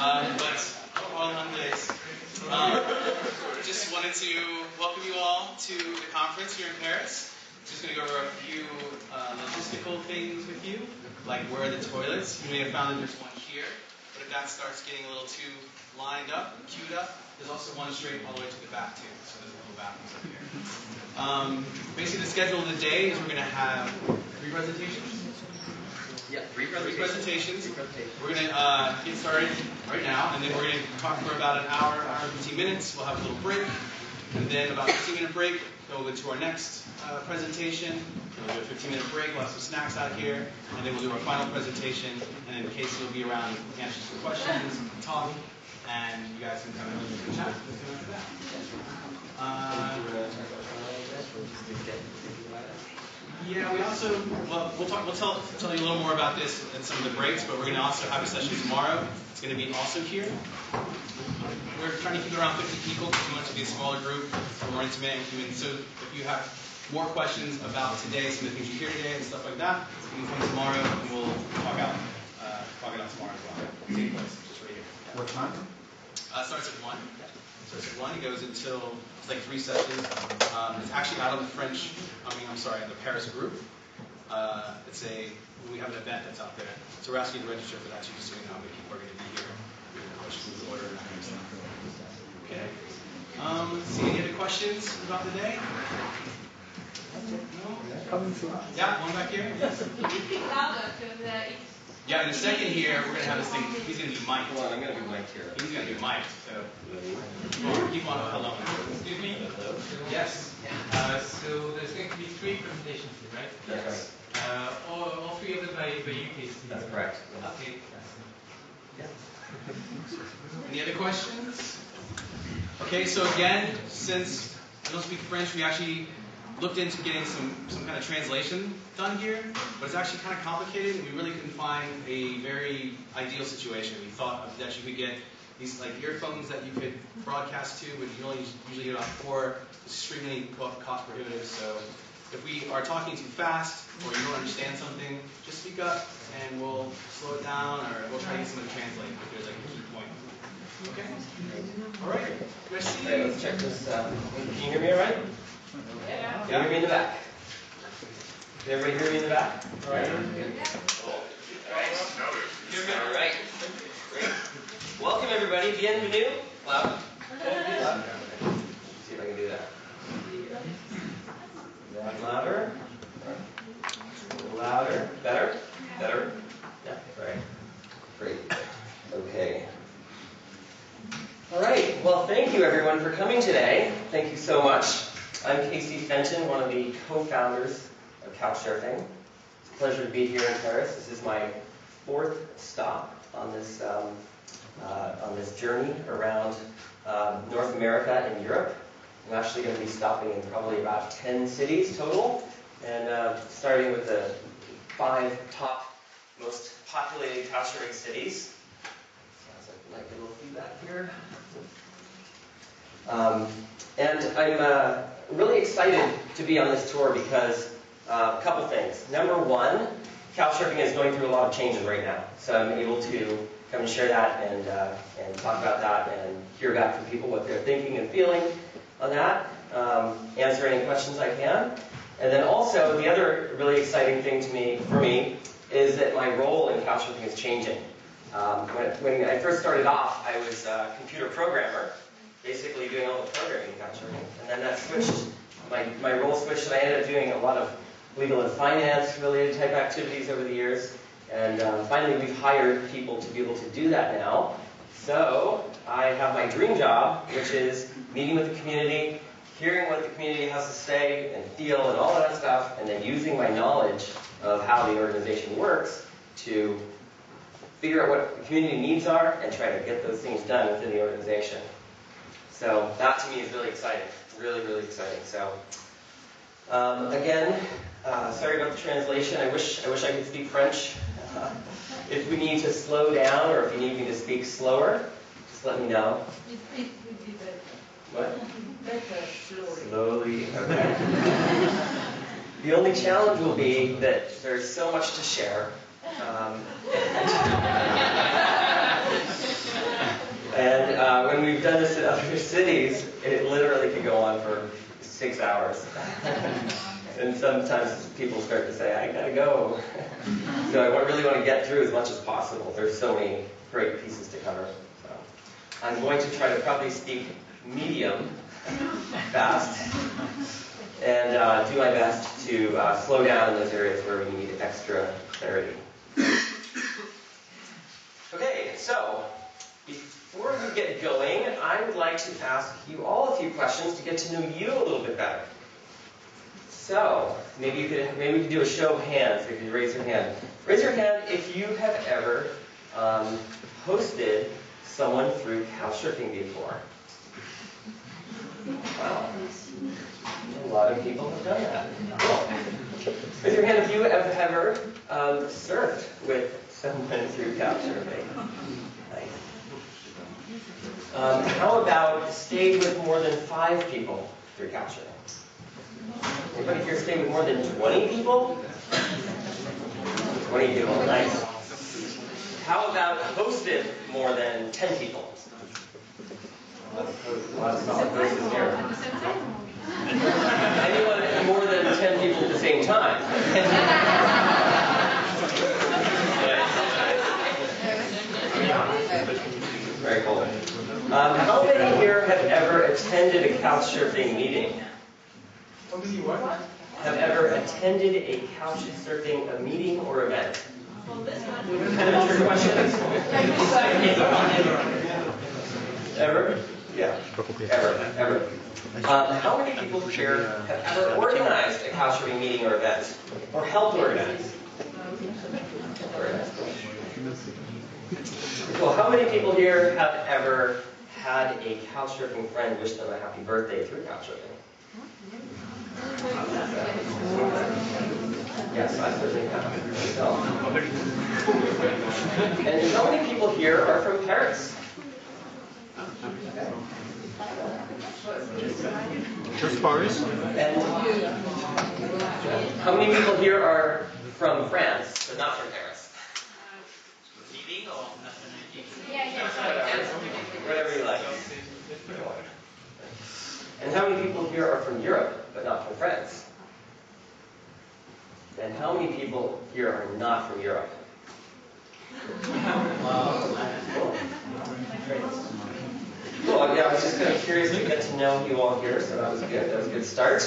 All Mondays. Just wanted to welcome you all to the conference here in Paris. Just going to go over a few logistical things with you, like where are the toilets. You may have found that there's one here, but if that starts getting a little too lined up, queued up, there's also one straight all the way to the back too. So there's a couple bathrooms up here. Basically, the schedule of the day is we're going to have 3 presentations. Yeah, three presentations. We're going to get started right now, and then we're going to talk for about an hour and 15 minutes. We'll have a little break, and then about a 15-minute break. Then we'll go to our next presentation. We'll do a 15-minute break. We'll have some snacks out here, and then we'll do our final presentation. And then Casey will be around to answer some questions, talk, and you guys can come in and chat after that. Yeah, we also, we'll tell you a little more about this in some of the breaks, but we're going to also have a session tomorrow. It's going to be also here. We're trying to keep it around 50 people because we want it to be a smaller group, more intimate. So if you have more questions about today, some of the things you hear today and stuff like that, you can come tomorrow and we'll talk it out tomorrow as well. Same place, just right here. Yeah. What time? Starts at 1. Starts at 1. It goes until, it's like 3 sessions. It's actually out on the the Paris group. We have an event that's out there. So we're asking you to register for that, so just so you know how many people are going to be here. Questions, order, and that kind of stuff. Okay. Let's see, any other questions about the day? No? Yeah, one back here. Yes. Yeah, in a second here, we're going to have this thing. He's going to do mic. Well, I'm going to do mic here. He's going to do mic. So keep on hello. Excuse me? Yes. So there's going to be 3 presentations here, right? That's right. All 3 of them by you, Casey. That's correct. Okay. Yeah. Any other questions? Okay, so again, since I don't speak French, we actually looked into getting some kind of translation done here, but it's actually kind of complicated, and we really couldn't find a very ideal situation. We thought that you could get these like earphones that you could broadcast to, but you only usually get about 4. It's extremely cost prohibitive. So if we are talking too fast or you don't understand something, just speak up and we'll slow it down, or we'll try to get someone to translate if there's like a key point. Okay. All right. Merci. Okay, let's check this. Can you hear me all right? Yeah. Can you hear me in the back? Can everybody hear me in the back? All right. Cool. All right. Great. Welcome everybody. Bienvenue. Loud. Loud. See if I can do that. Louder. Louder. Better. Better. Yeah. All right. Great. Okay. All right. Well, thank you everyone for coming today. Thank you so much. I'm Casey Fenton, one of the co-founders of couchsurfing. It's a pleasure to be here in Paris. This is my 4th stop on this journey around North America and Europe. I'm actually going to be stopping in probably about 10 cities total, and starting with the 5 top most populated couchsurfing cities. Sounds like a little feedback here. And I'm really excited to be on this tour because a couple things. Number one, couchsurfing is going through a lot of changes right now, so I'm able to come and share that and talk about that and hear back from people what they're thinking and feeling on that, answer any questions I can. And then also, the other really exciting thing for me is that my role in couchsurfing is changing. When I first started off, I was a computer programmer, basically doing all the programming in couchsurfing. And then that switched, my role switched, and I ended up doing a lot of legal and finance related type activities over the years. And finally, we've hired people to be able to do that now. So I have my dream job, which is meeting with the community, hearing what the community has to say and feel and all of that stuff, and then using my knowledge of how the organization works to figure out what the community needs are and try to get those things done within the organization. So that to me is really exciting, really, really exciting. So again, sorry about the translation. I wish I could speak French. If we need to slow down or if you need me to speak slower, just let me know. It would be better. What? Better, slowly. Slowly, okay. The only challenge will be that there's so much to share. done this in other cities, it literally could go on for 6 hours. And sometimes people start to say, I gotta go. So I really want to get through as much as possible. There's so many great pieces to cover. So I'm going to try to probably speak medium fast and do my best to slow down in those areas where we need extra clarity. Okay, so before we get going, I would like to ask you all a few questions to get to know you a little bit better. So maybe we could do a show of hands. If you raise your hand, raise your hand if you have ever hosted someone through couchsurfing before. Wow, a lot of people have done that. Cool. Raise your hand if you have ever surfed with someone through couchsurfing. Nice. How about stayed with more than 5 people through couchsurfing? Anybody here stay with more than 20 people? 20 people, nice. How about hosted more than 10 people? A lot of solid hostess here. Anyone more than 10 people at the same time? Very cool. How many here have ever attended a couchsurfing meeting? Have ever attended a couchsurfing meeting or event? Kind of a trick question. Ever? Yeah. Ever. How many people here have ever organized a couchsurfing meeting or event? Or helped organize? Cool. How many people here have ever had a couchsurfing friend wish them a happy birthday through couchsurfing? Yes, I certainly have. And how many people here are from Paris? Just Paris? And how many people here are from France, but not from Paris? Whatever you like. And how many people here are from Europe, but not from France? And how many people here are not from Europe? Cool. Yeah, I was just kind of curious to get to know you all here, so that was good. That was a good start.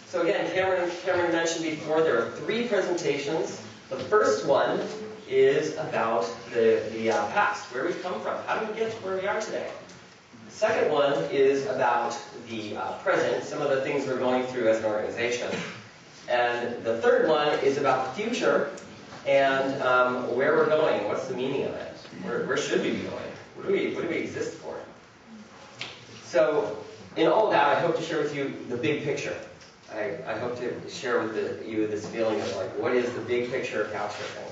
So again, Cameron mentioned before, there are 3 presentations. The first one is about the past, where we've come from. How did we get to where we are today? The second one is about the present, some of the things we're going through as an organization. And the third one is about the future and where we're going. What's the meaning of it? Where should we be going? What do we exist for? So, in all of that, I hope to share with you the big picture. I hope to share with you this feeling of like, what is the big picture of couchsurfing?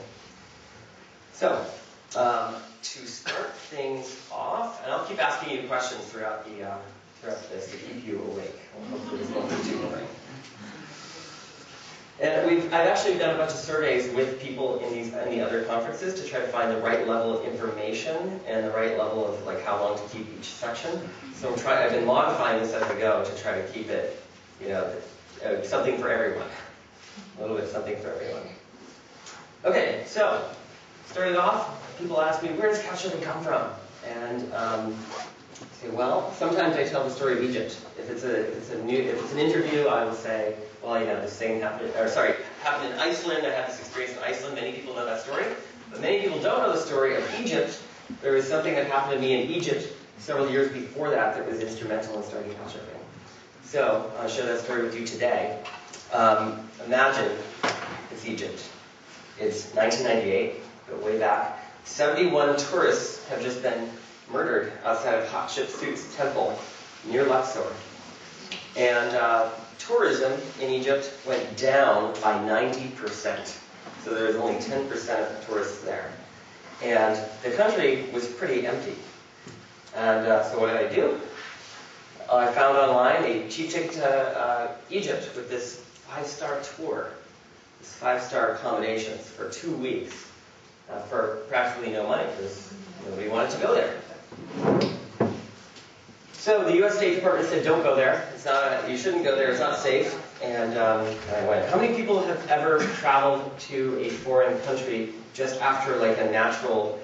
So, to start things off, and I'll keep asking you questions throughout this to keep you awake. Hopefully this won't be too boring. And I've actually done a bunch of surveys with people in the other conferences to try to find the right level of information and the right level of like how long to keep each section. So I've been modifying this as I go to try to keep it, something for everyone. A little bit something for everyone. Okay, so starting off, people ask me, where does couchsurfing come from? And say, well, sometimes I tell the story of Egypt. If it's an interview, I will say, well, this thing happened in Iceland. I had this experience in Iceland. Many people know that story. But many people don't know the story of Egypt. There was something that happened to me in Egypt several years before that was instrumental in starting couchsurfing. So I'll share that story with you today. Imagine it's Egypt. It's 1998, go way back. 71 tourists have just been murdered outside of Hatshepsut's temple near Luxor. And tourism in Egypt went down by 90%. So there was only 10% of tourists there. And the country was pretty empty. And so what did I do? I found online a cheap ticket to Egypt with this 5-star tour, this 5-star accommodations for 2 weeks for practically no money because nobody wanted to go there. So the U.S. State Department said, don't go there. It's not. You shouldn't go there. It's not safe. And I went. How many people have ever traveled to a foreign country just after like a national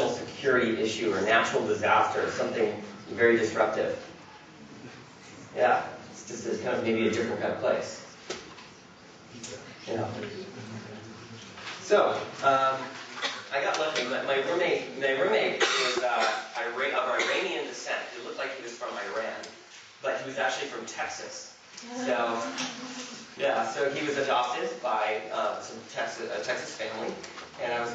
security issue or natural disaster, something very disruptive? Yeah, it's kind of maybe a different kind of place. Yeah. So I got lucky. My roommate was of Iranian descent. It looked like he was from Iran, but he was actually from Texas. So, yeah, so he was adopted by a Texas family, and I was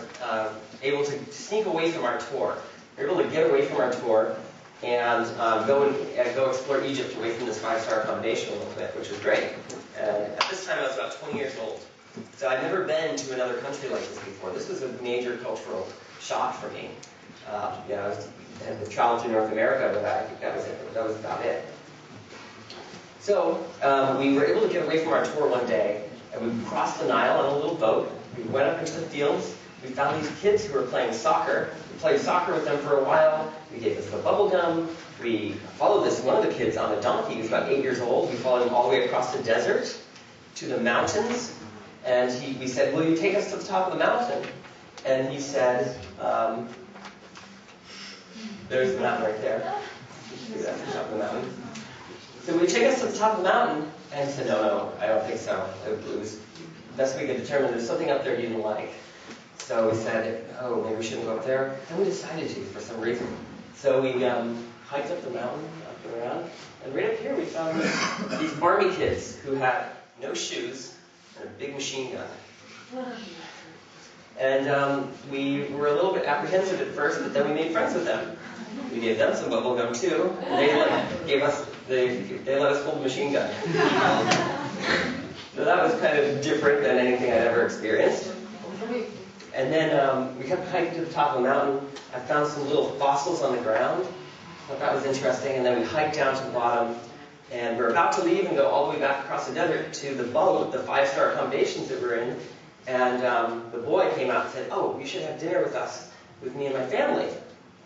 able to sneak away from our tour. We were able to get away from our tour and go explore Egypt away from this 5-star accommodation a little bit, which was great. And at this time, I was about 20 years old. So I'd never been to another country like this before. This was a major cultural shock for me. I had traveled to North America, but I think that was it. That was about it. So we were able to get away from our tour one day, and we crossed the Nile on a little boat. We went up into the fields. We found these kids who were playing soccer. We played soccer with them for a while. We gave them the bubble gum. We followed one of the kids on a donkey. He was about 8 years old. We followed him all the way across the desert to the mountains. And we said, will you take us to the top of the mountain? And he said, there's the mountain right there. That's the top of the mountain. So will you take us to the top of the mountain? And he said, no, I don't think so. It was best we could determine there's something up there you didn't like. So we said, oh, maybe we shouldn't go up there. And we decided to for some reason. So we hiked up the mountain, up and around. And right up here we found these army kids who had no shoes and a big machine gun. And we were a little bit apprehensive at first, but then we made friends with them. We gave them some bubble gum too, and they let us hold the machine gun. So that was kind of different than anything I'd ever experienced. And then we kept hiking to the top of the mountain. I found some little fossils on the ground. I thought that was interesting. And then we hiked down to the bottom. And we're about to leave and go all the way back across the desert to the boat, the 5-star accommodations that we're in. And the boy came out and said, oh, you should have dinner with us, with me and my family.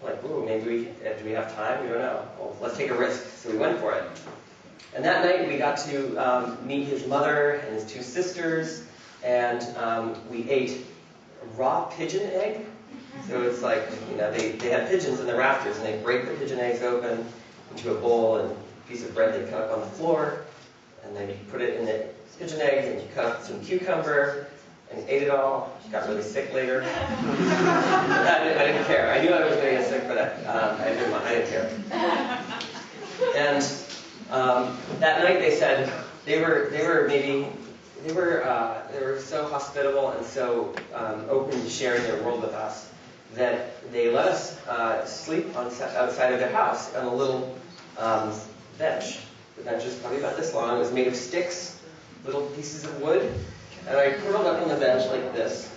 I'm like, ooh, maybe do we have time? We don't know. Well, let's take a risk. So we went for it. And that night we got to meet his mother and his 2 sisters. And we ate raw pigeon egg. So it's like, they have pigeons in the rafters, and they break the pigeon eggs open into a bowl, and a piece of bread they cut up on the floor, and then you put it in the pigeon eggs, and you cut up some cucumber, and ate it all. Got really sick later. I didn't care. I knew I was going to get sick, but I didn't care. And that night they said they were so hospitable and so open to sharing their world with us that they let us sleep outside of their house on a little bench. The bench was probably about this long. It was made of sticks, little pieces of wood. And I curled up on the bench like this,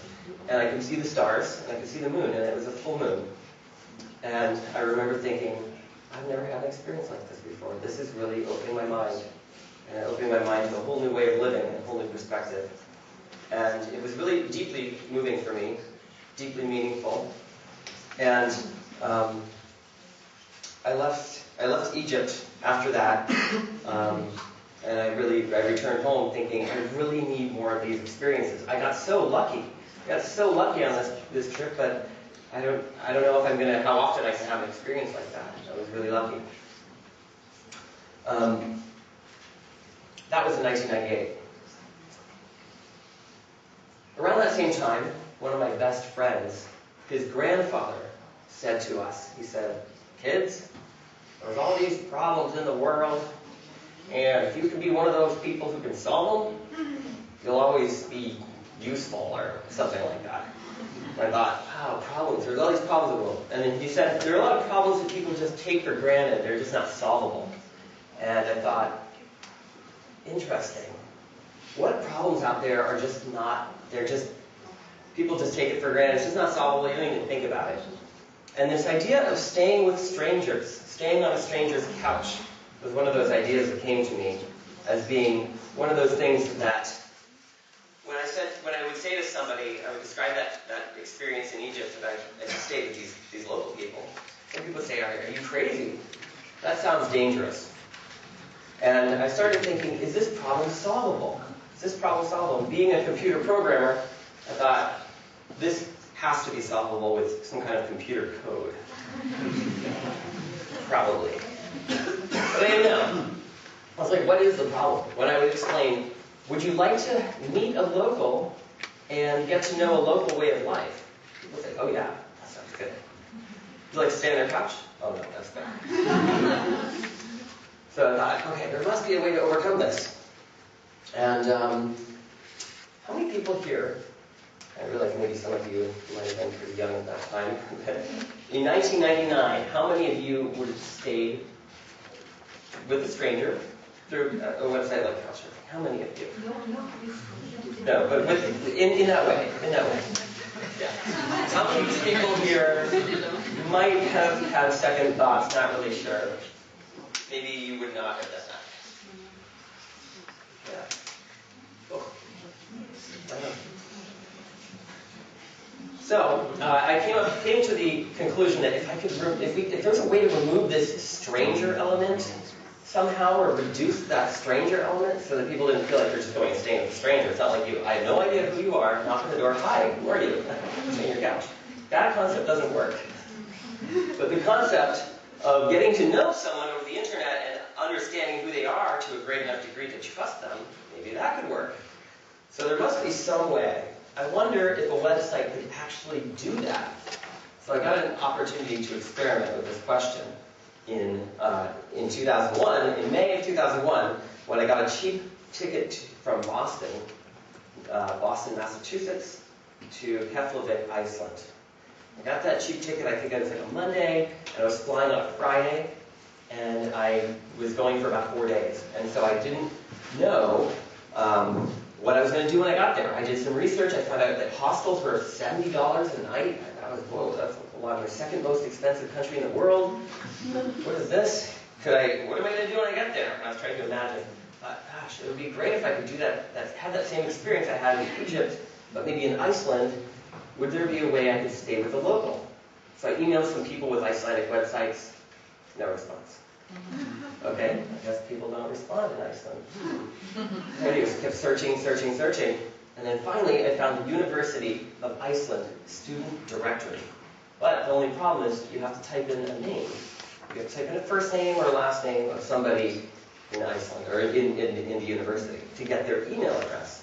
and I could see the stars, and I could see the moon, and it was a full moon. And I remember thinking, I've never had an experience like this before. This is really opening my mind. And opening my mind to a whole new way of living and a whole new perspective. And it was really deeply moving for me, deeply meaningful. And I left Egypt after that, and I returned home thinking, I really need more of these experiences. I got so lucky. On this trip, but I don't know if how often I can have an experience like that. I was really lucky. That was in 1998. Around that same time, one of my best friends, his grandfather, said to us, he said, kids, there's all these problems in the world, and if you can be one of those people who can solve them, you'll always be useful, or something like that. And I thought, wow, problems, there's all these problems in the world. And then he said, there are a lot of problems that people just take for granted, they're just not solvable. And I thought, interesting. What problems out there are just not, people just take it for granted. It's just not solvable. You don't even think about it. And this idea of staying with strangers, staying on a stranger's couch, was one of those ideas that came to me as being one of those things that when I would say to somebody, I would describe that experience in Egypt that I stayed with these local people. Some people say, are you crazy? That sounds dangerous. And I started thinking, is this problem solvable? Is this problem solvable? Being a computer programmer, I thought, this has to be solvable with some kind of computer code. Probably. But I didn't know. I was like, what is the problem? When I would explain, would you like to meet a local and get to know a local way of life? People say, oh yeah, that sounds good. Would you like to stay on their couch? Oh no, that's bad. So I thought, okay, there must be a way to overcome this. And how many people here, I realize maybe some of you might have been pretty young at that time, but in 1999, how many of you would have stayed with a stranger through a website like couchsurfing? How many of you? No, but in that way. Yeah. How many people here might have had second thoughts, not really sure? Maybe you would not have done that. Yeah. Oh. So I came to the conclusion that if there's a way to remove this stranger element somehow, or reduce that stranger element so that people didn't feel like they're just going and staying with a stranger. It's not like I have no idea who you are, knock on the door, hi, who are you? Stay on your couch. That concept doesn't work. But the concept of getting to know someone over the internet and understanding who they are to a great enough degree to trust them, maybe that could work. So there must be some way. I wonder if a website could actually do that. So I got an opportunity to experiment with this question in 2001, in May of 2001, when I got a cheap ticket from Boston, Massachusetts, to Keflavik, Iceland. I got that cheap ticket, I think it was like a Monday, and I was flying on a Friday, and I was going for about 4 days. And so I didn't know what I was going to do when I got there. I did some research, I found out that hostels were $70 a night. I was, whoa, that's a lot. The second most expensive country in the world. What is this? What am I going to do when I get there? And I was trying to imagine. Gosh, it would be great if I could do that, have that same experience I had in Egypt, but maybe in Iceland. Would there be a way I could stay with a local? So I emailed some people with Icelandic websites. No response. Okay, I guess people don't respond in Iceland. I just kept searching. And then finally I found the University of Iceland student directory. But the only problem is you have to type in a name. You have to type in a first name or last name of somebody in Iceland, or in the university, to get their email address.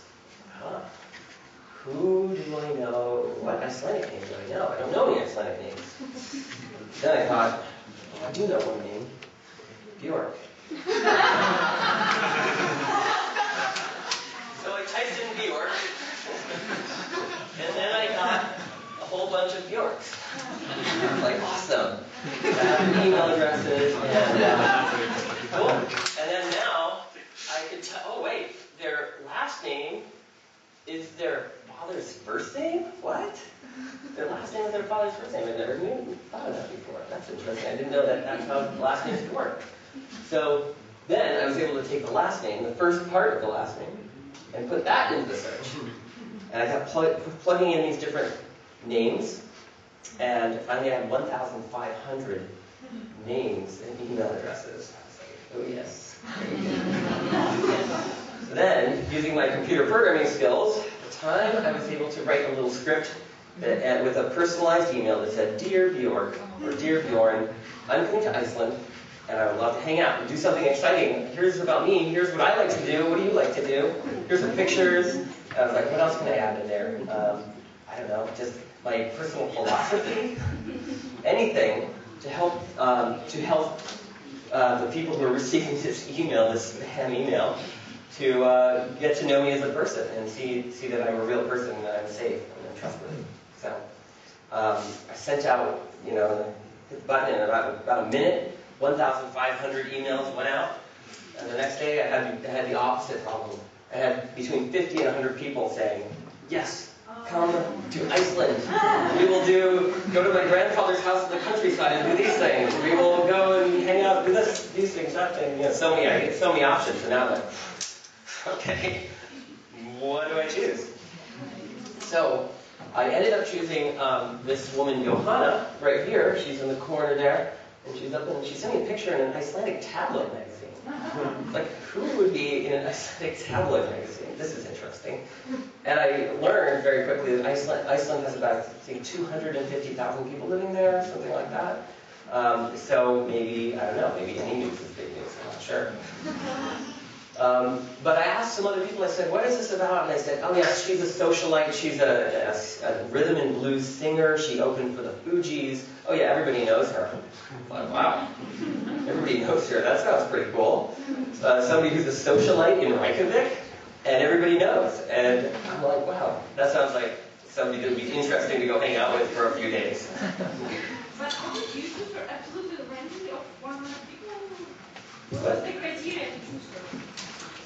Who do I know? What Icelandic name do I know? I don't know any Icelandic names. Then I thought, I do know one name. Bjork. So I typed in Bjork, and then I got a whole bunch of Bjorks. I was like, awesome. I have email addresses, and cool. And then now I could tell, oh wait, their last name is their father's first name? What? Their last name is their father's first name. I never even thought of that before. That's interesting. I didn't know that that's how last names could work. So then I was able to take the last name, the first part of the last name, and put that into the search. And I kept plugging in these different names, and finally I had 1,500 names and email addresses. I was like, oh yes. Then, using my computer programming skills, at the time I was able to write a little script with a personalized email that said, Dear Bjork, or Dear Bjorn, I'm coming to Iceland, and I would love to hang out and do something exciting. Here's about me, here's what I like to do, what do you like to do? Here's some pictures. And I was like, what else can I add in there? I don't know, just my personal philosophy? Anything to help the people who are receiving this email, this spam email, to get to know me as a person and see that I'm a real person and that I'm safe and I'm trustworthy. So I sent out, hit the button in about a minute. 1,500 emails went out, and the next day I had the opposite problem. I had between 50 and 100 people saying, yes, come to Iceland. We will go to my grandfather's house in the countryside and do these things. We will go and hang out, do these things, that thing. So many options, and now I'm like, okay, what do I choose? So I ended up choosing this woman, Johanna, right here. She's in the corner there. And she's up and she sent me a picture in an Icelandic tabloid magazine. Like, who would be in an Icelandic tabloid magazine? This is interesting. And I learned very quickly that Iceland has about, I think, 250,000 people living there, something like that. So maybe, I don't know, maybe any news is big news, I'm not sure. But I asked some other people, I said, what is this about? And they said, oh yes, she's a socialite, she's a rhythm and blues singer, she opened for the Fugees. Oh yeah, everybody knows her. I'm like, wow, everybody knows her, that sounds pretty cool. Somebody who's a socialite in Reykjavik, and everybody knows. And I'm like, wow, that sounds like somebody that would be interesting to go hang out with for a few days. But all the users are absolutely randomly of 100 people. What What? was the criteria to choose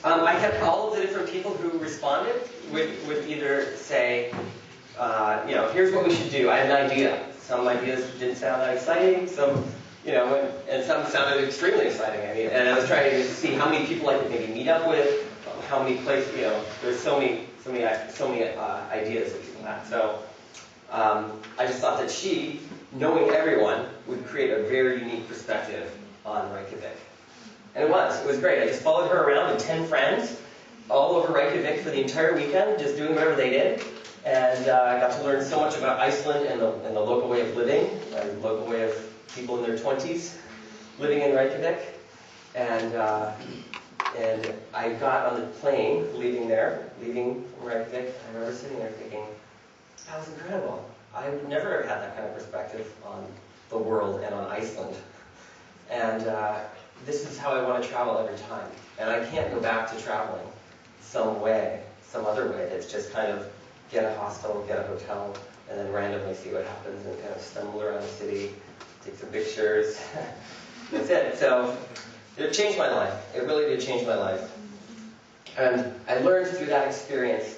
from? I had all of the different people who responded would either say, here's what we should do. I had an idea. Some ideas didn't sound that exciting. Some, and some sounded extremely exciting. And I was trying to see how many people I could maybe meet up with, how many places. There's so many ideas that people had. So I just thought that she, knowing everyone, would create a very unique perspective on Reykjavik. And it was great. I just followed her around with 10 friends all over Reykjavik for the entire weekend, just doing whatever they did. And I got to learn so much about Iceland and the local way of living, the local way of people in their 20s living in Reykjavik. And I got on the plane leaving from Reykjavik. I remember sitting there thinking, that was incredible. I would never have had that kind of perspective on the world and on Iceland. And this is how I want to travel every time. And I can't go back to traveling some other way that's just kind of get a hostel, get a hotel, and then randomly see what happens and kind of stumble around the city, take some pictures. That's it. So it changed my life. It really did change my life. And I learned through that experience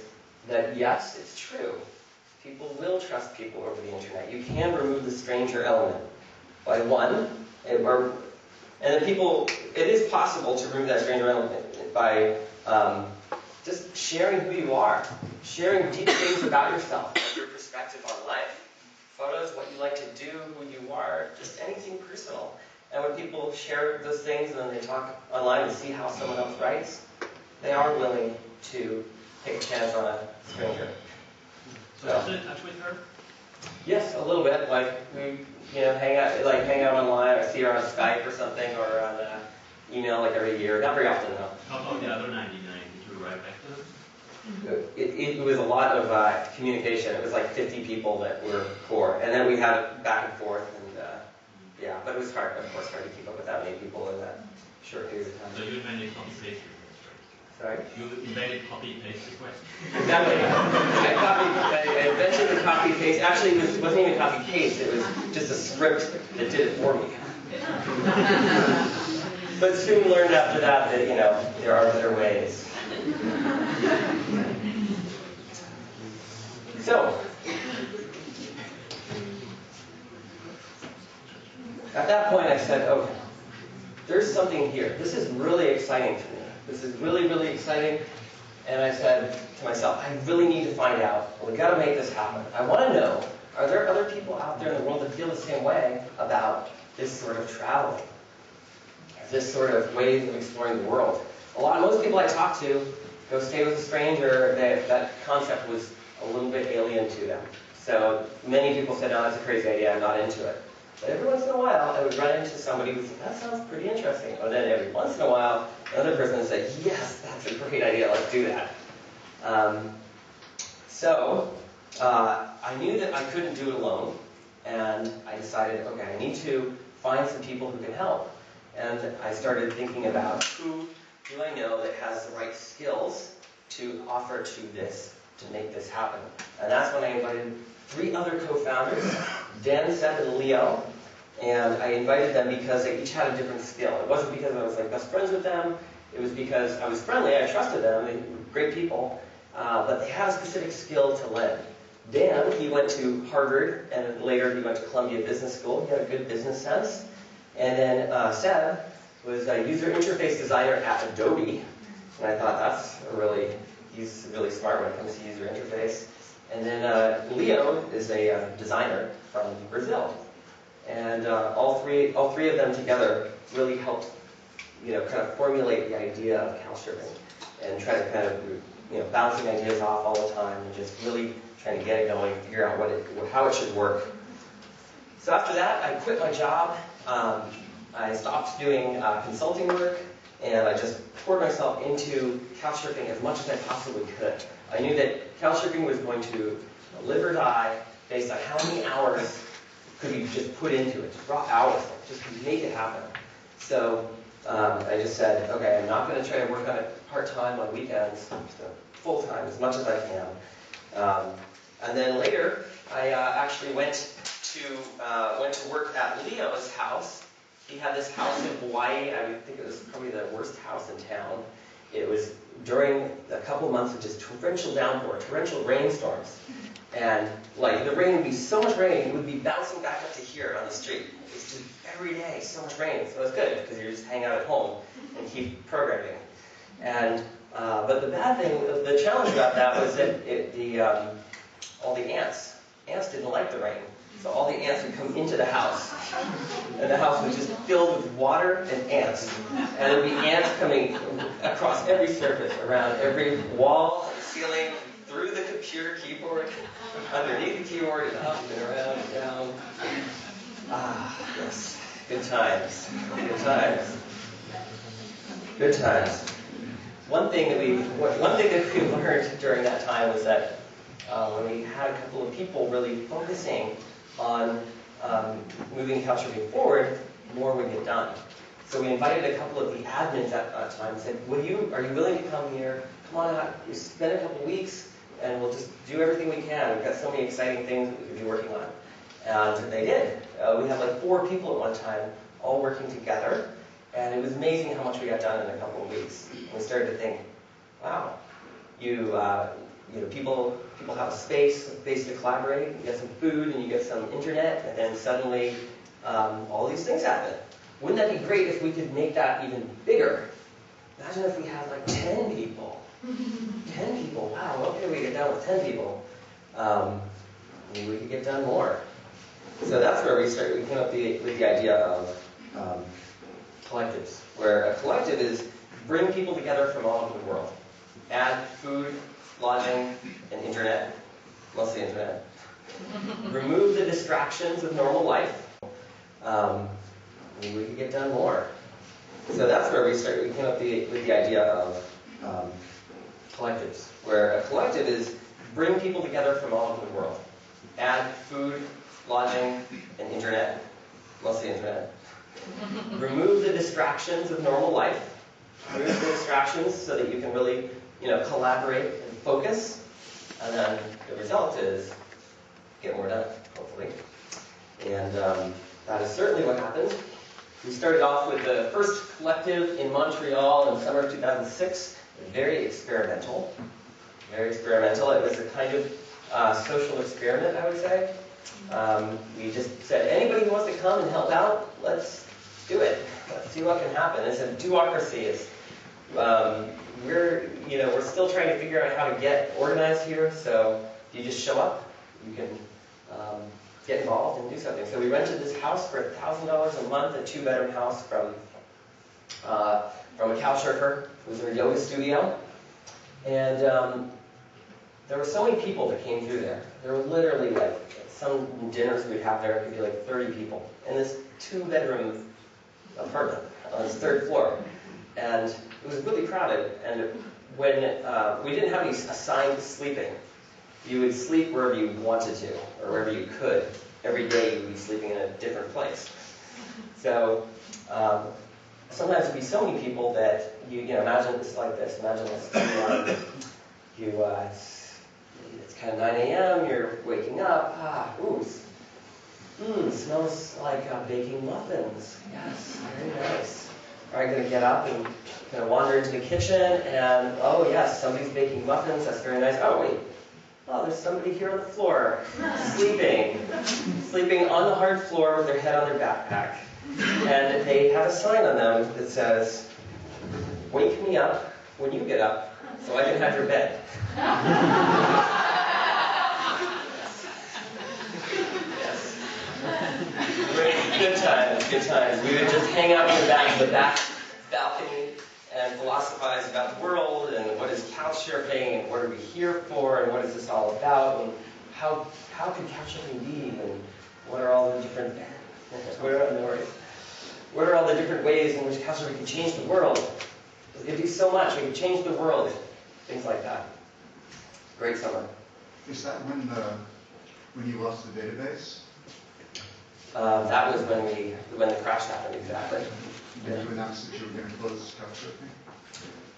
that yes, it's true. People will trust people over the internet. You can remove the stranger element by one, and then it is possible to remove that stranger element by just sharing who you are, sharing deep things about yourself, like your perspective on life, photos, what you like to do, who you are, just anything personal. And when people share those things and then they talk online and see how someone else writes, they are willing to take a chance on a stranger. So you're still in touch with her? Yes, a little bit. Like we, hang out online. I see her on Skype or something, or on email like every year. Not very often though. How about the other 99? Did you write back to them? It was a lot of communication. It was like 50 people that were core, and then we had back and forth, and but it was hard, of course, hard to keep up with that many people in that short period of time. So you invented copy-paste requests, Sorry? right? You invented copy-paste requests? Exactly. I invented the copy-paste. Actually, it wasn't even copy-paste. It was just a script that did it for me. But soon learned after that there are better ways. So, at that point I said, okay, there's something here. This is really exciting to me. This is really, really exciting. And I said to myself, I really need to find out. We've got to make this happen. I want to know, are there other people out there in the world that feel the same way about this sort of traveling? This sort of ways of exploring the world? Most people I talk to go stay with a stranger. That concept was a little bit alien to them. So many people said, no, that's a crazy idea. I'm not into it. But every once in a while, I would run into somebody who said, that sounds pretty interesting. Or then every once in a while, another person would say, yes, that's a great idea, let's do that. I knew that I couldn't do it alone, and I decided, okay, I need to find some people who can help. And I started thinking about who do I know that has the right skills to offer to make this happen. And that's when I invited 3 other co-founders, Dan, Seb, and Leo. And I invited them because they each had a different skill. It wasn't because I was best friends with them. It was because I was friendly, I trusted them, they were great people. But they had a specific skill to lend. Dan, he went to Harvard, and later he went to Columbia Business School. He had a good business sense. And then Seb was a user interface designer at Adobe. And I thought, he's really smart when it comes to user interface. And then Leo is a designer from Brazil. And all three of them together really helped, kind of formulate the idea of couchsurfing and try to kind of, bouncing ideas off all the time and just really trying to get it going, figure out how it should work. So after that, I quit my job. I stopped doing consulting work, and I just poured myself into couchsurfing as much as I possibly could. I knew that couchsurfing was going to live or die based on how many hours could we just put into it, just raw hours, just make it happen. So I just said, okay, I'm not going to try to work on it part-time on weekends, so full-time as much as I can. And then later, I actually went to work at Leo's house. He had this house in Hawaii. I would think it was probably the worst house in town. It was during a couple months of just torrential downpour, torrential rainstorms. And the rain would be so much rain, it would be bouncing back up to here on the street. It's just every day, so much rain. So it's good, because you just hang out at home and keep programming. And but the bad thing, the challenge about that was that all the ants didn't like the rain. So all the ants would come into the house. And the house was just filled with water and ants. And there would be ants coming across every surface, around every wall, ceiling, through the computer keyboard, underneath the keyboard, and up and around and down. Yes. Good times. Good times. Good times. One thing that we learned during that time was that when we had a couple of people really focusing on moving couchsurfing forward, more would get done. So we invited a couple of the admins at that time and said, are you willing to come here? Come on out, you spend a couple of weeks, and we'll just do everything we can. We've got so many exciting things that we could be working on. And they did. We had 4 people at one time, all working together, and it was amazing how much we got done in a couple of weeks. And we started to think, wow, people have a space to collaborate. You get some food and you get some internet, and then suddenly all these things happen. Wouldn't that be great if we could make that even bigger? Imagine if we had 10 people. 10 people. Wow. Okay, we get down with 10 people. Maybe we could get done more. So that's where we started. We came up with the idea of collectives, where a collective is bring people together from all over the world. Add food, lodging, and internet, mostly internet. Remove the distractions of normal life. Maybe we could get done more. So that's where we started. We came up with the idea of collectives, where a collective is bring people together from all over the world. Add food, lodging, and internet, mostly internet. Remove the distractions of normal life. Remove the distractions so that you can really, collaborate and focus. And then the result is get more done, hopefully. And that is certainly what happened. We started off with the first collective in Montreal in summer of 2006. Very experimental. Very experimental. It was a kind of social experiment, I would say. We just said, anybody who wants to come and help out, let's do it. Let's see what can happen. It's a do-ocracy. We're still trying to figure out how to get organized here, so you just show up. You can get involved and do something. So we rented this house for $1,000 a month, a 2-bedroom house from a couchsurfer who was in a yoga studio. And there were so many people that came through there. There were literally some dinners we'd have there could be 30 people in this 2-bedroom apartment on this 3rd floor. And it was really crowded. And when we didn't have any assigned sleeping, you would sleep wherever you wanted to, or wherever you could. Every day you would be sleeping in a different place. So sometimes there'd be so many people that you imagine this like this. Imagine this. It's kind of 9 a.m. You're waking up. Smells like baking muffins. Yes, very nice. All right, gonna get up and gonna wander into the kitchen, and oh yes, somebody's baking muffins. That's very nice. Oh wait. Oh, there's somebody here on the floor, sleeping on the hard floor with their head on their backpack. And they have a sign on them that says, "Wake me up when you get up, so I can have your bed." Good times, good times. We would just hang out in the back balcony and philosophize about the world and what is couchsurfing and what are we here for and what is this all about and how could couchsurfing be and what are all the different what are all the different ways in which couchsurfing can change the world? We can do so much. We can change the world. Things like that. Great summer. Is that when you lost the database? That was when the crash happened, exactly. Did you announce that you were going to close couchsurfing?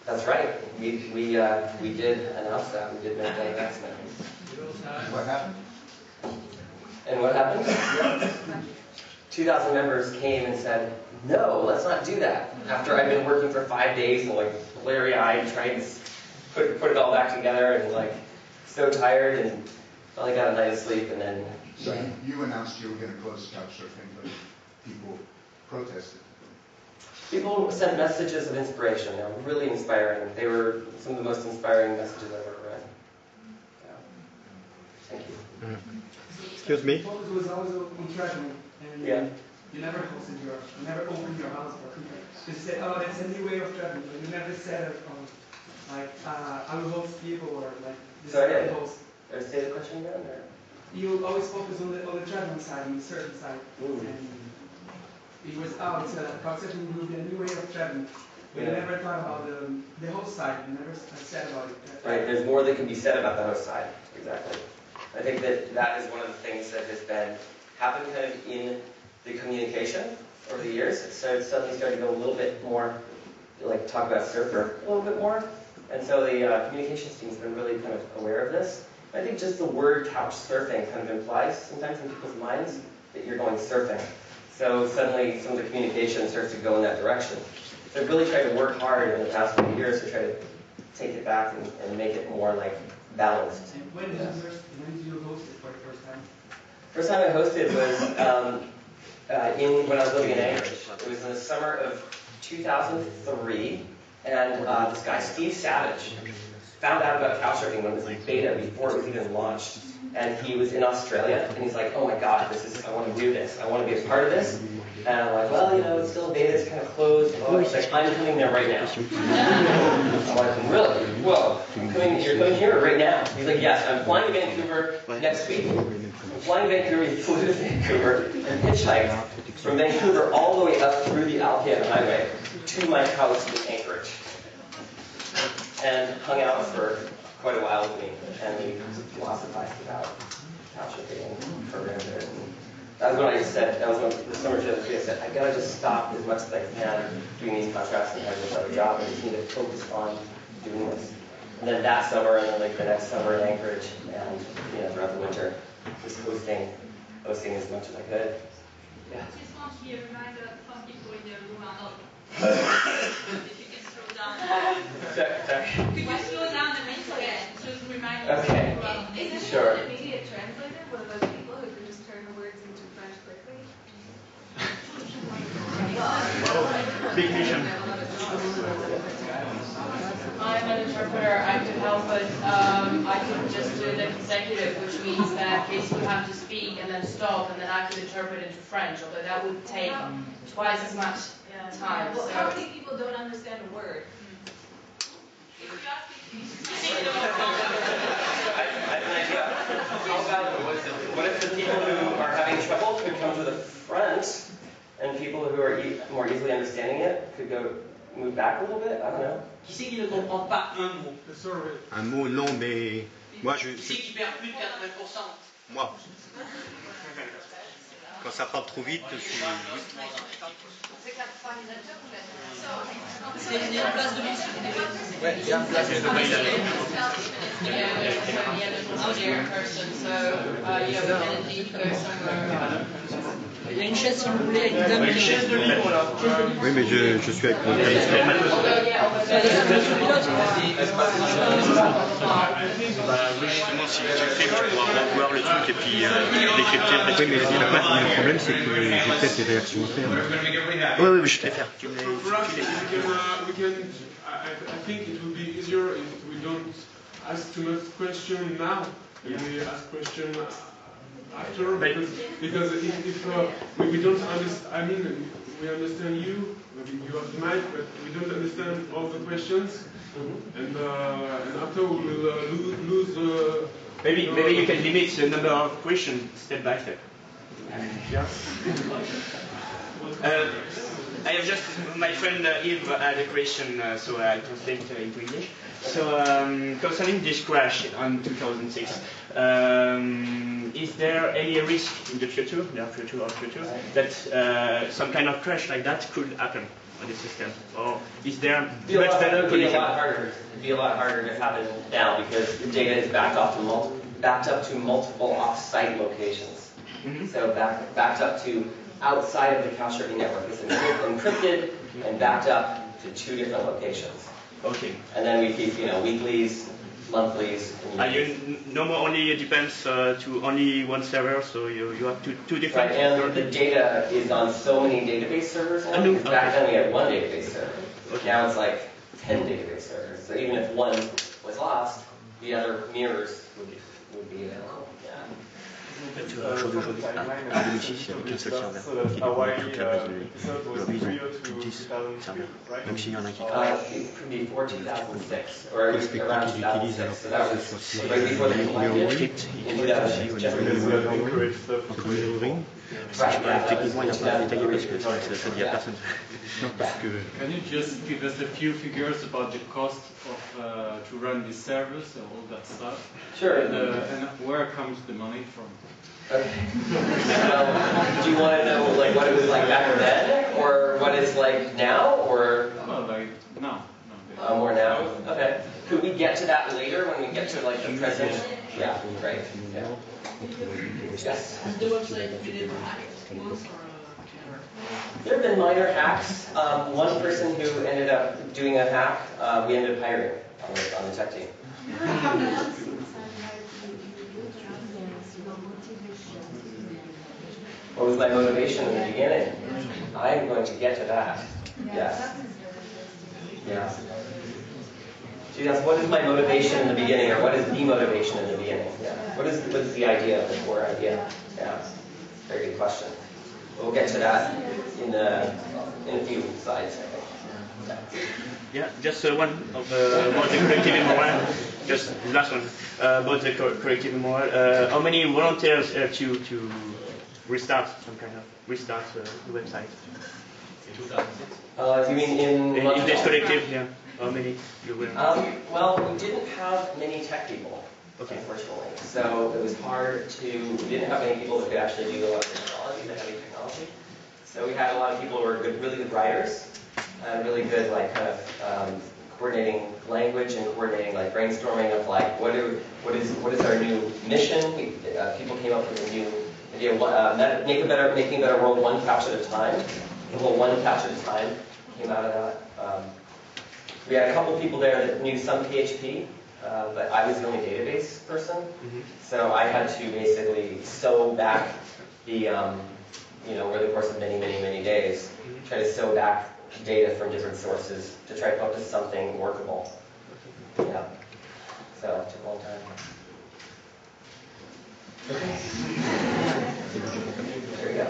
That's right. We did announce that. We did make that announcement. What happened? And what happened? 2,000 members came and said, "No, let's not do that." After I'd been working for 5 days and like blurry-eyed, trying to put it all back together and like so tired and finally got a night of sleep and then. So you announced you were going to close couchsurfing, but people protested. People sent messages of inspiration. They were really inspiring. They were some of the most inspiring messages I've ever read. Yeah. Thank you. Excuse me? The focus was always on traveling, and Yeah. you never opened your house for people. You said, "Oh, it's a new way of traveling," but you never said, like, "I will host people," or like, "This Sorry, is the host." Say the question again? Or? You always focus on the traveling side, on a certain side, and it was, it's a couchsurfing will be a new way of traveling. But you never thought about the host side. You never said about it. Right. There's more that can be said about the host side. Exactly. I think that is one of the things that has been happened kind of in the communication over the years. So it suddenly started to go a little bit more, like talk about surfer a little bit more. And so the communications team's been really kind of aware of this. I think just the word couch surfing kind of implies sometimes in people's minds that you're going surfing. So suddenly some of the communication starts to go in that direction. So I've really tried to work hard in the past few years to try to take it back and make it more like balanced. And when did you host it for the first time? First time I hosted was when I was living in Anchorage. It was in the summer of 2003, and this guy, Steve Savage, found out about couchsurfing when it was in beta, before it was even launched. And he was in Australia, and he's like, "Oh my God, I want to do this. I want to be a part of this." And I'm like, "Well, it's still beta, it's kind of closed." Oh, he's like, "I'm coming there right now." I'm like, "Really? Whoa, you're coming here right now?" He's like, "Yes, I'm flying to Vancouver next week." I'm flying to Vancouver, he flew to Vancouver, and hitchhiked from Vancouver all the way up through the Alpine Highway to my house in Anchorage. And hung out for quite a while with me, and we philosophized about couchsurfing and programmed it. And that was when I said, that was when the summer of 2003, I said, I gotta just stop as much as I can doing these contracts and having this other job. I just need to focus on doing this. And then that summer, and then like the next summer in Anchorage, and throughout the winter, just hosting as much as I could. Yeah. I just want to be a reminder that some people in the room are not. If you can slow down. Sorry. Could you slow down the minutes again? Just remind me. Okay. Is it Sure. an immediate translator, one of those people who can just turn the words into French quickly? Big mission. I'm an interpreter. I could help, but I could just do the consecutive, which means that Casey would have to speak and then stop, and then I could interpret into French, although that would take twice as much time. Well, So. how many people don't understand a word? I have an idea. How about, what if the people who are having trouble could come to the front, and people who are more easily understanding it could move back a little bit? I don't know. Qui c'est qui ne comprend pas un mot? Un mot, non, mais moi, Qui c'est qui perd plus de 80%? moi. Quand ça parle trop vite, je suis... Il y a une place de mention. Yeah, we only have a person, so we can indeed go somewhere. Il y a une chaise, si vous voulez, une dame. Une chaise de libre, là. Oui, mais je suis avec mon Although, yeah, Justement, si tu fais, tu pourras revoir le truc et puis décrypter. Oui, mais le problème, c'est que j'ai peut-être des réactions à faire. Oui, oui, je vais les faire. Tu me les... I think it would be easier if we don't ask too much questions now. We ask questions after, because if we don't understand, I mean, we understand you, maybe you have the mic, but we don't understand all the questions, and after we will lose. Maybe you can limit the number of questions step by step. I have just, my friend Yves had a question, so I translate into English. So concerning this crash in 2006, is there any risk in the future, that some kind of crash like that could happen on the system? Or is there much better condition? It'd be a lot harder to happen now because the data is backed up to multiple off-site locations. So backed up to outside of the couchsurfing network. It's encrypted and backed up to 2 different locations. Okay. And then we keep, weeklies, monthlies. And you no more only depends to only one server, so you have two different. Right, and the data is on so many database servers now. Because back then we had 1 database server. Okay. Now it's like 10 database servers. So even if one was lost, the other mirrors would be available. Aujourd'hui, en 2006, il n'y avait qu'un seul serveur qui découvrait toute la base de données. Aujourd'hui, ils ont 10 serveurs, même s'il y en a qui Before 2006, or around 2006. So that was soit right before the script, in 2006. Techniquement, il n'y a pas détaillé parce que ça dit à personne. Non, parce que... Can you just give us a few figures about the cost of to run these servers and all that stuff? Sure. And where comes the money from? Okay. Do you want to know like what it was like back then, or what it's like now, or? Well, like now. More now. Okay. Could we get to that later when we get to like the present? Yeah. Great. Yeah. Yes. There have been minor hacks. One person who ended up doing a hack, we ended up hiring on the tech team. What was my motivation in the beginning? I'm going to get to that. Yes. Yeah. Yes. What is my motivation in the beginning, or what is the motivation in the beginning? Yeah. What is the idea, the core idea? Yeah. Very good question. We'll get to that in a few slides, I think. Yeah, just one of about the corrective immoral. Just the last one about the corrective immoral. How many volunteers to restart the website? In 2006. You mean in this collective? Yeah. How many you will? Well, we didn't have many tech people. Okay. Unfortunately, so it was hard to. We didn't have many people that could actually do a lot of technology, the heavy technology. So we had a lot of people who were really good writers, and really good kind of coordinating language and coordinating brainstorming of what is our new mission. People came up with a new idea, making a better world one couch at a time. The whole one couch at a time came out of that. We had a couple people there that knew some PHP. But I was the only database person, so I had to basically sew back the, over the course of many days, try to sew back data from different sources to try to come up with something workable. Yeah. So it took a long time. Okay. There we go.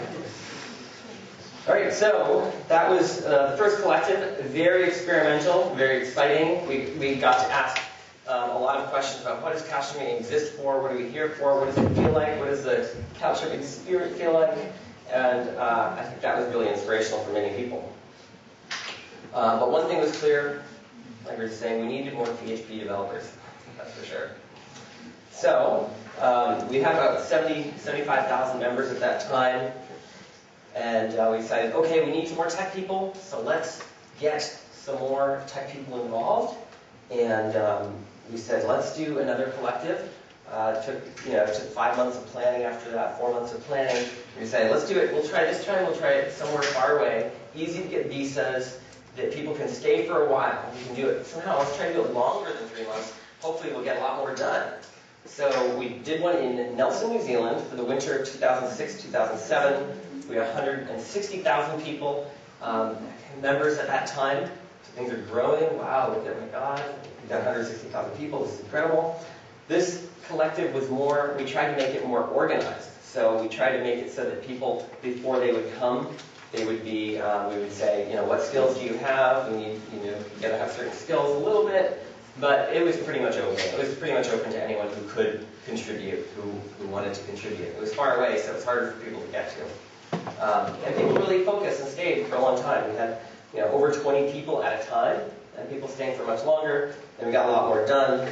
All right, so that was the first collective. Very experimental, very exciting. We got to ask a lot of questions about what does couchsurfing exist for, what are we here for, what does it feel like, what does the couchsurfing spirit feel like, and I think that was really inspirational for many people. But one thing was clear, like we were saying, we needed more PHP developers, that's for sure. So we had about 75,000 members at that time, and we decided, okay, we need some more tech people, so let's get some more tech people involved. And we said, let's do another collective. It took 5 months of planning after that, 4 months of planning. We decided, let's do it. We'll try this time. We'll try it somewhere far away. Easy to get visas, that people can stay for a while. We can do it somehow. Let's try to do it longer than 3 months. Hopefully we'll get a lot more done. So we did one in Nelson, New Zealand for the winter of 2006-2007. We had 160,000 people, members at that time. So things are growing. Wow, look at my God. We've got 160,000 people. This is incredible. This collective was we tried to make it more organized. So we try to make it so that people, before they would come, they would be, we would say, what skills do you have? And you got to have certain skills a little bit, but it was pretty much open. It was pretty much open to anyone who could contribute, who wanted to contribute. It was far away, so it was harder for people to get to. And people really focused and stayed for a long time. We had, over 20 people at a time, and people staying for much longer, and we got a lot more done,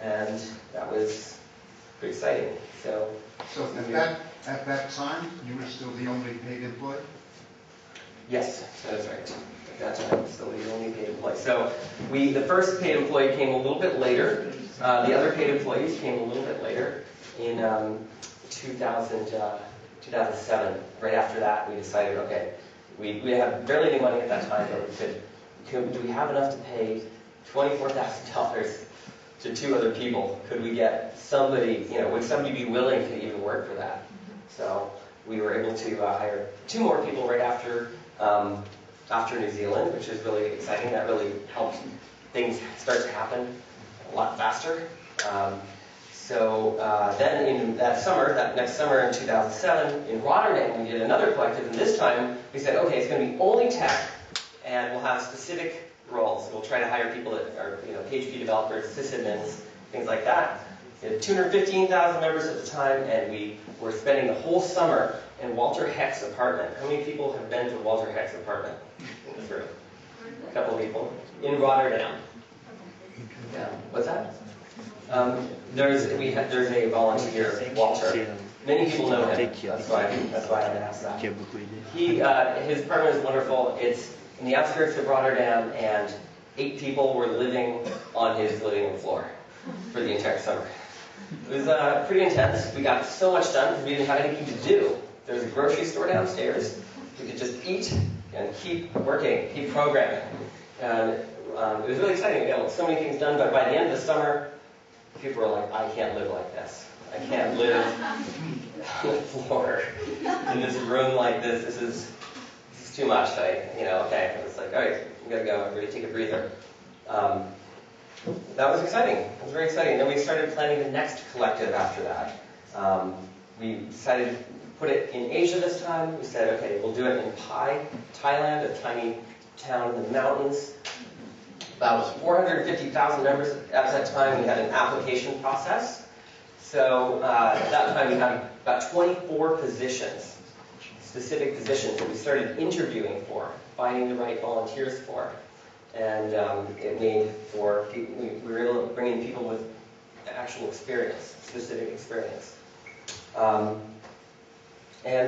and that was pretty exciting. So at that time, you were still the only paid employee? Yes, that is right. At that time, I was still the only paid employee. So the first paid employee came a little bit later. The other paid employees came a little bit later in 2007. Right after that, we decided, okay, we had barely any money at that time, but we said, do we have enough to pay $24,000 to 2 other people? Could we get somebody, would somebody be willing to even work for that? So we were able to hire 2 more people right after New Zealand, which is really exciting. That really helped things start to happen a lot faster. Then in that next summer in 2007, in Rotterdam, we did another collective, and this time we said, okay, it's going to be only tech, and we'll have specific roles. We'll try to hire people that are, PHP developers, sysadmins, things like that. We had 215,000 members at the time, and we were spending the whole summer in Walter Heck's apartment. How many people have been to Walter Heck's apartment in this room? A couple of people. In Rotterdam. Yeah. What's that? There's a volunteer, Walter. Many people know him. That's why I asked that. His apartment is wonderful. It's in the outskirts of Rotterdam, and 8 people were living on his living room floor for the entire summer. It was pretty intense. We got so much done because we didn't have anything to do. There was a grocery store downstairs. We could just eat and keep working, keep programming. And it was really exciting. We got so many things done, but by the end of the summer, people were like, I can't live like this. I can't live on the floor in this room like this. This is too much. Okay. It was like, all right, we gotta go. We're gonna take a breather. That was exciting. It was very exciting. Then we started planning the next collective after that. We decided to put it in Asia this time. We said, okay, we'll do it in Pai, Thailand, a tiny town in the mountains. About 450,000 members at that time. We had an application process. So at that time, we had about 24 positions, specific positions that we started interviewing for, finding the right volunteers for. And it made for people, we were able to bring in people with actual experience, specific experience. And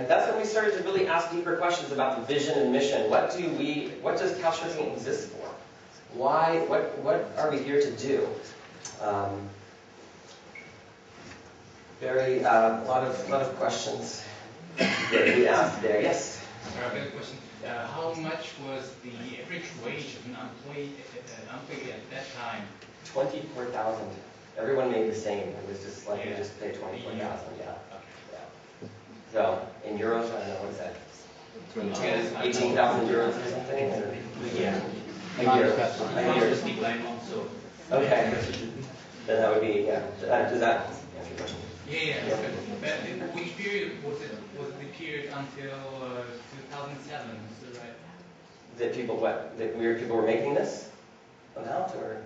that's when we started to really ask deeper questions about the vision and mission. What does couchsurfing exist for? Why? What are we here to do? A lot of questions that we asked there. Yes. I've got a question. How much was the average wage of an employee at that time? 24,000. Everyone made the same. It was just like we just paid 24,000. Yeah. So in euros, I don't know what is that. 18,000 euros or something. Yeah. A year. Okay. Then that would be, yeah. Does that answer your question? Yeah. But which period was it? Was it the period until 2007? Is that right? That weird people were making this amount, or?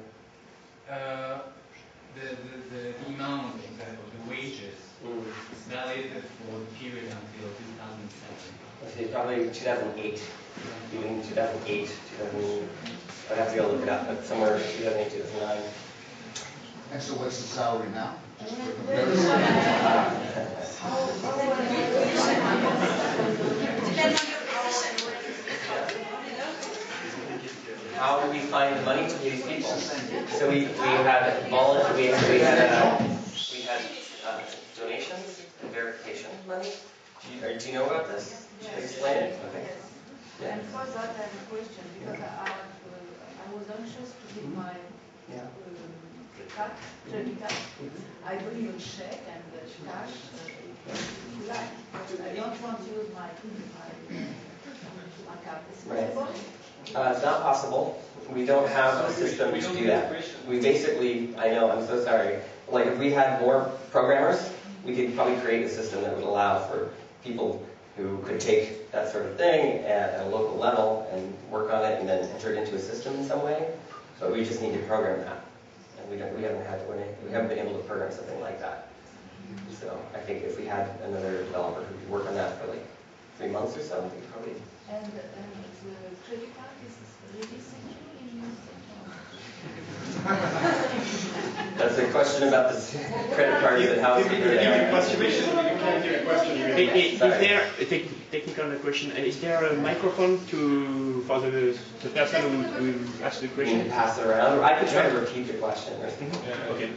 The amount of the wages is valid for the period until 2007. Let's see, probably 2008. Even 2008, I'd have to go look it up, but somewhere 2008, 2009. And so what's the salary now? Just for How do we find the money to these people? So we had donations and verification money. Do you know about this? Explain it. Okay. Yeah. And for that, I have a question because I was anxious to give my credit card. I believe in check and cash if you like. I don't want to use my card. Is it possible? It's not possible. We don't have a system to do that. We basically, I know, I'm so sorry. Like if we had more programmers, we could probably create a system that would allow for people who could take that sort of thing at a local level and work on it and then enter it into a system in some way. But we just need to program that, and we haven't been able to program something like that. So I think if we had another developer who could work on that for like 3 months or so, we could probably. And the credit card is really secure in That's a question about the credit cards and how secure they are. Is there a technical question? Is there a microphone for the person who asked the You question? can pass it around, or I could try to repeat the question. Okay.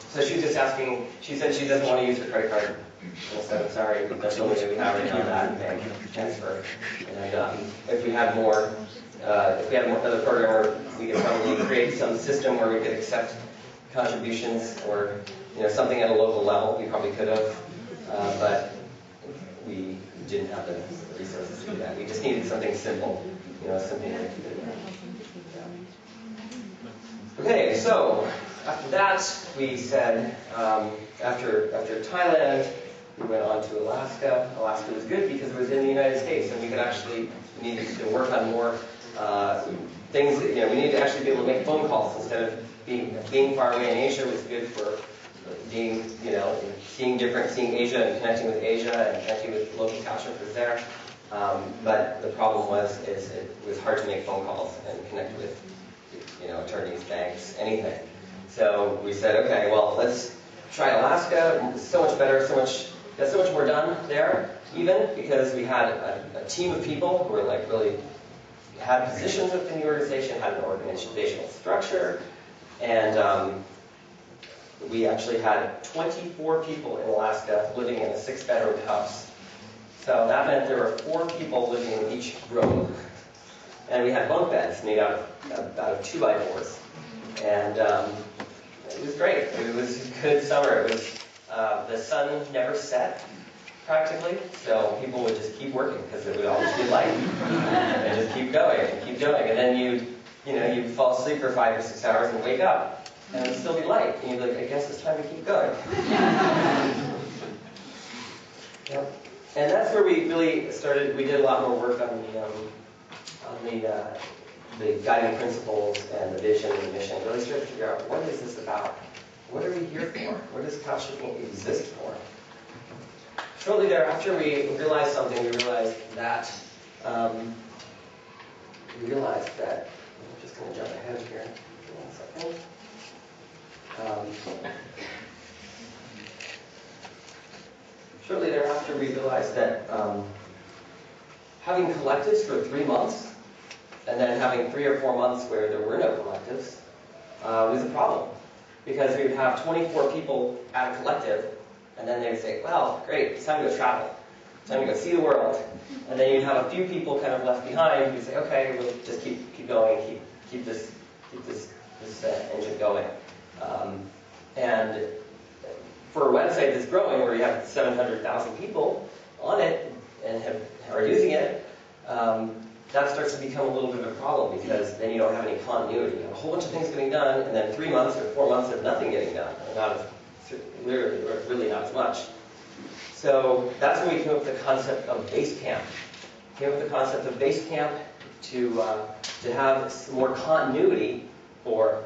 So she's just asking, she said she doesn't want to use her credit card. And I said, I'm sorry, but that's the only way we have right now, that bank transfer. And if we had more, other programmer, we could probably create some system where we could accept contributions or something at a local level. We probably could have, but we didn't have the resources to do that. We just needed something simple, a simple way to do that. Okay, so after that, we said, after Thailand, we went on to Alaska. Alaska was good because it was in the United States, and we could actually needed to work on more things. We needed to actually be able to make phone calls instead of being far away in Asia was good for being, seeing Asia and connecting with Asia and connecting with local couchsurfers there. But the problem was it was hard to make phone calls and connect with, attorneys, banks, anything. So we said, okay, well, let's try Alaska. It's so much better, got so much more done there, even because we had a team of people who were like really had positions within the organization, had an organizational structure, and we actually had 24 people in Alaska living in a 6-bedroom house. So that meant there were 4 people living in each room. And we had bunk beds made out of 2x4s. And it was great. It was a good summer. It was the sun never set, practically. So people would just keep working because it would always be light. And just keep going and keep going. And then you'd fall asleep for 5 or 6 hours and wake up. And it would still be light. And you'd be like, I guess it's time to keep going. Yep. And that's where we really started. We did a lot more work on the guiding principles and the vision and the mission. Really started to figure out, what is this about? What are we here for? What does couchsurfing exist for? Shortly thereafter, we realized something. We realized that. I'm just going to jump ahead here. Give me 1 second. Shortly thereafter, we realized that having collectives for 3 months and then having 3 or 4 months where there were no collectives was a problem. Because we would have 24 people at a collective, and then they would say, well, great, it's time to go travel. It's time to go see the world. And then you'd have a few people kind of left behind who'd say, okay, we'll just keep going, keep this engine going. And for a website that's growing, where you have 700,000 people on it and are using it, that starts to become a little bit of a problem, because then you don't have any continuity. You have a whole bunch of things getting done, and then 3 months or 4 months of nothing getting done, really not as much. So that's when we came up with the concept of base camp. Came up with the concept of base camp to have some more continuity for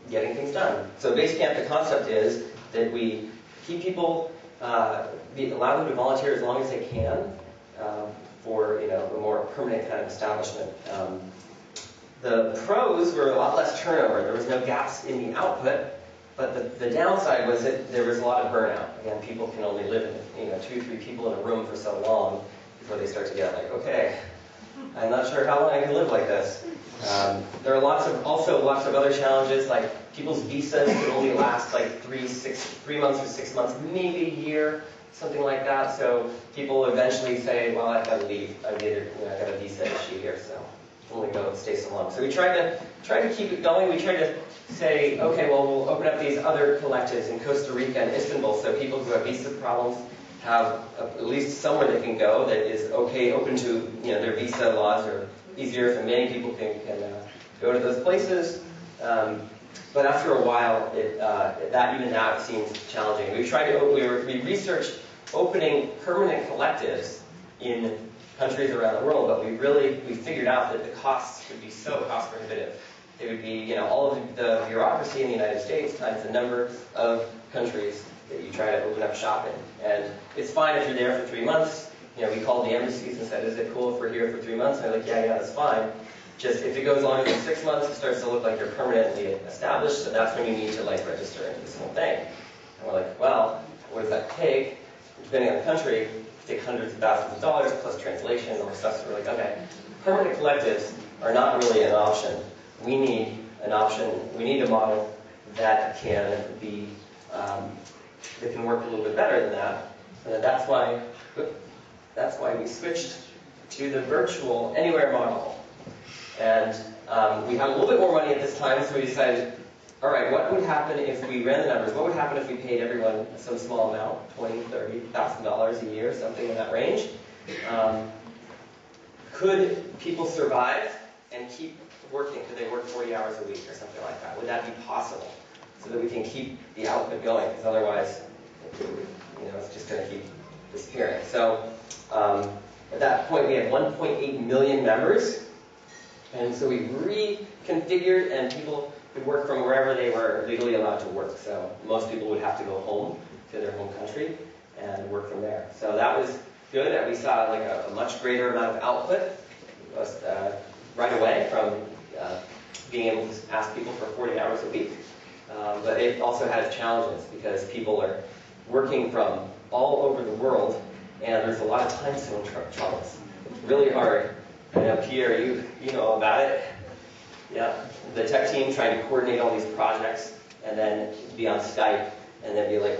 getting things done. So base camp, the concept is that we keep people, allow them to volunteer as long as they can for a more permanent kind of establishment. The pros were a lot less turnover. There was no gaps in the output, but the downside was that there was a lot of burnout. Again, people can only live in 2 or 3 people in a room for so long before they start to get like, okay, I'm not sure how long I can live like this. There are also lots of other challenges, like people's visas could only last like 3 months or 6 months, maybe a year, something like that. So people eventually say, well, I've got to leave. I've got a visa issue here, so I'm only going to stay so long. So we try to keep it going. We try to say, okay, well, we'll open up these other collectives in Costa Rica and Istanbul, so people who have visa problems have at least somewhere they can go that is open to their visa laws are easier, so many people can go to those places. But after a while, even that seems challenging. We researched opening permanent collectives in countries around the world, but we figured out that the costs would be so cost prohibitive. It would be, all of the bureaucracy in the United States times the number of countries that you try to open up shop in. And it's fine if you're there for 3 months. We called the embassies and said, is it cool if we're here for 3 months? And they're like, yeah, that's fine. Just if it goes longer than 6 months, it starts to look like you're permanently established, so that's when you need to register into this whole thing. And we're like, well, what does that take? Depending on the country, it could take hundreds of thousands of dollars plus translation and all this stuff. So we're like, okay, permanent collectives are not really an option. We need an option. We need a model that can be that can work a little bit better than that. And that's why we switched to the virtual anywhere model. And we had a little bit more money at this time, so we decided, all right, what would happen if we ran the numbers? What would happen if we paid everyone some small amount, $20,000, $30,000 a year, something in that range? Could people survive and keep working? Could they work 40 hours a week or something like that? Would that be possible? So that we can keep the output going, because otherwise, it's just going to keep disappearing. So at that point, we had 1.8 million members. And so we reconfigured, and people could work from wherever they were legally allowed to work. So most people would have to go home to their home country and work from there. So that was good, and we saw a much greater amount of output right away from being able to ask people for 40 hours a week. But it also has challenges because people are working from all over the world, and there's a lot of time zone troubles. Really hard. I know, Pierre, you know about it. Yeah, the tech team trying to coordinate all these projects and then be on Skype and then be like,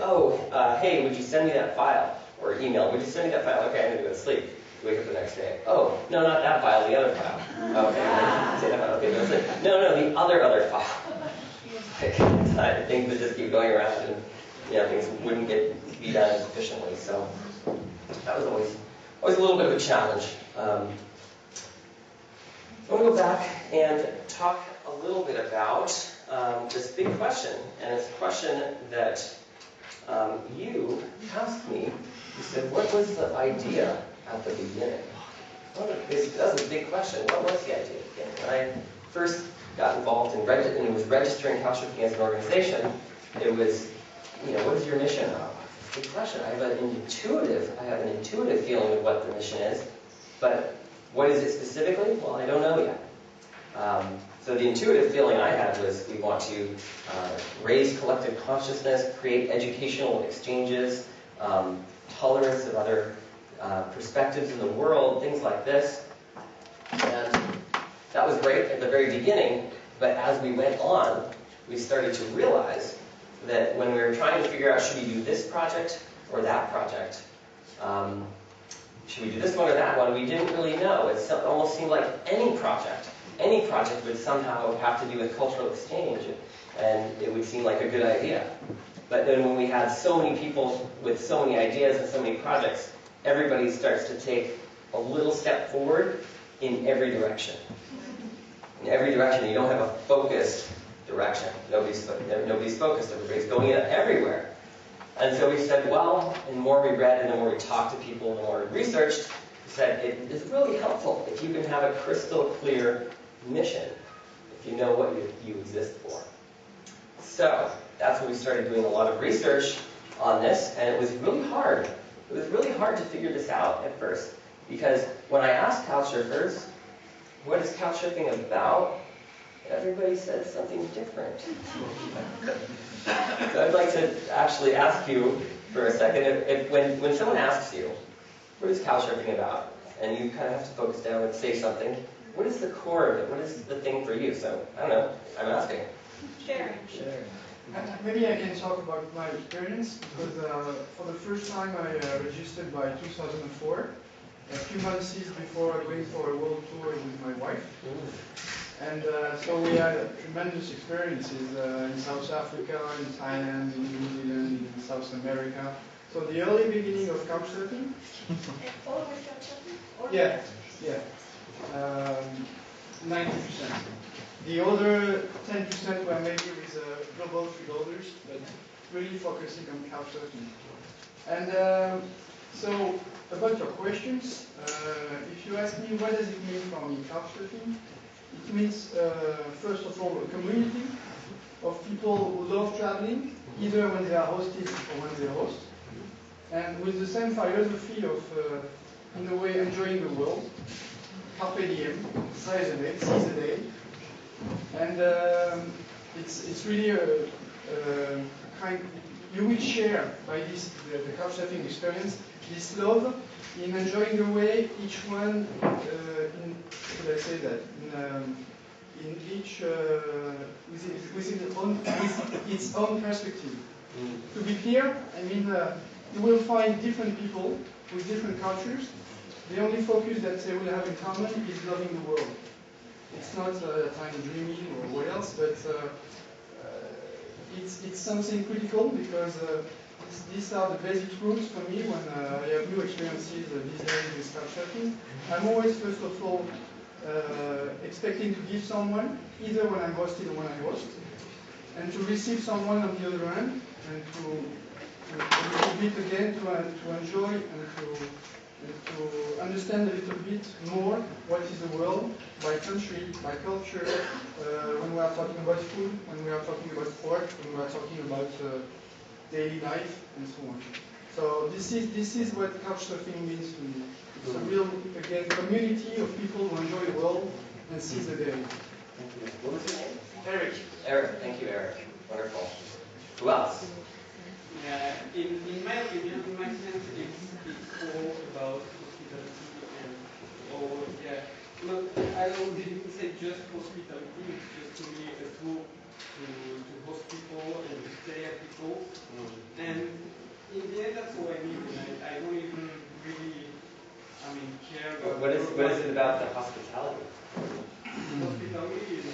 hey, would you send me that file? Or email, would you send me that file? Okay, I'm going to go to sleep. Wake up the next day. Oh, no, not that file, the other file. Okay, say that file. Okay, go to sleep. No, the other file. Things would just keep going around and things wouldn't be done as efficiently. So that was always a little bit of a challenge. I want to go back and talk a little bit about this big question, and it's a question that you asked me. You said, what was the idea at the beginning? That was a big question. What was the idea at the beginning? When I first got involved and was registering couchsurfing as an organization, it was, what is your mission? Good question. I have an intuitive feeling of what the mission is, but what is it specifically? Well, I don't know yet. So the intuitive feeling I had was we want to raise collective consciousness, create educational exchanges, tolerance of other perspectives in the world, things like this. And that was great at the very beginning, but as we went on, we started to realize that when we were trying to figure out, should we do this project or that project, should we do this one or that one, we didn't really know. It almost seemed like any project would somehow have to do with cultural exchange, and it would seem like a good idea. But then when we had so many people with so many ideas and so many projects, everybody starts to take a little step forward in every direction. In every direction, you don't have a focused direction. Nobody's focused. Everybody's going in everywhere. And so we said, well, the more we read and the more we talked to people, the more we researched, we said it is really helpful if you can have a crystal clear mission, if you know what you exist for. So that's when we started doing a lot of research on this, and it was really hard. It was really hard to figure this out at first, because when I asked couchsurfers, what is couchsurfing about? Everybody said something different. So I'd like to actually ask you for a second, when someone asks you, what is couchsurfing about? And you kind of have to focus down and say something. What is the core of it? What is the thing for you? So, I don't know. I'm asking. Sharing. Maybe I can talk about my experience, because for the first time I registered by 2004, a few months before going for a world tour with my wife. And so we had tremendous experiences in South Africa, in Thailand, in New Zealand, in South America. So the early beginning of couchsurfing. Always couchsurfing? Yeah. 90%. The other 10% were maybe with global freeloaders, but really focusing on couchsurfing. And so, about your questions, if you ask me what does it mean for me, couchsurfing, it means, first of all, a community of people who love traveling, either when they are hosted or when they host, and with the same philosophy of, in a way, enjoying the world, carpe diem, seize the day, and it's really a kind. You will share by this the couchsurfing experience this love in enjoying the way each one, should I say that, in each with its own perspective. To be clear, I mean you will find different people with different cultures. The only focus that they will have in common is loving the world. It's not time dreaming or what else, but it's something critical because these are the basic rules for me when I have new experiences these days with couchsurfing. I'm always, first of all, expecting to give someone, either when I'm hosted or when I host, and to receive someone on the other end, and to a little bit again to enjoy and to understand a little bit more what is the world by country, by culture, when we are talking about food, when we are talking about sport, when we are talking about daily life, and so on. So this is what couchsurfing means to me. It's a real, again, community of people who enjoy the world and seize the day. Thank you. What was your name? Eric. Eric. Thank you, Eric. Wonderful. Who else? In my opinion, in my sense, it's all about hospitality and all, Not, I didn't say just hospitality, it's just to me a tool to host people and to stay at people. And in the end, that's what I mean. And I don't even really, care about... What is it about the hospitality? Hospitality is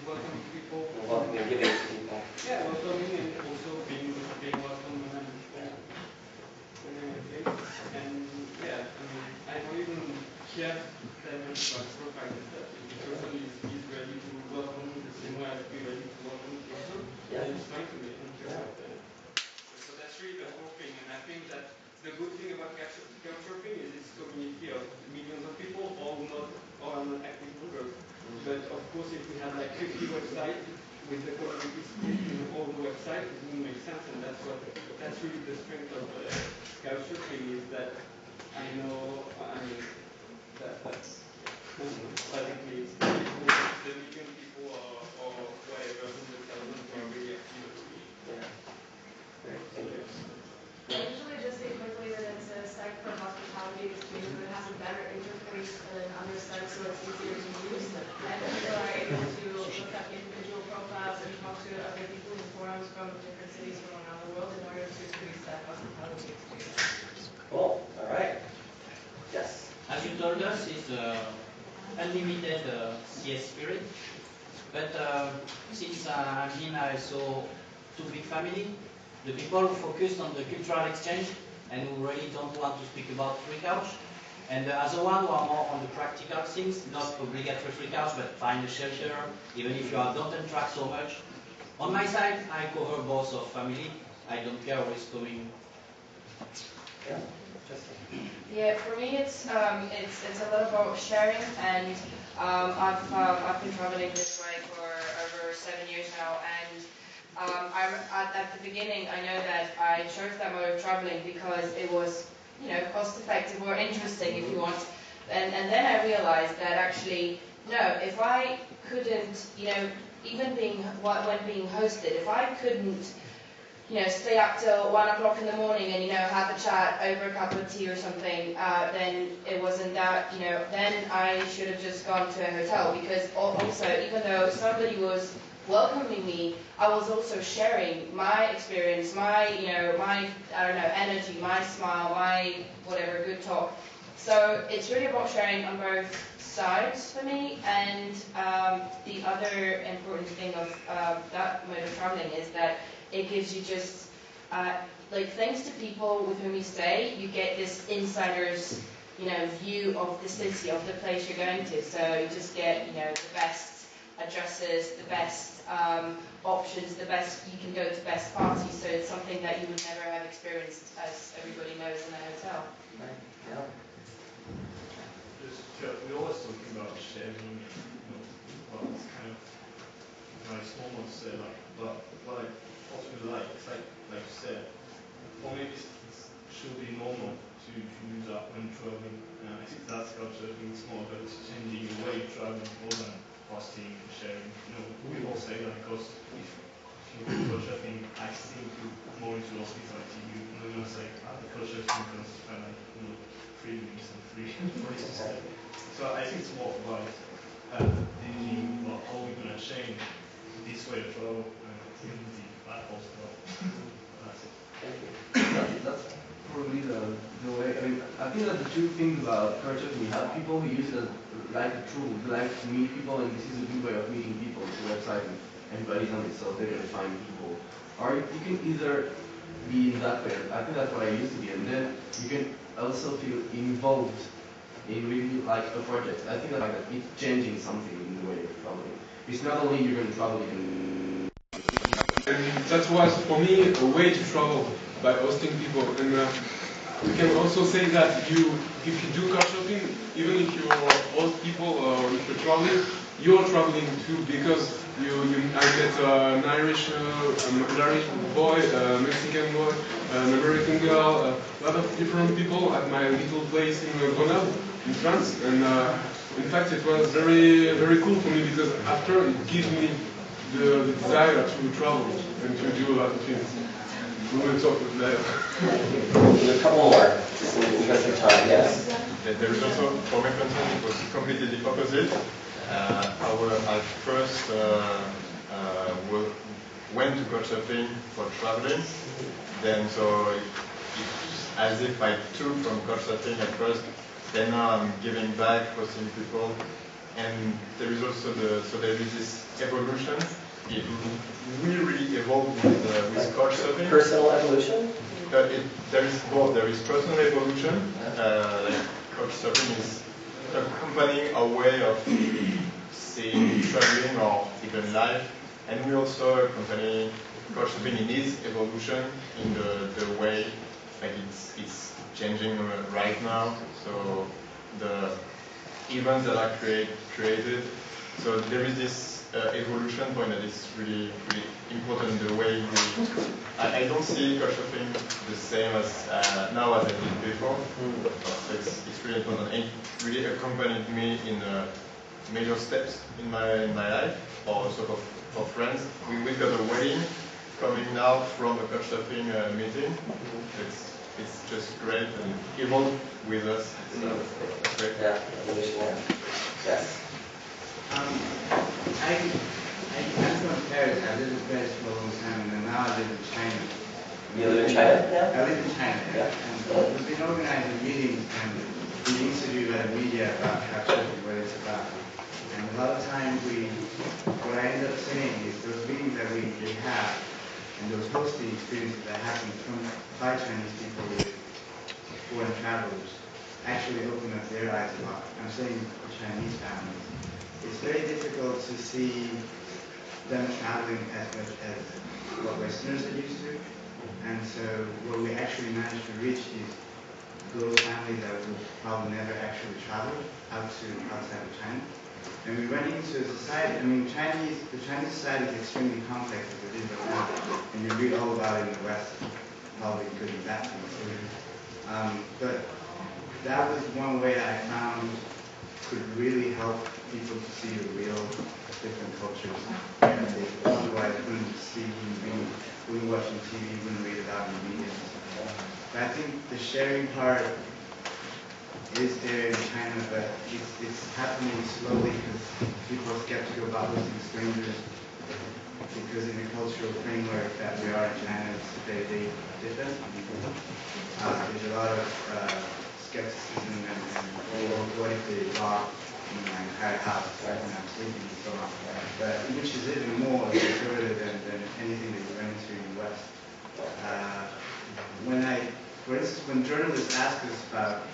welcoming people. Welcoming and giving to people. Yeah, welcoming and also being welcome and everything. And I don't even care that much about profile and stuff. If the person is ready to welcome the same way I'd be ready to welcome the person, then it's fine to me. I don't care about that. So that's really the whole thing. And I think that the good thing about couchsurfing is it's a community of millions of people, all are not active members. But of course, if we had like 50 websites with the community split in all the websites, it wouldn't make sense. And that's really the strength of couchsurfing is that basically it's the million people or whatever, 100,000 who are really active. I usually just say quickly that it's a site for hospitality experience, but it has a better interface and understand, so it's easier to use. And people are able to look at individual profiles and talk to other people in forums from different cities from around the world in order to increase that hospitality experience. Cool. All right. Yes. As you told us, it's unlimited CS spirit. But since I'm in also two big family, the people who focus on the cultural exchange and who really don't want to speak about free couch, and the other one who are more on the practical things, not obligatory free couch, but find a shelter, even if you don't interact so much. On my side, I cover both of family. I don't care who is coming. Yeah. Yeah, for me it's a lot about sharing, and I've been traveling this way for over 7 years now, and at the beginning I know that I chose that mode of traveling because it was cost effective or interesting if you want, and then I realized that actually no, if I couldn't even when being hosted, if I couldn't stay up till 1 o'clock in the morning and, have a chat over a cup of tea or something, then it wasn't that, then I should have just gone to a hotel, because also, even though somebody was welcoming me, I was also sharing my experience, my, my, energy, my smile, my whatever, good talk. So it's really about sharing on both sides for me, and the other important thing of that mode of traveling is that it gives you just, thanks to people with whom you stay, you get this insider's, view of the city, of the place you're going to. So you just get, the best addresses the best options, the best, you can go to best parties, so it's something that you would never have experienced, as everybody knows, in a hotel. Right. Yeah. We always talk about sharing, well, it's kind of nice almost say but what I often like, it's like you said, for me it should be normal to use that when traveling. I think that's couchsurfing. It's more about changing the way you travel more than posting and sharing. We all say that because if you do couchsurfing, I think you're more into hospitality. You're not gonna say, the couchsurfing because I like, free drinks and free system. So I think it's more about thinking about how we're gonna change this way of travel and community back also. That's it. Thank you. Probably the way, I think that the two things about couchsurfing, you have people who use it as like a tool, they like to meet people, and this is a good way of meeting people. It's a website and everybody's on it, so they're going to find people. Or you can either be in that way, I think that's what I used to be, and then you can also feel involved in really like a project. I think that it's changing something in the way you're traveling. It's not only you're going to travel, you can... And that was for me a way to travel, by hosting people. And we can also say that if you do couchsurfing, even if you host people or if you're traveling too, because I met an Irish boy, a Mexican boy, an American girl, a lot of different people at my little place in Grenoble, in France. And in fact, it was very, very cool for me because after it gives me the desire to travel and to do a lot of things. We will talk later. A couple more, just in the interest of time, yes. There is also, for me, Fenton, it was completely the opposite. I first went to couchsurfing for traveling. Then, so it's as if I took from couchsurfing at first. Then now I'm giving back, hosting people. And there is also there is this evolution. We really evolved with couchsurfing. Personal evolution? There is both. There is personal evolution. Like couchsurfing is accompanying a way of seeing traveling or even life, and we also accompany couchsurfing in its evolution in the way like it's changing right now. So the events that are created. So there is this evolution point that is really, really important in the way I don't see couchsurfing the same as now as I did before. So it's really important. And it really accompanied me in major steps in my life, or also for friends. We got a wedding coming now from a couchsurfing meeting. It's just great and evolved with us. It's great. Yeah, evolution. Yes. I'm from Paris. I lived in Paris for a long time, and now I live in China. You live in China now? I live in China, yeah. And we've been organizing meetings and being interviewed by the media about couchsurfing, what it's about. And a lot of times what I end up saying is those meetings that we have and those hosting experiences that happen by Chinese people with foreign travelers actually open up their eyes a lot. I'm saying Chinese families. It's very difficult to see them traveling as much as what Westerners are used to. And so what we actually managed to reach is those families that would probably never actually travel outside of China. And we run into a society, the Chinese society is extremely complex as it is right now. And you read all about it in the West, probably good and bad things. But that was one way that I found could really help people to see the real different cultures that they otherwise wouldn't see, wouldn't watch on TV, wouldn't read about in the media. But I think the sharing part is there in China, but it's happening slowly because people are skeptical about hosting strangers because in the cultural framework that we are in China, it's very different. There's a lot of skepticism and what if they rob my entire house when I'm sleeping and so on. But which is even more conservative than anything that you run into in the West. For instance, when journalists ask us about,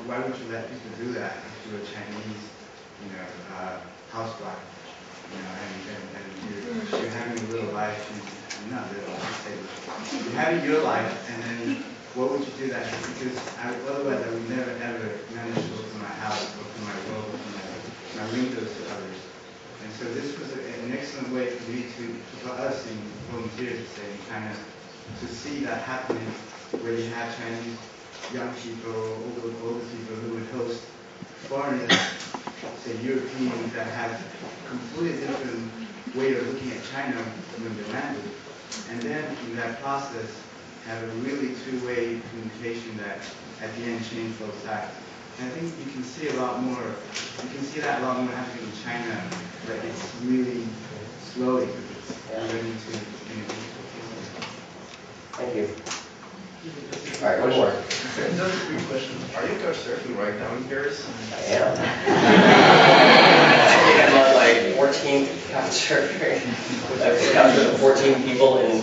why would you let people do that if you were Chinese, housewife, you know, and you're having a little life, and not little, I should say, you're having your life, and then what would you do that? Because otherwise I would never ever manage to open my house, open my world, open my windows to others. And so this was an excellent way for me for us in volunteers to say, kind of to see that happening, where you have Chinese young people, older people who would host foreigners, say Europeans that have completely different way of looking at China when they landed, and then in that process have a really two-way communication that at the end changed both sides. And I think you can see a lot more. You can see that a lot more happening in China, but it's really slowly learning to. Thank you. All right, one more. Just a quick question. Are you couchsurfing right now in Paris? I am. I think I'm on my 14th couchsurfing. I've couchsurfed 14 people in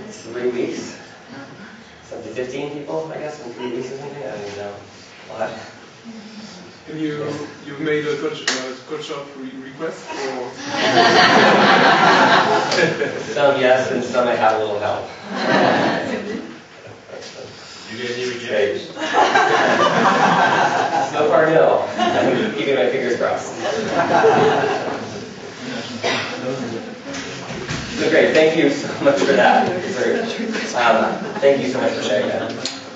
3 weeks. Up to 15 people, I guess, in 3 weeks or something. I don't even know. A lot. And you've made a coach up request? Or? Some yes, and some I have a little help. You get any rejections? So far, no. I'm keeping my fingers crossed. So great, thank you so much for that. Thank you so much for sharing that.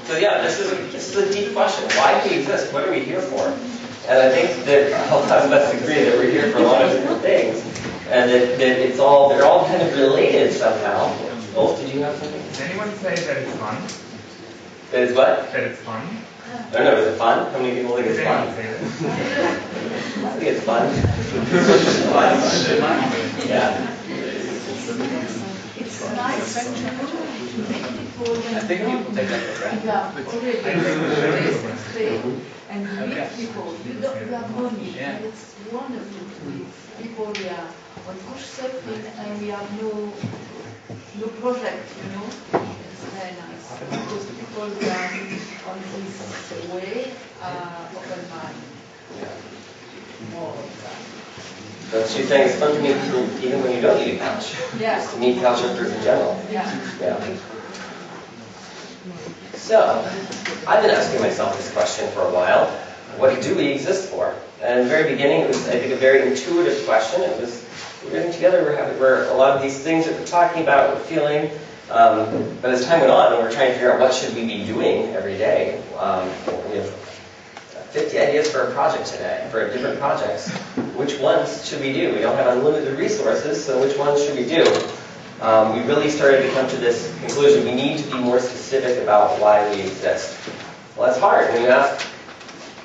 So yeah, this is a deep question. Why do we exist? What are we here for? And I think that a lot of us agree that we're here for a lot of different things, and that they're all kind of related somehow. Ulf, did you have something? Does anyone say that it's fun? That it's what? That it's fun? I don't know, is it fun? How many people think it's fun? I think it's fun. Fun. Yeah. It's nice to make people. I think people take that for granted. And meet people. You have money. And it's wonderful to meet people. We are on couchsurfing and we have no project, you know. It's very nice. Because people who are on this way are open mind. More of that. So she's saying it's fun to meet people even when you don't need a couch. Yeah. Just to meet couchsurfers in general. Yeah. So, I've been asking myself this question for a while. What do we exist for? And in the very beginning, it was, I think, a very intuitive question. It was, we're getting together, we're a lot of these things that we're talking about, we're feeling. But as time went on, we're trying to figure out what should we be doing every day. We have 50 ideas for a project today, for different projects. Which ones should we do? We don't have unlimited resources, so which ones should we do? We really started to come to this conclusion. We need to be more specific about why we exist. Well, that's hard. When you ask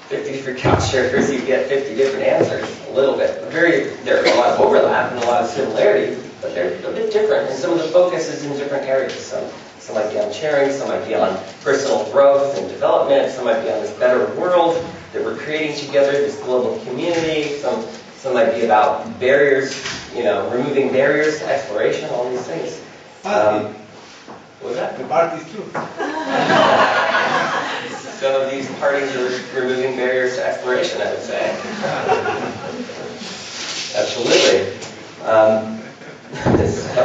50 different couchsurfers, you get 50 different answers, a little bit. There's a lot of overlap and a lot of similarity, but they're a bit different. And some of the focus is in different areas. Some might be on sharing, some might be on personal growth and development, some might be on this better world that we're creating together, this global community, some might be about barriers, removing barriers to exploration, all these things. What was that? The parties too. Some of these parties are removing barriers to exploration, I would say. Absolutely. So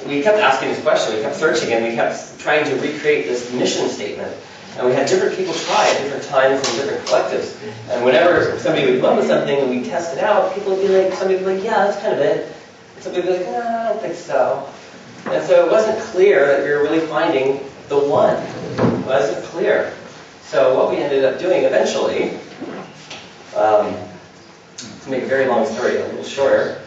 we kept asking this question, we kept searching, and we kept trying to recreate this mission statement. And we had different people try at different times in different collectives. And whenever somebody would come up with something and we test it out, somebody would be like, yeah, that's kind of it. And somebody would be like, no, I don't think so. And so it wasn't clear that we were really finding the one. It wasn't clear. So what we ended up doing eventually, to make a very long story a little shorter,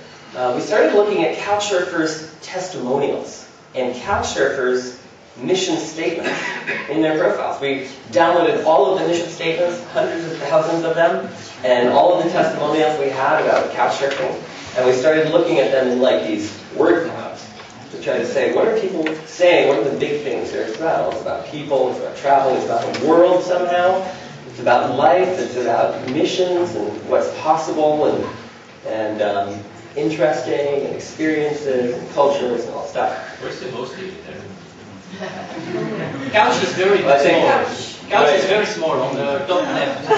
we started looking at couchsurfers' testimonials and couchsurfers' mission statements in their profiles. We downloaded all of the mission statements, hundreds of thousands of them, and all of the testimonials we had about couchsurfing, and we started looking at them in like these word clouds to try to say, what are people saying? What are the big things they're about? It's about people, it's about travel, it's about the world somehow, it's about life, it's about missions and what's possible and interesting and experiences and cultures and all stuff. Where's the most needed there? Couch is very small. Couch is very small on the top left.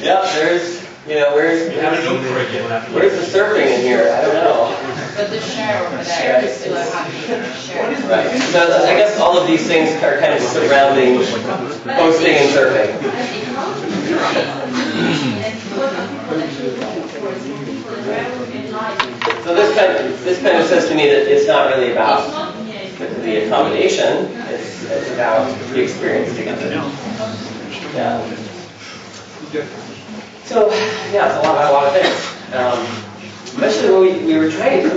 Yep, there's, where's the surfing in here? I don't know. But the share over there is still a happy share. Right. So I guess all of these things are kind of surrounding posting and surfing. So this kind of says to me that it's not really about the accommodation. It's about the experience together. Yeah. So yeah, it's about a lot of things. Especially when we were trying to,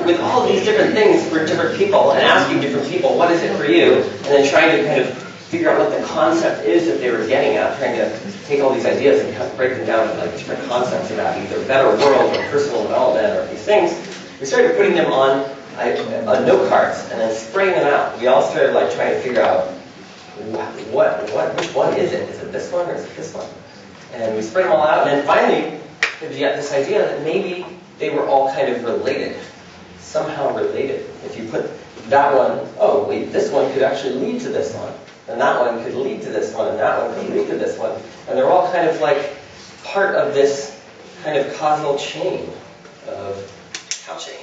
with all of these different things for different people and asking different people, what is it for you? And then trying to kind of figure out what the concept is that they were getting at, trying to take all these ideas and kind of break them down into like different concepts about either a better world or personal development or these things. We started putting them on note cards and then spraying them out. We all started like trying to figure out which one is it? Is it this one or is it this one? And we sprayed them all out, and then finally we got this idea that maybe they were all kind of related, somehow related. If you put that one, oh wait, this one could actually lead to this one, and that one could lead to this one, and that one could lead to this one, and they're all kind of like part of this kind of causal chain of couching.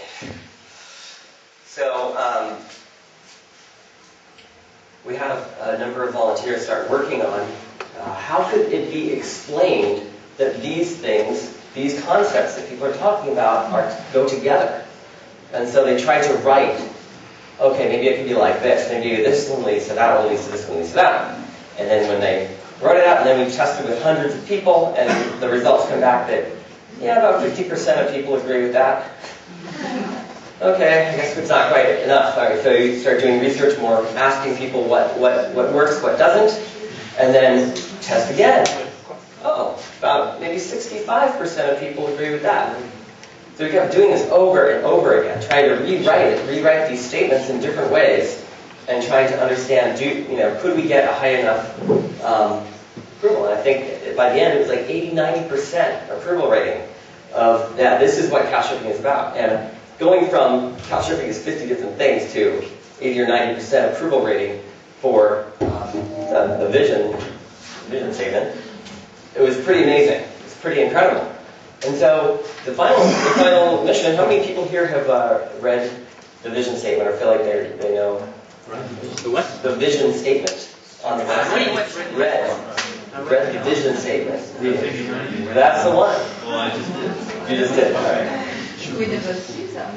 So we have a number of volunteers start working on how could it be explained that these things, these concepts that people are talking about go together. And so they try to write, okay, maybe it could be like this. Maybe this one leads to that one leads to this one leads to that one. And then when they wrote it out, and then we tested with hundreds of people, and the results come back that, yeah, about 50% of people agree with that. Okay, I guess it's not quite enough. All right, so you start doing research more, asking people what works, what doesn't, and then test again. Oh, about maybe 65% of people agree with that. So we kept doing this over and over again, trying to rewrite these statements in different ways, and trying to understand, could we get a high enough approval? And I think by the end it was like 80-90% approval rating of, yeah, this is what couchsurfing is about. And going from couchsurfing is 50 different things to 80 or 90% approval rating for the vision statement, it was pretty amazing. It's pretty incredible. And so the final mission, how many people here have read the vision statement or feel like they know the what? The vision statement on the website? Read the vision statement. That's the one. Well, I just did. You just did. All right. We never see that.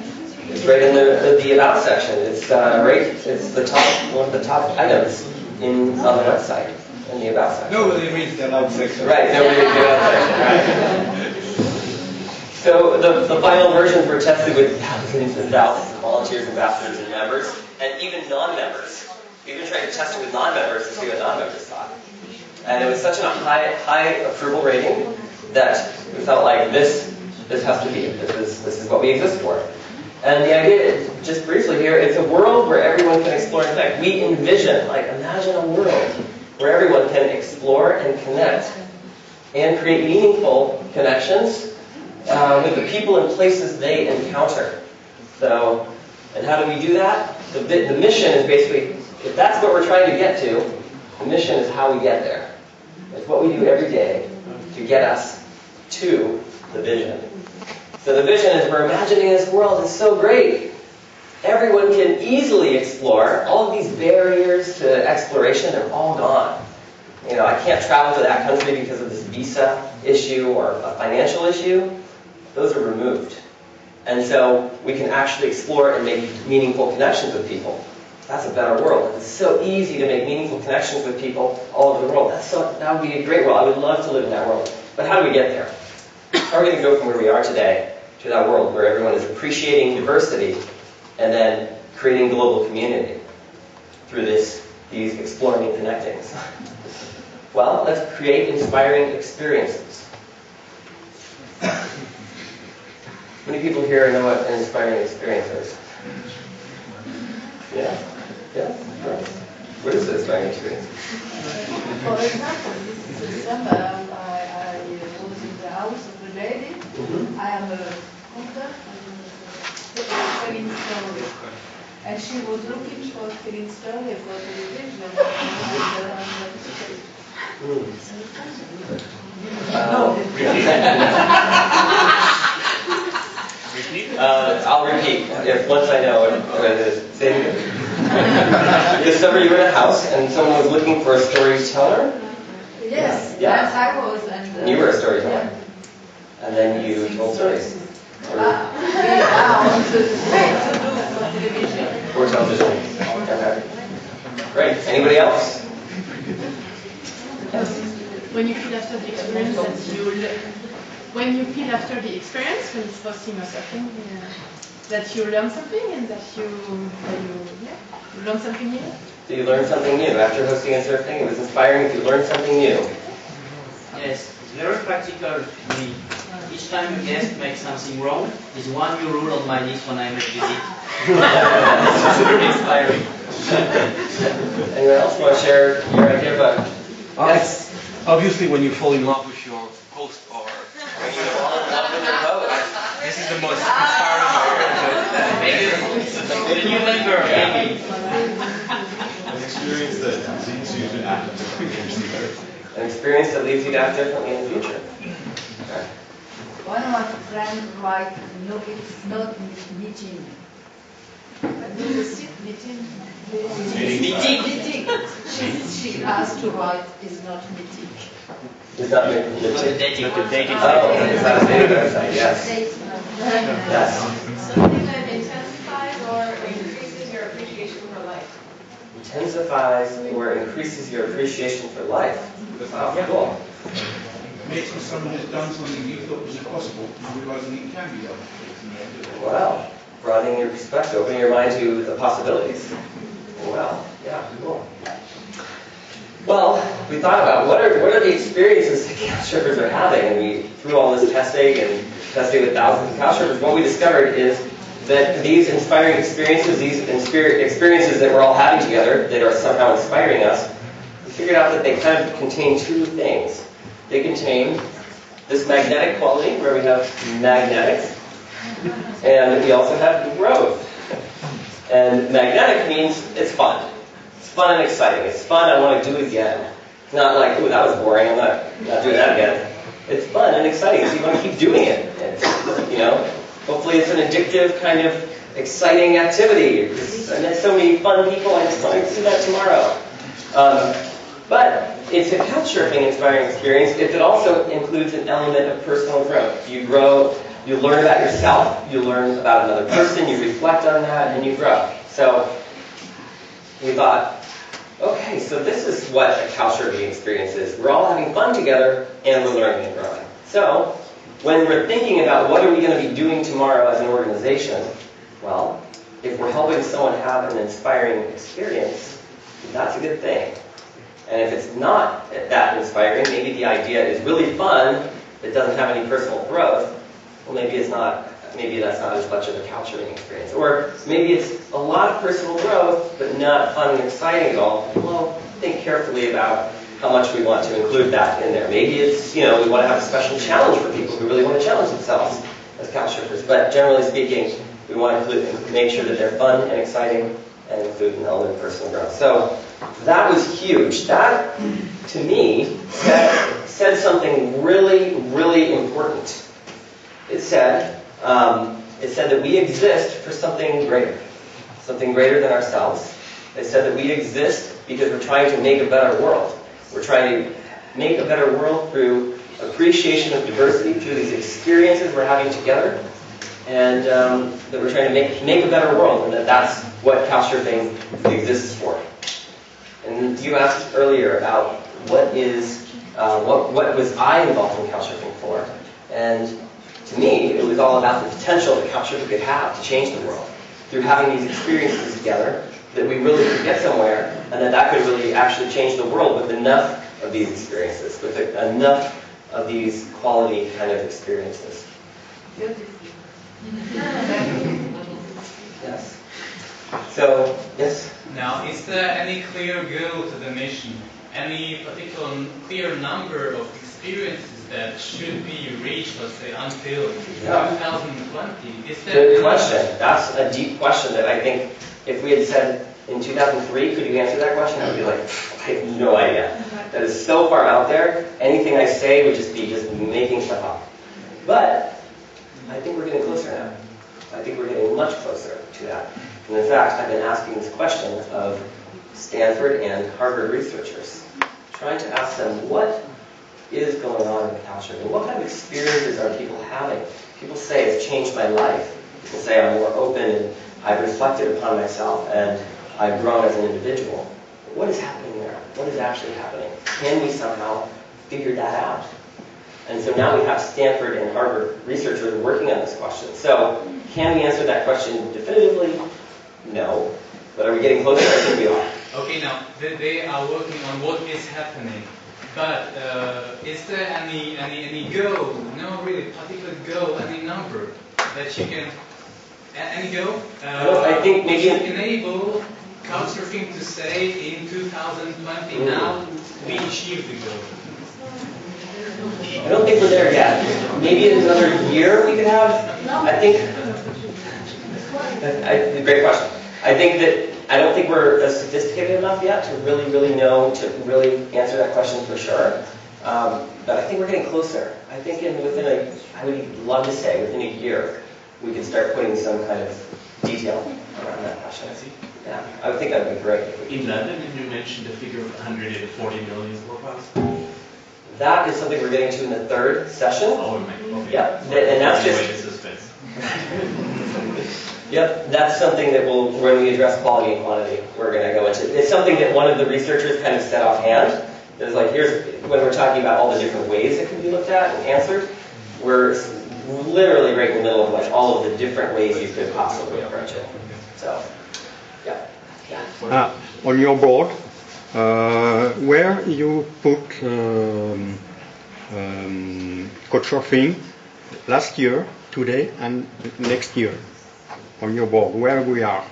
It's right in the about section. It's It's the top one of the top items on the website in the about section. Nobody reads the about section. Right. Nobody reads the about section. Right. So the final versions were tested with thousands and thousands of volunteers, ambassadors, and members, and even non-members. We even tried to test it with non-members to see what non-members thought. And it was such a high approval rating that we felt like this has to be it. This is what we exist for. And the idea, just briefly here, it's a world where everyone can explore. In fact, we envision, imagine a world where everyone can explore and connect and create meaningful connections with the people and places they encounter. So, and how do we do that? The mission is basically, if that's what we're trying to get to, the mission is how we get there. It's what we do every day to get us to the vision. So the vision is we're imagining this world is so great. Everyone can easily explore. All of these barriers to exploration, they're all gone. I can't travel to that country because of this visa issue or a financial issue. Those are removed. And so we can actually explore and make meaningful connections with people. That's a better world. It's so easy to make meaningful connections with people all over the world. That would be a great world. I would love to live in that world. But how do we get there? How are we going to go from where we are today to that world where everyone is appreciating diversity and then creating global community through these exploring and connecting? Well, let's create inspiring experiences. How many people here know what an inspiring experience is? Yeah? Yeah? Right. What is an inspiring experience? For example, this December, I was in the house of a lady. I am a hunter, telling stories. And she was looking for feeling story for television. I'll repeat if once I know what it is. Say it again. This summer you were in a house and someone was looking for a storyteller? Yes, Yeah. yes, I was. And You were a storyteller. And then you told stories. Or television. Okay. Great. Anybody else? When you feel after the experience that when you feel after the experience, when it's posting or something, that you learn something and that you learn something new. So you learned something new after hosting and surfing. It was inspiring if you learned something new. Yes, it's very practical to me. Each time a guest makes something wrong, there's one new rule on my list when I make visit. It's very inspiring. Anyone else want to share your idea about? Yes. Obviously, when you fall in love with your host or when you fall in love with your host, this is the most inspiring experience. The new member, maybe. An experience that leads you to act differently. An experience that leads you to act differently in the future. Okay. One of my friends write, no, it's not meeting. Meeting. She asked to write is not meeting. It's not meeting. Not a dating website. Oh, it's not a dating website, yes. Yes. Something that intensifies or increases your appreciation for life. Intensifies or increases your appreciation for life. Wow, cool. Maybe someone has done something you thought was impossible, and realizing it can be done. Wow. Broadening your perspective, opening your mind to the possibilities. Wow. Yeah, cool. Well, we thought about what are the experiences that couchsurfers are having, and we threw all this testing and testing with thousands of couchsurfers. What we discovered is that these inspiring experiences, these experiences that we're all having together, that are somehow inspiring us, we figured out that they kind of contain two things. They contain this magnetic quality, where we have magnetics, and we also have growth. And magnetic means it's fun. It's fun and exciting. It's fun, I want to do it again. It's not like, ooh, that was boring, I'm not doing that again. It's fun and exciting, so you want to keep doing it. It's, hopefully it's an addictive kind of exciting activity. I met so many fun people, I just want to do that tomorrow. But it's a couchsurfing inspiring experience if it also includes an element of personal growth. You grow, you learn about yourself, you learn about another person, you reflect on that, and you grow. So we thought, okay, so this is what a couchsurfing experience is. We're all having fun together, and we're learning and growing. So when we're thinking about what are we going to be doing tomorrow as an organization, well, if we're helping someone have an inspiring experience, that's a good thing. And if it's not that inspiring, maybe the idea is really fun, it doesn't have any personal growth, well, maybe that's not as much of a couchsurfing experience. Or maybe it's a lot of personal growth, but not fun and exciting at all. Well, think carefully about how much we want to include that in there. Maybe it's, we want to have a special challenge for people who really want to challenge themselves as couchsurfers. But generally speaking, we want to make sure that they're fun and exciting and include an element of personal growth. So that was huge. That, to me, said something really, really important. It said that we exist for something greater than ourselves. It said that we exist because we're trying to make a better world. We're trying to make a better world through appreciation of diversity, through these experiences we're having together, and that we're trying to make a better world, and that's what couchsurfing exists for. And you asked earlier about what was I involved in couchsurfing for, and to me, it was all about the potential that couchsurfing could have to change the world through having these experiences together, that we really could get somewhere, and that could really actually change the world with enough of these experiences, with enough of these quality kind of experiences. Yes. So, yes? Now, is there any clear goal to the mission? Any particular clear number of experiences that should be reached, let's say, until 2020? Is there Good question. That's a deep question that I think If we had said in 2003, could you answer that question? I would be like, I have no idea. That is so far out there. Anything I say would just be making stuff up. But I think we're getting closer now. I think we're getting much closer to that. And in fact, I've been asking this question of Stanford and Harvard researchers, trying to ask them what is going on in couchsurfing. What kind of experiences are people having? People say it's changed my life. People say I'm more open and I've reflected upon myself and I've grown as an individual. What is happening there? What is actually happening? Can we somehow figure that out? And so now we have Stanford and Harvard researchers working on this question. So can we answer that question definitively? No. But are we getting closer? I think we are. Okay, now they are working on what is happening. But is there any goal? No, really particular goal, any number that you can, any goal? Well, I think maybe enable couchsurfing to say in 2020 now we achieved the goal. I don't think we're there yet. Maybe in another year we could have. I think. Great question. I don't think we're sophisticated enough yet to really know, to really answer that question for sure. But I think we're getting closer. I think I would love to say within a year, we could start putting some kind of detail around that question. Yeah, I would think that would be great. In London, you mentioned the figure of 140 million profiles. That is something we're getting to in the third session. Oh, okay. Yeah, and that's just. Suspense. Yep, that's something that when we address quality and quantity, we're going to go into. It's something that one of the researchers kind of said offhand. There's like, when we're talking about all the different ways it can be looked at and answered, we're literally right in the middle of like all of the different ways you could possibly approach it. So, yeah. On your board, where you put couchsurfing last year, today, and next year? On your board, where we are?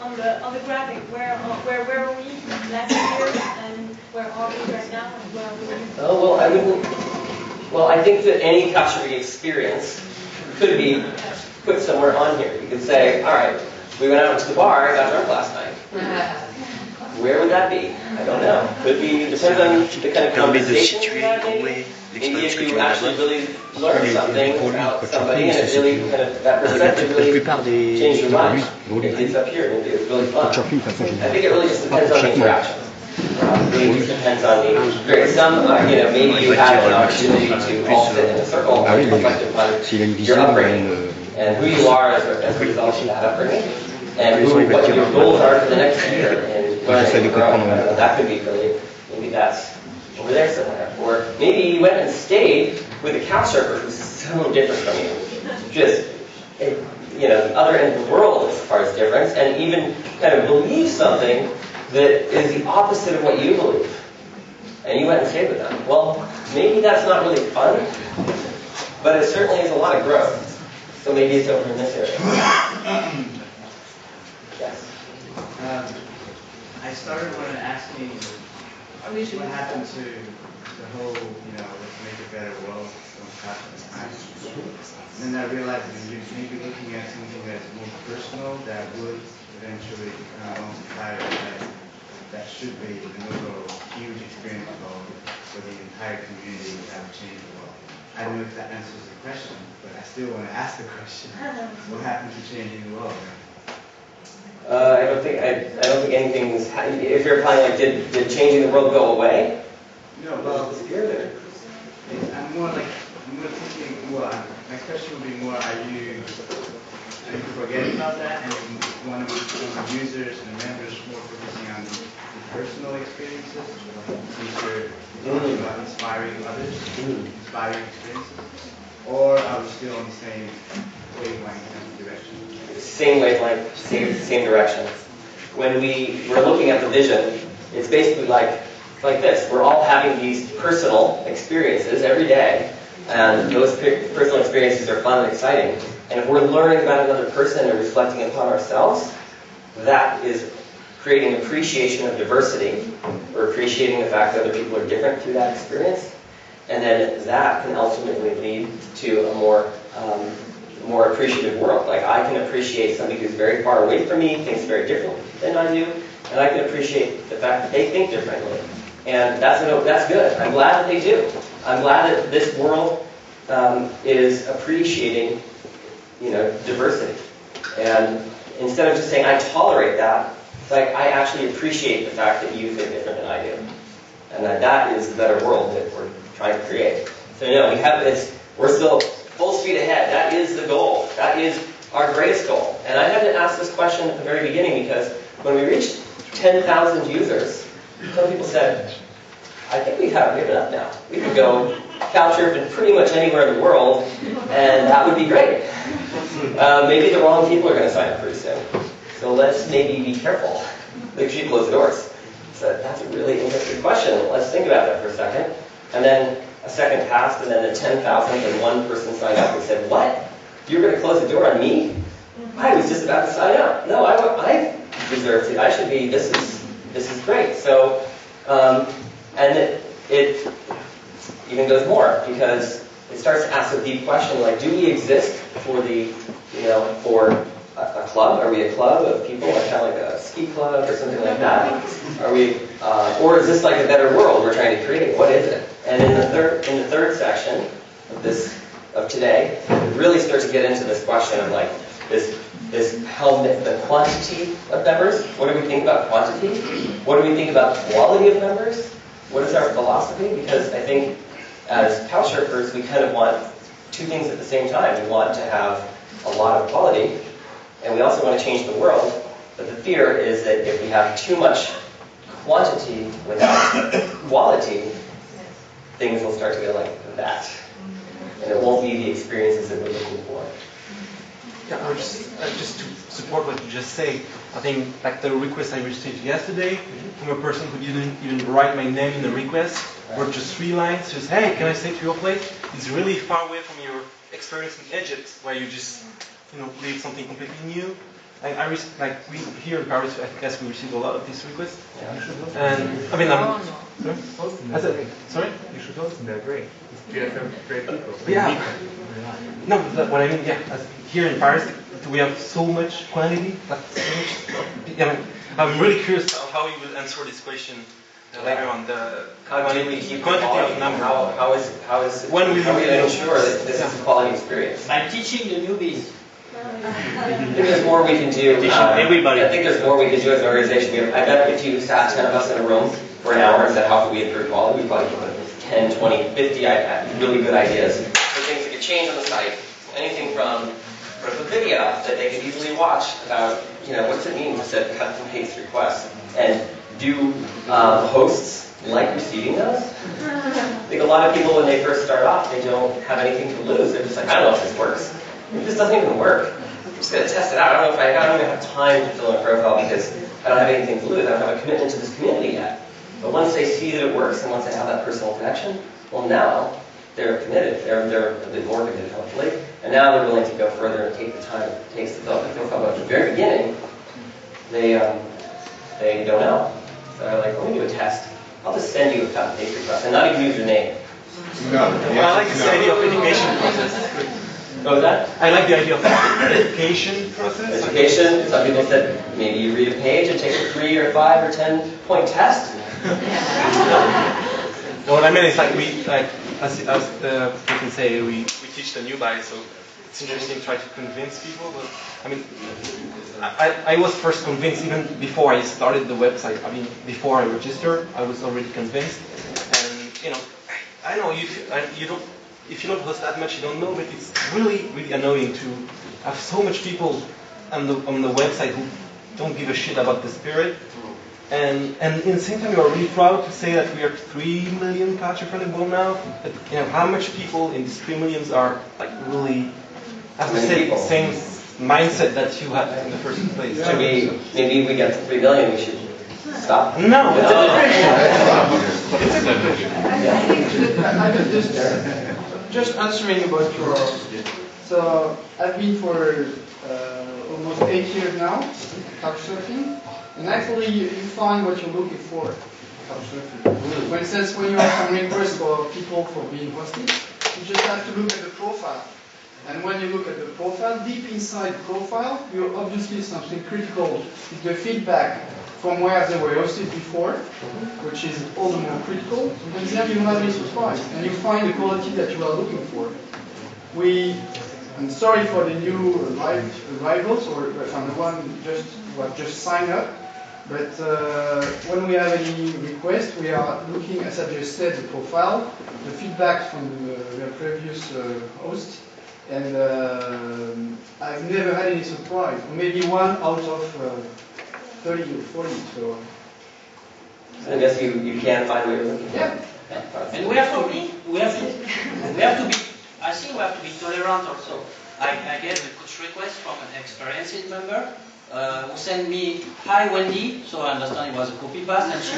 On the graphic, where were we last year and where are we right now and where are we? Well, I think that any couchsurfing experience could be put somewhere on here. You could say, all right, we went out to the bar and got drunk last night. Where would that be? I don't know. Could be, depends on the kind of conversation you had, maybe. Maybe if you actually really learned something about somebody and it really kind of, that perspective really changed your mind. It's up here and it's really fun. I think it really just depends on the interaction. It really just depends on the experience. Some, maybe you have an opportunity to all sit in a circle and reflect upon your upbringing and who you are as a result of that upbringing and what your goals are for the next year and learning and growing. That could be really, maybe that's over there somewhere. Or maybe you went and stayed with a couchsurfer who's so different from you. Just, the other end of the world as far as difference, and even kind of believe something that is the opposite of what you believe. And you went and stayed with them. Well, maybe that's not really fun, but it certainly is a lot of growth. So maybe it's over in this area. Yes. I started when asking what happened to the whole, let's make a better world, don't happen. And then I realized that you may be looking at something that's more personal that would eventually become multiplier that should be an overall huge experience for the entire community that would change the world. I don't know if that answers the question, but I still want to ask the question. What happened to changing the world? I don't think anything's. If you're applying, like, did changing the world go away? No, well, disappear there. I'm more thinking. Well, my question would be more: are you forgetting about that, and you want to become users and members more focusing on the personal experiences, since you're talking about inspiring others, inspiring experiences, or are we still on the same wavelength and direction? Same wavelength, same direction. When we're looking at the vision, it's basically like this. We're all having these personal experiences every day, and those personal experiences are fun and exciting. And if we're learning about another person and reflecting upon ourselves, that is creating appreciation of diversity, or appreciating the fact that other people are different through that experience. And then that can ultimately lead to a more more appreciative world. Like I can appreciate somebody who's very far away from me, thinks very differently than I do, and I can appreciate the fact that they think differently. And that's good. I'm glad that they do. I'm glad that this world is appreciating, diversity. And instead of just saying I tolerate that, like I actually appreciate the fact that you think different than I do, and that is the better world that we're trying to create. So we're still full speed ahead. That is the goal. That is our greatest goal. And I had to ask this question at the very beginning because when we reached 10,000 users, some people said, I think we have given up now. We could go couchsurfing pretty much anywhere in the world, and that would be great. Maybe the wrong people are going to sign up pretty soon. So let's maybe be careful. Make sure you close the doors. So that's a really interesting question. Let's think about that for a second. And then a second passed, and then the 10,000th and one person signed up and said, what? You're going to close the door on me? I was just about to sign up. No, I deserve to. I should be. This is great. So, and it even goes more because it starts to ask a deep question like, do we exist for for a club? Are we a club of people, like kind of like a ski club or something like that? Are we, or is this like a better world we're trying to create? What is it? And in the third section of today, it really starts to get into this question of like the quantity of members. What do we think about quantity? What do we think about quality of members? What is our philosophy? Because I think as couchsurfers, we kind of want two things at the same time. We want to have a lot of quality, and we also want to change the world. But the fear is that if we have too much quantity without quality, things will start to go like that. And it won't be the experiences that we're looking for. Yeah, just to support what you just say, I think like the request I received yesterday from a person who didn't even write my name in the request, were just 3 lines, just, hey, can I stay to your place? It's really far away from your experience in Egypt, where you just, live something completely new. We here in Paris, I guess we receive a lot of these requests. Yeah. And I mean, sorry? You should host them. They're great. You have great people. Yeah. No, what I mean, here in Paris, we have so much quantity. I'm really curious how you will answer this question later on. The quantity of number. How is when we going to ensure that this is a quality experience? By teaching the newbies. I think there's more we can do. Everybody. I think there's more we can do as an organization. I bet if you sat 10 of us in a room for an hour and said, how can we improve quality, we'd probably come up with 10, 20, 50 really good ideas for things that could change on the site. Anything from a video that they could easily watch about, what's it mean to set cut and paste requests, and do hosts like receiving those? I think a lot of people, when they first start off, they don't have anything to lose. They're just like, I don't know if this works. It just doesn't even work. I'm just going to test it out. I don't even have time to fill in a profile because I don't have anything to lose. I don't have a commitment to this community yet. But once they see that it works and once they have that personal connection, well, now they're committed. They're a bit more committed, hopefully. And now they're willing to go further and take the time it takes to build the profile. But at the very beginning, they don't know. So they're like, let me do a test. I'll just send you a cut and paste request and not even use your name. No. I like this idea of education process. What was that? I like the idea of education process. Education. Some people said maybe you read a page and take a 3 or 5 or 10 point test. No, what I mean is as the person say, we teach the new guys, so it's interesting to try to convince people. But I mean, I was first convinced even before I started the website. I mean, before I registered, I was already convinced. And I know if you don't host that much, you don't know, but it's really, really annoying to have so much people on the website who don't give a shit about the spirit. And in the same time, you are really proud to say that we are 3 million couchsurfers in the world now. But how much people in these 3 million are really have the same mindset that you had in the first place? Maybe if we get to 3 million, we should stop. No, it's I could just answering about your. So I've been for almost 8 years now, couchsurfing, and actually you find what you're looking for. Couchsurfing. For instance, when you have some requests for people for being hosted, you just have to look at the profile. And when you look at the profile, deep inside the profile, you obviously something critical is the feedback from where they were hosted before, which is all the more critical. And then you don't have any surprise, and you find the quality that you are looking for. I'm sorry for the new arrivals, or the one who have just signed up. But when we have any request, we are looking, as I just said, the profile, the feedback from the previous host, and I've never had any surprise. Maybe one out of 30 or 40. So I guess you can find what you're looking for. Yeah. And we have to be. I think we have to be tolerant also. I get a push request from an experienced member who sent me, "Hi Wendy," so I understand it was a copy paste, and she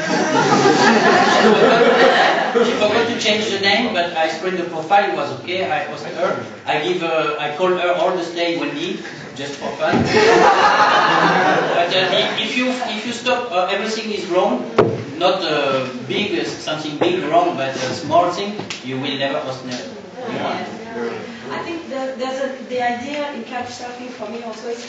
forgot to change the name, but I screened the profile, it was okay, I posted her. I called her all the day Wendy, just for fun. But if you stop, everything is wrong, not big, something big wrong, but a small thing, you will never host anyone. I think the idea in couchsurfing for me also is,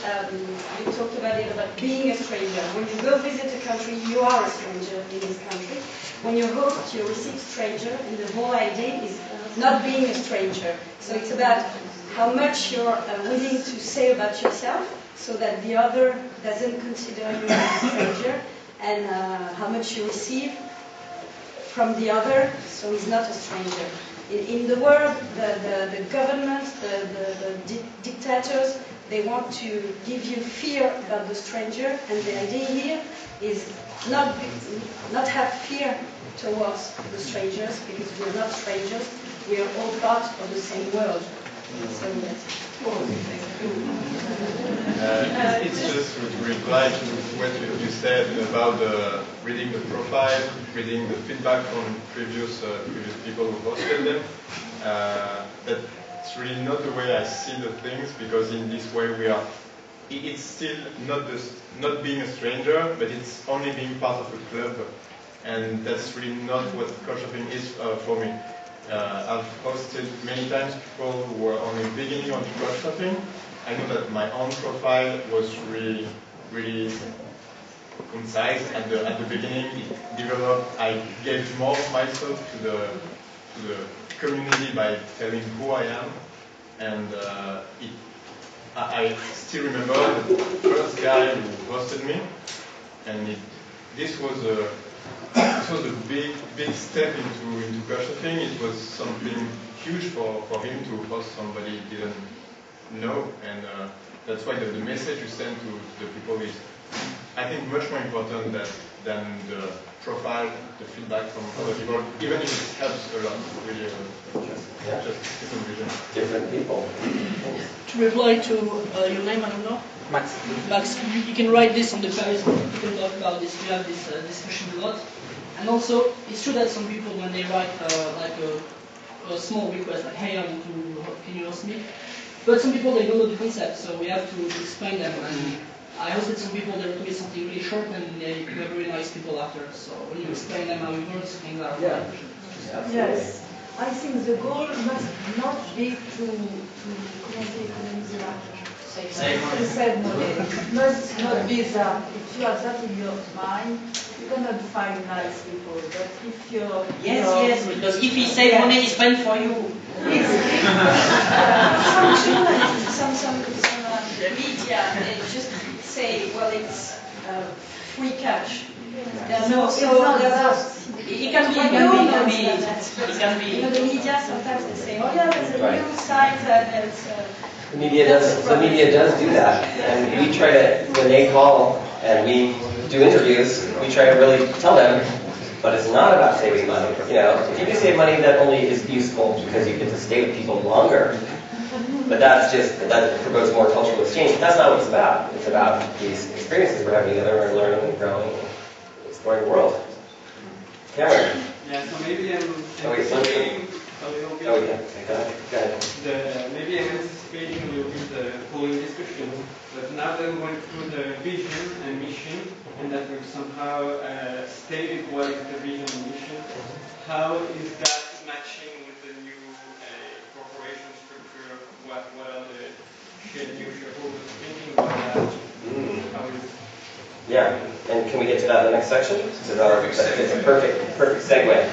you talked about it, about being a stranger. When you go visit a country, you are a stranger in this country. When you host, you receive stranger, and the whole idea is not being a stranger. So it's about how much you're willing to say about yourself, so that the other doesn't consider you as a stranger, and how much you receive from the other, so he's not a stranger. In the world, the governments, the dictators, they want to give you fear about the stranger, and the idea here is not have fear towards the strangers, because we're not strangers, we are all part of the same world. So it's just to reply to what you said about reading the profile, reading the feedback from previous people who hosted them. That's really not the way I see the things, because in this way it's still not being a stranger, but it's only being part of a club, and that's really not what couchsurfing is for me. I've hosted many times people who were only beginning on couchsurfing. I know that my own profile was really, really concise at the beginning. It developed. I gave more of myself to the community by telling who I am, and I still remember the first guy who hosted me, and this was a big step into couchsurfing. It was something huge for him to host somebody he didn't know, and that's why the message you send to the people is, I think, much more important than the profile, the feedback from other people, even if it helps a lot. Really, just different vision. Different people. To reply to your name, I don't know. Max. Max, you can write this on the page. You can talk about this. We have this discussion a lot. And also, it's true that some people, when they write like a small request, like, "Hey, I want to, can you host me?" But some people, they don't know the concept, so we have to explain them. And I hosted some people that wrote me something really short, and they were very nice people after. So when you explain them how it works, things are Yeah. Yes. I think the goal must not be to save money. Must not be that. If you have that in your mind, you cannot find nice people. But if you're Yes, because if he save money, he spend for you. some media, they just say, well, it's free cash. No, so it can be. You know, the media sometimes they say, "Oh yeah, there's a new site that it's." The media does do that, and we try to, when they call and we do interviews, we try to really tell them, but it's not about saving money. You know, if you do save money, that only is useful because you get to stay with people longer. But that promotes more cultural exchange. That's not what it's about. It's about these experiences we're having together, and learning and growing, and exploring the world. Cameron. Yeah, so maybe I'm anticipating a little bit. Oh yeah, go ahead. Maybe I'm anticipating a little bit the following discussion. But now that we went through the vision and mission, and that we've somehow stated what is the vision and mission, how is that matching with the new corporation structure? what are the new shareholders thinking about that? How is Yeah, and can we get to that in the next section? So it's a perfect segue.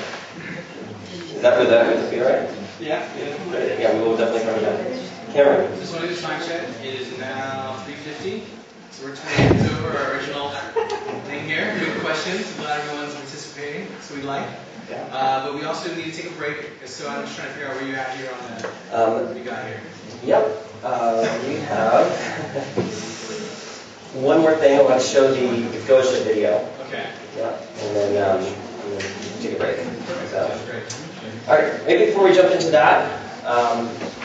Is that would be all right? Yeah. Yeah, we will definitely cover that. Cameron? Just want to do a time check. It is now 3:50. So we're 20 minutes over our original thing here. Good questions. Glad everyone's participating. So we like. But we also need to take a break. So I'm just trying to figure out where you're at here on what we got here. Yep. We have one more thing. I want to show the fellowship video. Okay. Yeah. And then take a break. So. All right. Maybe before we jump into that,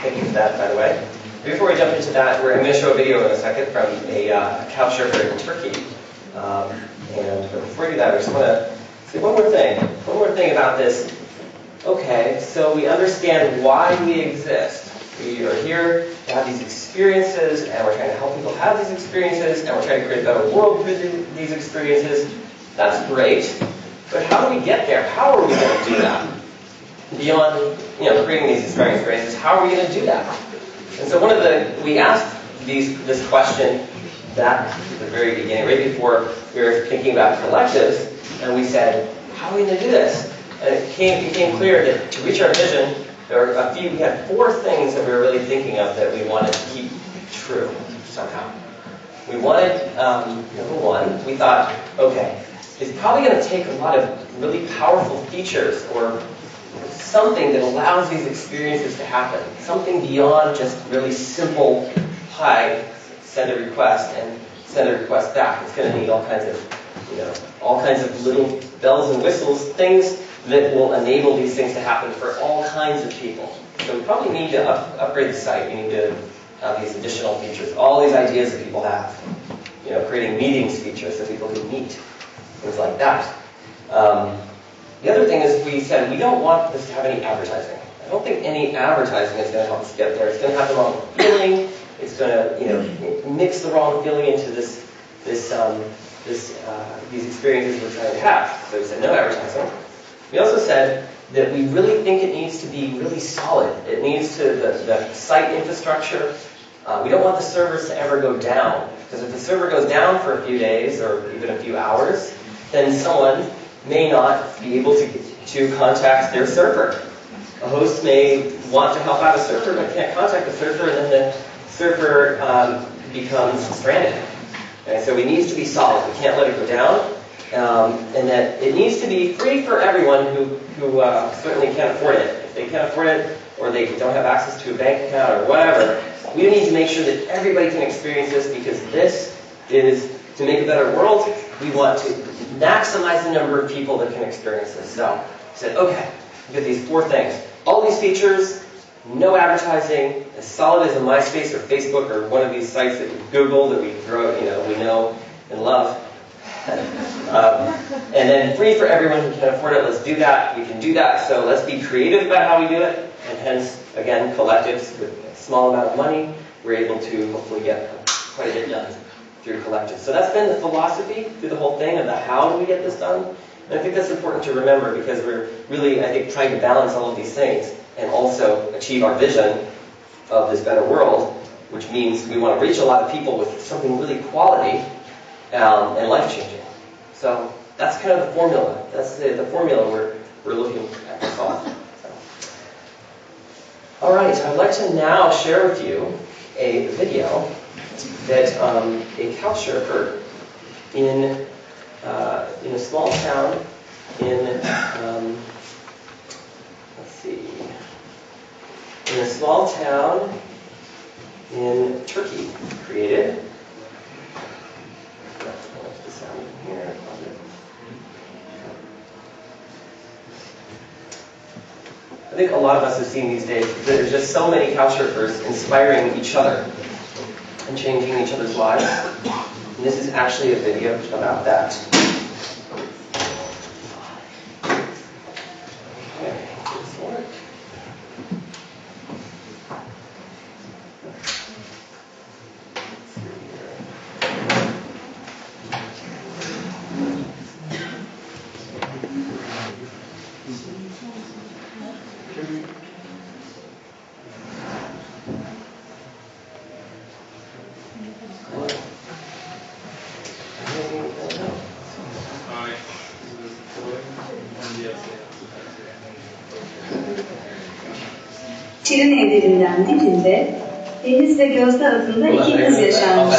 thank you for that, by the way. Before we jump into that, I'm going to show a video in a second from a couchsurfer in Turkey. But before I do that, I just want to say one more thing. One more thing about this. Okay, so we understand why we exist. We are here to have these experiences, and we're trying to help people have these experiences, and we're trying to create a better world through these experiences. That's great. But how do we get there? How are we going to do that? Beyond, creating these inspiring experiences, how are we going to do that? And so we asked this question back at the very beginning, right before we were thinking about collectives, and we said, how are we going to do this? And it became clear that to reach our vision, we had 4 things that we were really thinking of that we wanted to keep true somehow. We wanted, number one, we thought, okay, it's probably going to take a lot of really powerful features or something that allows these experiences to happen. Something beyond just really simple, hi, send a request and send a request back. It's going to need all kinds of little bells and whistles, things that will enable these things to happen for all kinds of people. So we probably need to upgrade the site. We need to have these additional features. All these ideas that people have. Creating meetings features so people can meet. Things like that. The other thing is we said we don't want this to have any advertising. I don't think any advertising is going to help us get there. It's going to have the wrong feeling. It's going to mix the wrong feeling into these experiences we're trying to have. So we said no advertising. We also said that we really think it needs to be really solid. It needs to, the site infrastructure, we don't want the servers to ever go down. Because if the server goes down for a few days or even a few hours, then someone may not be able to contact their server. A host may want to help out a server but can't contact the server, and then the server becomes stranded. And so it needs to be solid. We can't let it go down. And that it needs to be free for everyone who certainly can't afford it. If they can't afford it, or they don't have access to a bank account or whatever, we need to make sure that everybody can experience this, because this is, to make a better world, we want to maximize the number of people that can experience this. So we said, okay, we get these 4 things. All these features, no advertising, as solid as a MySpace or Facebook or one of these sites that we Google, that we we know and love. And then free for everyone who can afford it. Let's do that. We can do that. So let's be creative about how we do it. And hence, again, collectives with a small amount of money, we're able to hopefully get quite a bit done through collectives. So that's been the philosophy through the whole thing of the how do we get this done. And I think that's important to remember, because we're really, I think, trying to balance all of these things and also achieve our vision of this better world, which means we want to reach a lot of people with something really quality and life-changing. So that's kind of the formula. That's the formula we're looking at to solve. So. All right, I'd like to now share with you a video that a couchsurfer in a small town in in a small town in Turkey created. I think a lot of us have seen these days that there's just so many couchsurfers inspiring each other and changing each other's lives. And this is actually a video about that. şirin evlerinden birinde Deniz ve Gözde adında iki kız yaşanmış.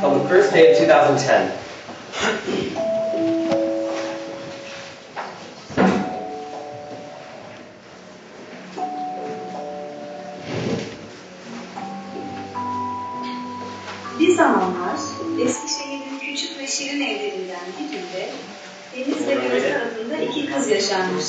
On the first day of 2010. Bir zamanlar Eskişehir'in küçük ve şirin evlerinden birinde Deniz ve Gözde adında iki kız yaşanmış.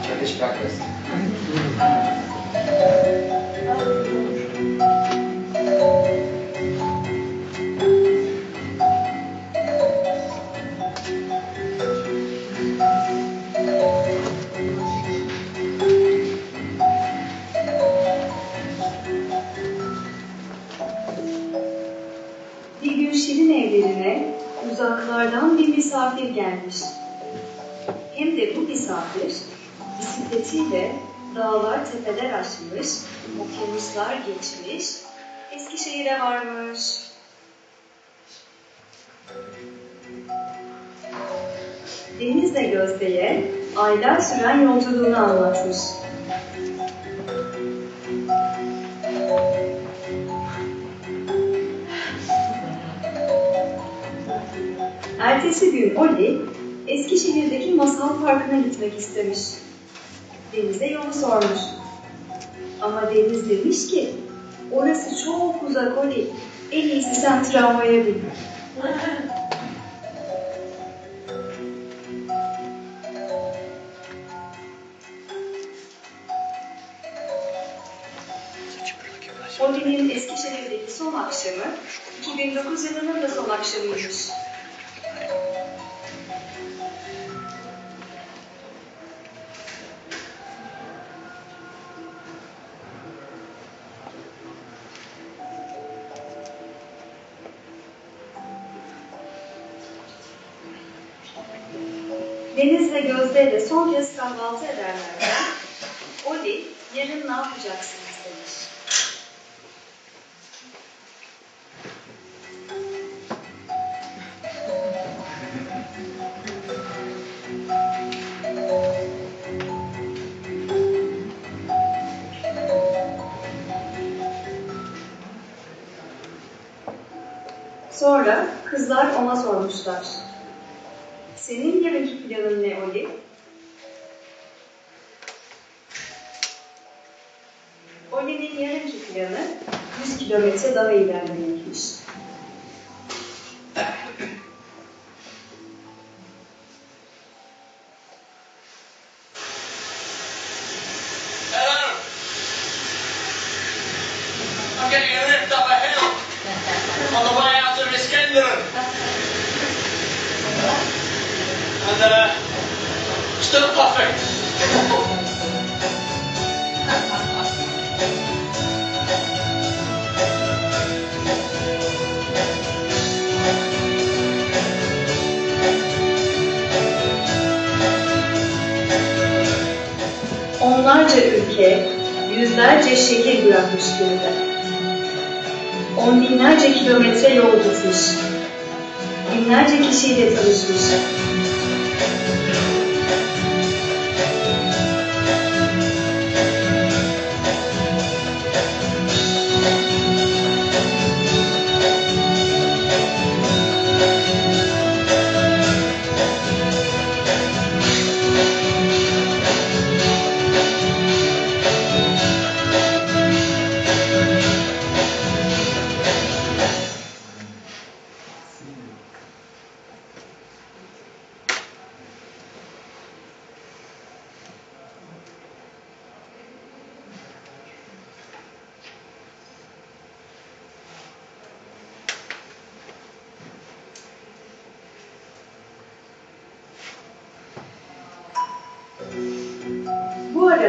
Turkish breakfast. Bir gün şirin evlerine uzaklardan bir misafir gelmiş. Hem de bu misafir bisikletiyle dağlar tepeler aşmış, okyanuslar geçmiş, Eskişehir'e varmış. Deniz'le Gözde'ye aylar süren yolculuğunu anlatmış. Ertesi gün Oli, Eskişehir'deki Masal Parkı'na gitmek istemiş. Deniz'e yolu sormuş. Ama Deniz demiş ki, orası çok uzak Oli, en iyisi sen tramvaya bin. Oli'nin Eskişehir'deki son akşamı, 2009 yılının da son akşamıymış. Deniz ve Gözde ile son kez kahvaltı ederlerken Oli yarın ne yapacaksınız demiş. Sonra kızlar ona sormuşlar. Senin yarınki planın ne Oli? Oli'nin yarınki planı 100 kilometre daha ilerlemekmiş. I'm getting a lift up a hill on the way out of Iskender. And still perfect. Onlarca ülke, yüzlerce şehir bırakmış geride. On binlerce kilometre yol gitmiş. Binlerce kişiyle tanışmış.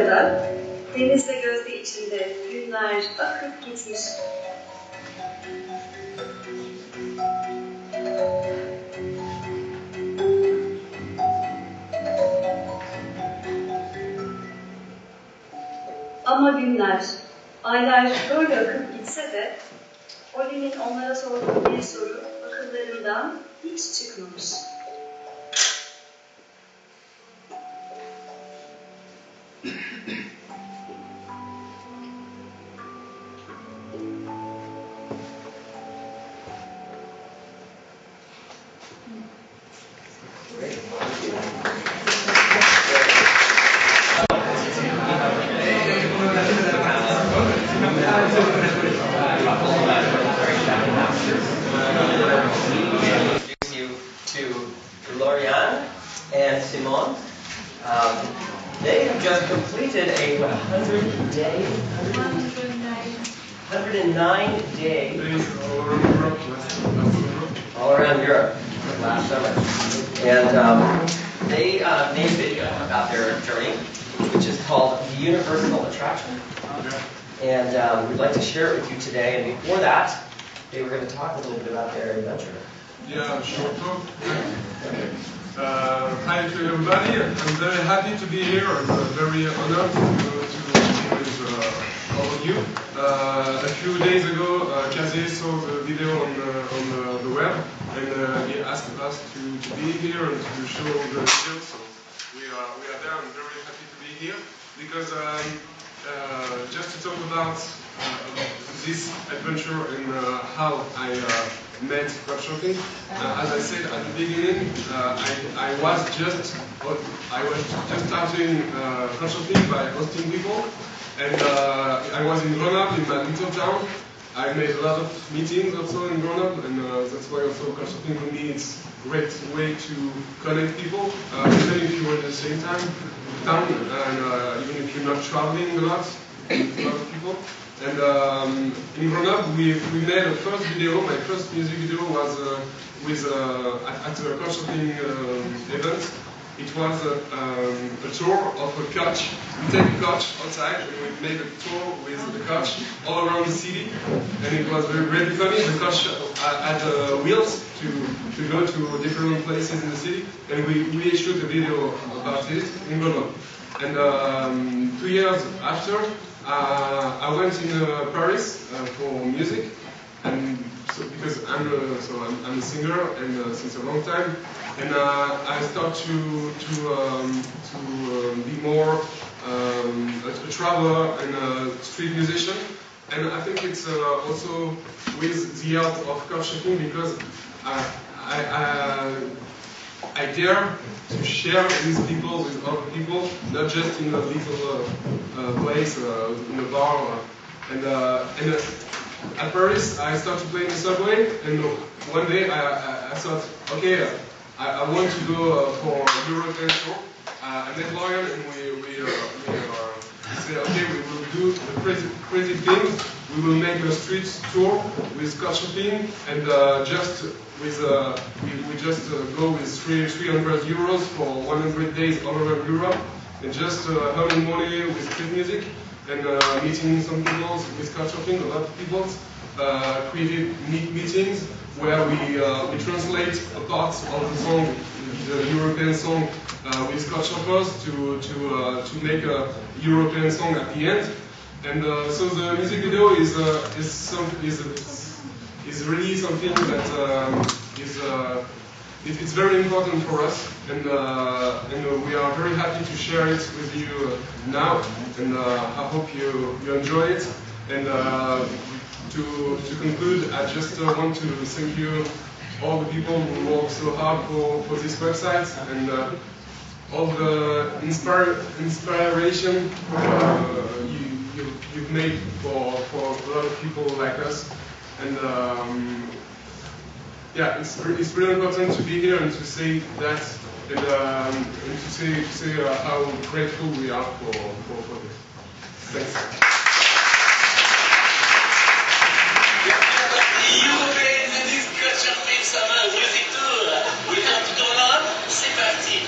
arada deniz ve gözde içinde günler akıp gitmiş. Ama günler, aylar böyle akıp gitse de Oli'nin onlara sorduğu bir soru akıllarından hiç çıkmamış. Introduce you to Loriane and Simone. They have just completed a 109 days all around Europe last summer. And they made a video about their journey, which is called The Universal Attraction. And we'd like to share it with you today. And before that, they were going to talk a little bit about their adventure. Yeah, short talk. Hi to everybody. I'm very happy to be here. I'm very honored to be with all of you. A few days ago, Kaze saw the video on the web, and he asked us to be here and to show the video. So we are there. I'm very happy to be here because just to talk about this adventure and how I met couchsurfing. As I said at the beginning, I was just starting couchsurfing by hosting people, and I was in Grenoble, in my little town. I made a lot of meetings also in Grenoble, and that's why also couchsurfing for me is a great way to connect people, even if you're in the same town, and even if you're not traveling a lot with a lot of people. And in Grenoble, we made a first video. My first music video was at a couchsurfing event. It was a tour of a couch. We take a couch outside and we made a tour with the couch all around the city. And it was really funny. The couch had wheels to go to different places in the city. And we shoot a video about it in Grenoble. And 2 years after, I went in Paris for music, and so because I'm a singer and since a long time, and I start to be more a traveler and a street musician, and I think it's also with the help of couchsurfing because I dare to share with people, with other people, not just in a little place, in a bar. And at Paris, I started playing the subway, and one day I thought, okay, I want to go for a European tour. I met Lorian, and we said, okay, we will do the crazy thing. We will make a street tour with couchsurfing, and we just go with 300 euros for 100 days all around Europe, and just earning money with street music, and meeting some people with couchsurfing, a lot of people, created meetings where we translate a part of the song, the European song, with couchsurfers to make a European song at the end. And so the music video is really something that it's very important for us, and we are very happy to share it with you now. And I hope you enjoy it. And to conclude, I just want to thank you, all the people who work so hard for this website, and all the inspiration you've made for a lot of people like us. And yeah, it's really important to be here and to say that, and to say how grateful we are for this. Thanks. Couchsurfing Summer Music Tour. Welcome to Grenoble, c'est parti.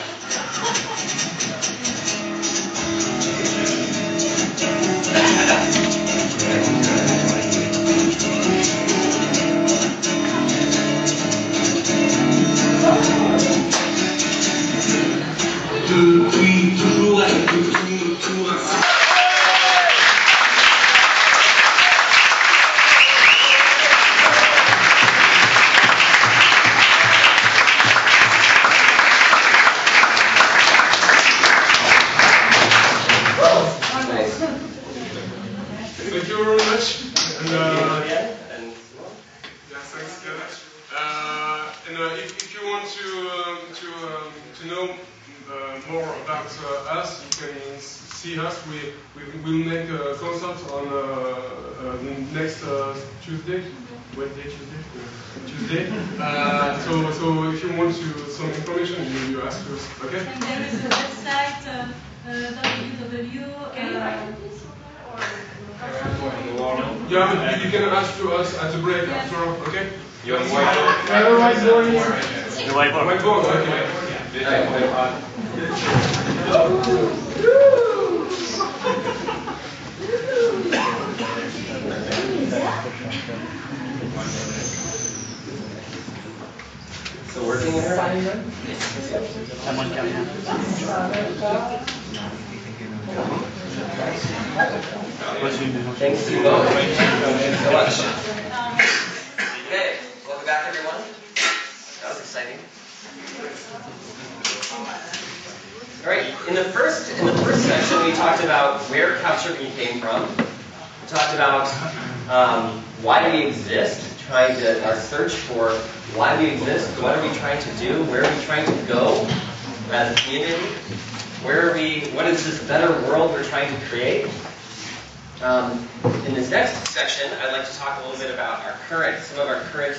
Depuis toujours avec le tour. Thank you very much. And, yeah, thanks, Kenneth. If you want to know more about us, you can see us. We will make a concert on next Tuesday. Wednesday, Tuesday. So if you want some information, you ask us. Okay. And there is a website www. Yeah, but you can ask to us at the break after, okay? You have whiteboard? I have a whiteboard. The whiteboard. Whiteboard, okay. So working in here? Thanks to you both. Thanks so much. Okay, welcome back everyone. That was exciting. All right, in the first section we talked about where couchsurfing came from. We talked about why do we exist, our search for why we exist, what are we trying to do, where are we trying to go as a community, what is this better world we're trying to create. In this next section, I'd like to talk a little bit about some of our current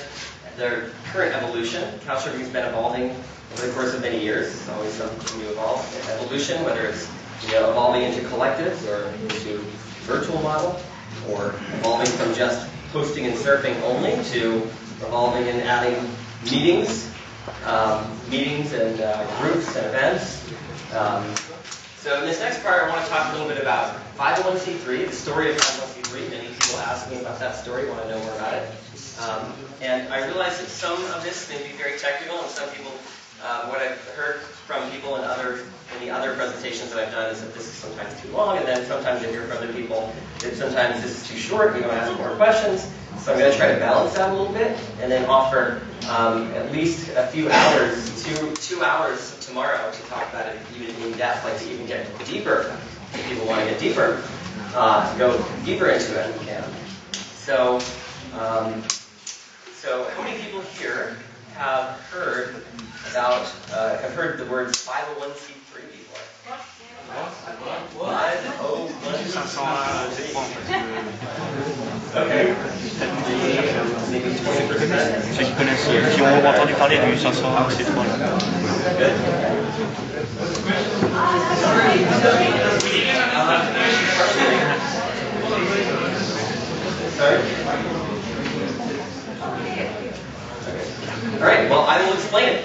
evolution. Couchsurfing has been evolving over the course of many years. It's always some new evolution, whether it's evolving into collectives or into virtual model, or evolving from just hosting and surfing only to evolving and adding meetings and groups and events. So in this next part, I want to talk a little bit about 501c3, the story of 501c3. Many people ask me about that story, want to know more about it. And I realize that some of this may be very technical, and some people, what I've heard from people in the other presentations that I've done is that this is sometimes too long, and then sometimes I hear from other people that sometimes this is too short, we don't ask more questions. So I'm going to try to balance that a little bit, and then offer at least a few hours, two hours tomorrow to talk about it even in depth, like to even get deeper. If people want to get deeper, go deeper into it, we can. So how many people here have heard the words 501c3 before? What? 501c3. Okay. Maybe 20%. Ceux qui ont entendu parler du 501 C3. Sorry? All right, well, I will explain it.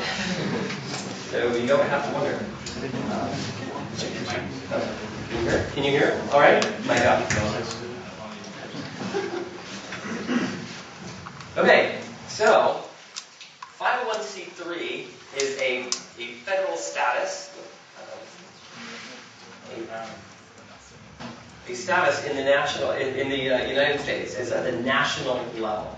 So you don't have to wonder. Can you hear? All right? Mic up. Okay, so 501c3 is a federal status, a status in the United States. It's at the national level.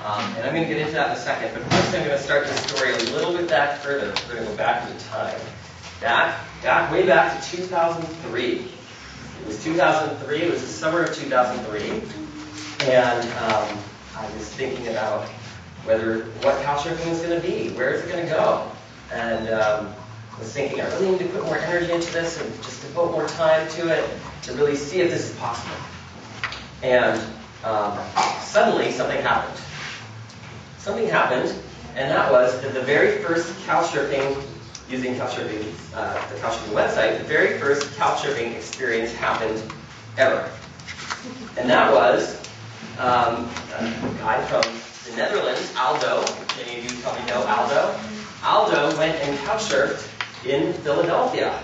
And I'm going to get into that in a second, but first I'm going to start this story a little bit back further. We're going to go back in time. Way back to 2003. It was 2003, it was the summer of 2003, and I was thinking about what couchsurfing was going to be, where is it going to go, and was thinking I really need to put more energy into this and just devote more time to it to really see if this is possible. And suddenly something happened. Something happened, and that was that the very first couchsurfing, using couchsurfing, the couchsurfing website, the very first couchsurfing experience happened ever. And that was a guy from the Netherlands, Aldo. Many of you probably know Aldo. Aldo went and couchsurfed in Philadelphia.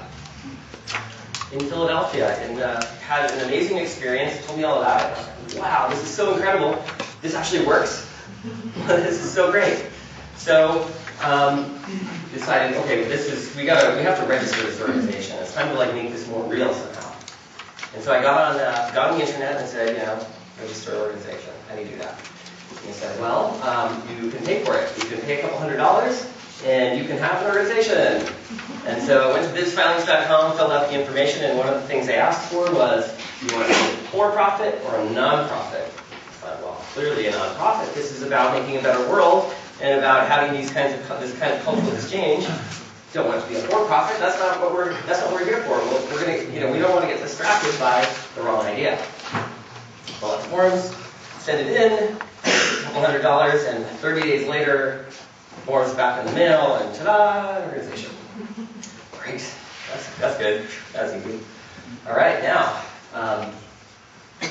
in Philadelphia and had an amazing experience, told me all about it. Wow, this is so incredible. This actually works. This is so great. So decided, okay, we have to register this organization. It's time to like make this more real somehow. And so I got on the internet and said, register an organization. How do you do that? And he said, well, you can pay for it. You can pay a couple $100s and you can have an organization. And so I went to bizfilings.com, filled out the information, and one of the things they asked for was, do you want to be a for-profit or a non-profit? I thought, well, clearly a non-profit. This is about making a better world and about having this kind of cultural exchange. Don't want it to be a for-profit. That's not what we're here for. We're gonna, we don't want to get distracted by the wrong idea. Fill out the forms, send it in, a couple $100, and 30 days later, forms back in the mail, and ta-da, organization. Great. That's good. That's easy. All right, now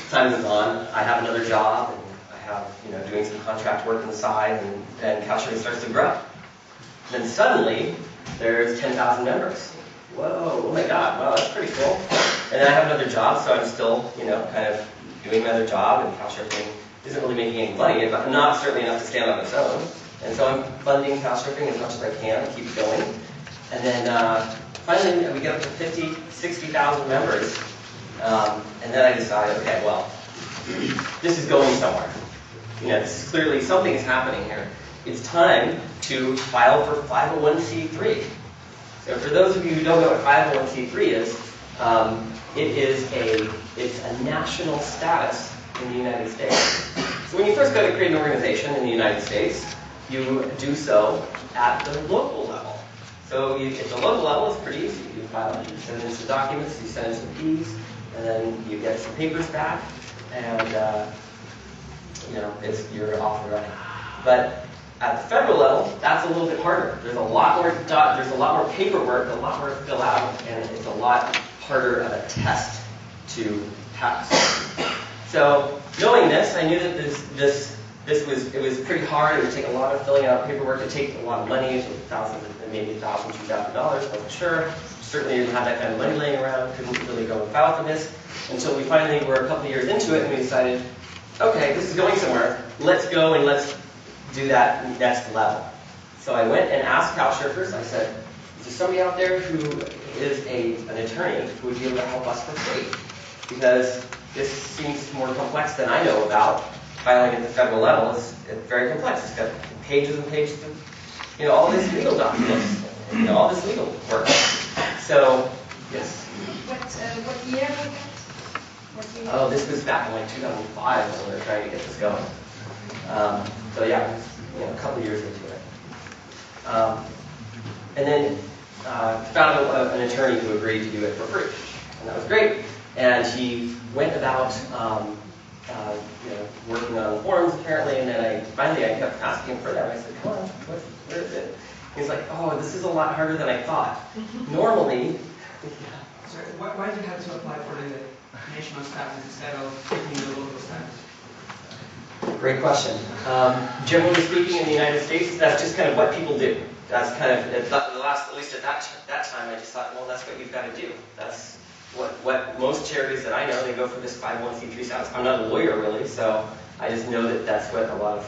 time moves on. I have another job, and I have doing some contract work on the side, and couchsurfing starts to grow. Then suddenly, there's 10,000 members. Whoa! Oh my God! Wow, that's pretty cool. And then I have another job, so I'm still kind of doing my other job, and couchsurfing isn't really making any money, but not certainly enough to stand on its own. And so I'm funding couchsurfing as much as I can to keep it going. And then finally we get up to 50, 60,000 members. And then I decided, okay, well, this is going somewhere. This is clearly something is happening here. It's time to file for 501c3. So for those of you who don't know what 501c3 is, it's a national status in the United States. So when you first go to create an organization in the United States, you do so at the local level. So at the local level, it's pretty easy. You file it, you send in some documents, you send in some fees, and then you get some papers back, and you're off and running. But at the federal level, that's a little bit harder. There's a lot more paperwork, a lot more to fill out, and it's a lot harder of a test to pass. So knowing this, I knew that it was pretty hard. It would take a lot of filling out paperwork. It would take a lot of money, maybe $1,000, $2,000. Wasn't sure. Certainly didn't have that kind of money laying around. Couldn't really go and file for this until we finally were a couple of years into it, and we decided, okay, this is going somewhere. Let's go and let's do that next level. So I went and asked couchsurfers. I said, is there somebody out there who is an attorney who would be able to help us for free? Because this seems more complex than I know about. Filing at the federal level is very complex. It's got pages and pages of, all these legal documents, all this legal work. So, yes. What year was that? Oh, this was back in like 2005 when we were trying to get this going. So yeah, a couple years into it. And then found an attorney who agreed to do it for free, and that was great. And he went about working on forums apparently, and then I kept asking him for that. I said, come on, where is it? He's like, oh, this is a lot harder than I thought. Normally, So why did you have to apply for the national status instead of taking the local status? Great question. Generally speaking, in the United States, that's just kind of what people do. That's kind of at least at that time, I just thought, well, that's what you've got to do. That's what most charities that I know, they go for this 501c3 status. I'm not a lawyer really, so I just know that that's what a lot of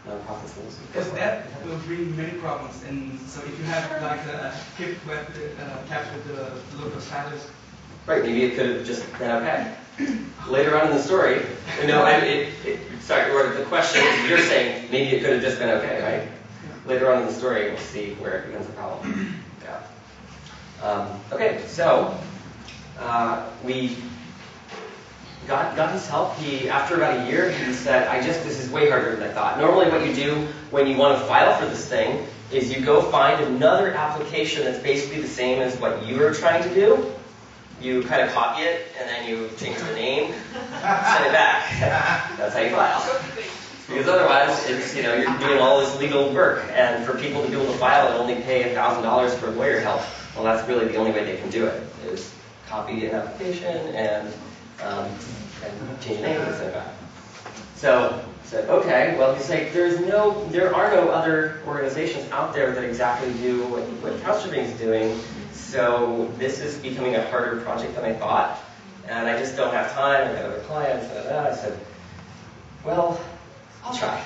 nonprofits will do. Because that will bring many problems. And so if you have like a hip web capped with the local status. Right, maybe it could have just been okay. Later on in the story, sorry, or the question, you're saying maybe it could have just been okay, right? Later on in the story, we'll see where it becomes a problem. Yeah. Okay, so we got his help. After about a year, he said, this is way harder than I thought. Normally what you do when you want to file for this thing is you go find another application that's basically the same as what you were trying to do. You kind of copy it, and then you change the name, send it back. That's how you file. Because otherwise, you're doing all this legal work, and for people to be able to file and only pay $1,000 for lawyer help, well, that's really the only way they can do it, is copy an application and change the name and send it back. So I said, okay, well, he's like, there are no other organizations out there that exactly do what couchsurfing is doing. so this is becoming a harder project than I thought, and I just don't have time. I've got other clients, and I said, well, I'll try.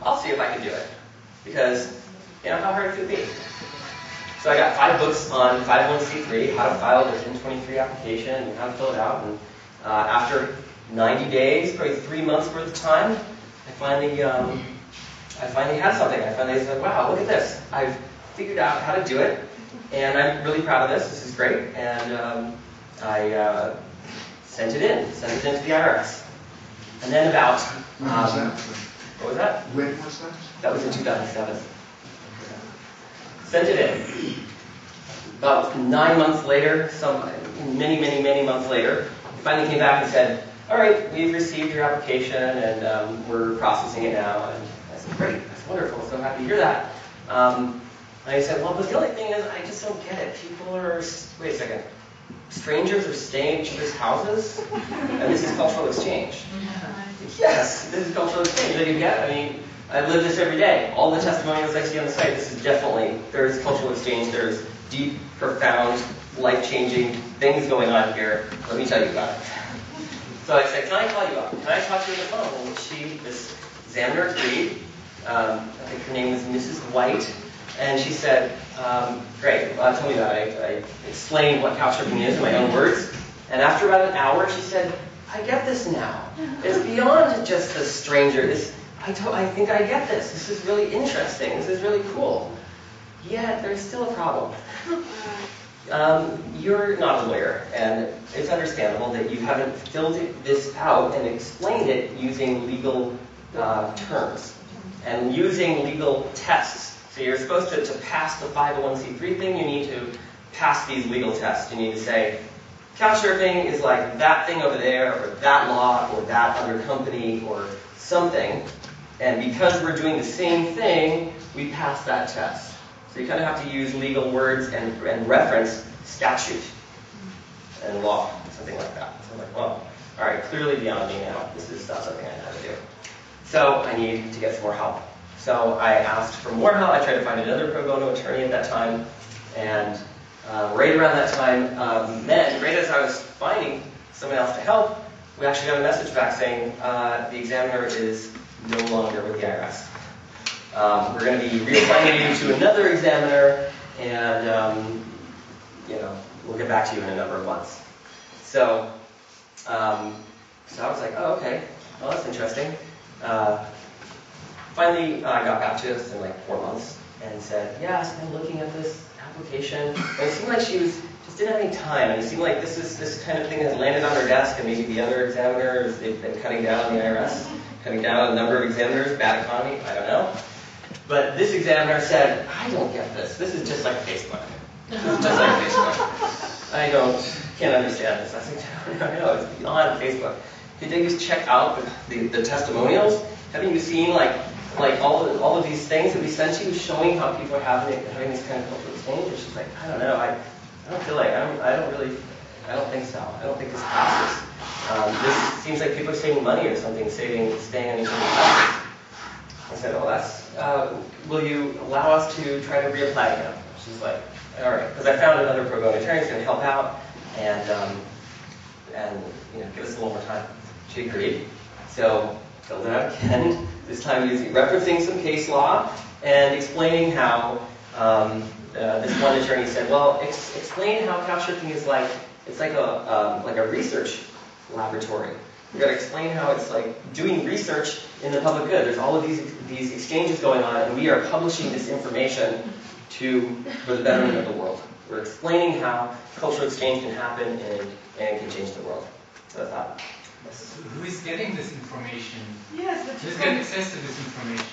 I'll see if I can do it. Because, how hard could it be? So I got 5 books on 501c3, how to file the 1023 application, and how to fill it out. And after 90 days, probably 3 months worth of time, I finally had something. I finally said, wow, look at this. I've figured out how to do it, and I'm really proud of this. This is great. And I sent it into the IRS. And then about... what was that? When was that? That was in 2007. Sent it in. About 9 months later, many months later, he finally came back and said, all right, we've received your application and we're processing it now. And I said, great, that's wonderful, so happy to hear that. And he said, well, but the only thing is, I just don't get it. People are, wait a second, strangers are staying in each other's houses, and this is cultural exchange. Yes, this is cultural exchange that you get. I mean, I live this every day. All the testimonials I see on the site, this is definitely, there's cultural exchange, there's deep, profound, life-changing things going on here. Let me tell you about it. So I said, can I call you up? Can I talk to you on the phone? And this examiner agreed. I think her name was Mrs. White. And she said, great, tell me about it. I explained what couchsurfing is in my own words. And after about an hour, she said, I get this now. It's beyond just the stranger. I think I get this. This is really interesting. This is really cool. Yet, there's still a problem. You're not a lawyer, and it's understandable that you haven't filled this out and explained it using legal terms and using legal tests. So you're supposed to pass the 501c3 thing, you need to pass these legal tests. You need to say, couchsurfing is like that thing over there, or that law, or that other company, or something. And because we're doing the same thing, we pass that test. So you kind of have to use legal words and reference statute and law, something like that. So I'm like, well, all right, clearly beyond me now. This is not something I know how to do. So I need to get some more help. So I asked for more help. I tried to find another pro bono attorney at that time. And right around that time, right as I was finding someone else to help, we actually got a message back saying the examiner is no longer with the IRS. We're going to be reassigning you to another examiner, and we'll get back to you in a number of months. So I was like, oh, okay, well, that's interesting. Finally, got back to us in like 4 months and said, yes, I've been looking at this application. And it seemed like she just didn't have any time. And it seemed like this kind of thing has landed on her desk, and maybe the other examiners, they've been cutting down on the IRS, cutting down on the number of examiners, bad economy, I don't know. But this examiner said, I don't get this. This is just like Facebook. This is just like Facebook. Can't understand this. I said, no, it's beyond Facebook. Did you just check out the testimonials? Haven't you seen like all of these things that we sent you showing how people are having this kind of cultural exchange? And she's like, I don't know. I don't feel like I don't think so. I don't think this passes. This seems like people are saving money or something, staying in each other's houses. I said, well, will you allow us to try to reapply again? She's like, all right, because I found another pro bono attorney who's going to help out and give us a little more time. She agreed. So filled it out again, this time referencing some case law and explaining how this one attorney said, well, explain how couchsurfing is like a research laboratory. We've got to explain how it's like doing research in the public good. There's all of these exchanges going on, and we are publishing this information for the betterment of the world. We're explaining how cultural exchange can happen and it can change the world. So I thought, who is getting this information? Yes, but who's getting access to this information?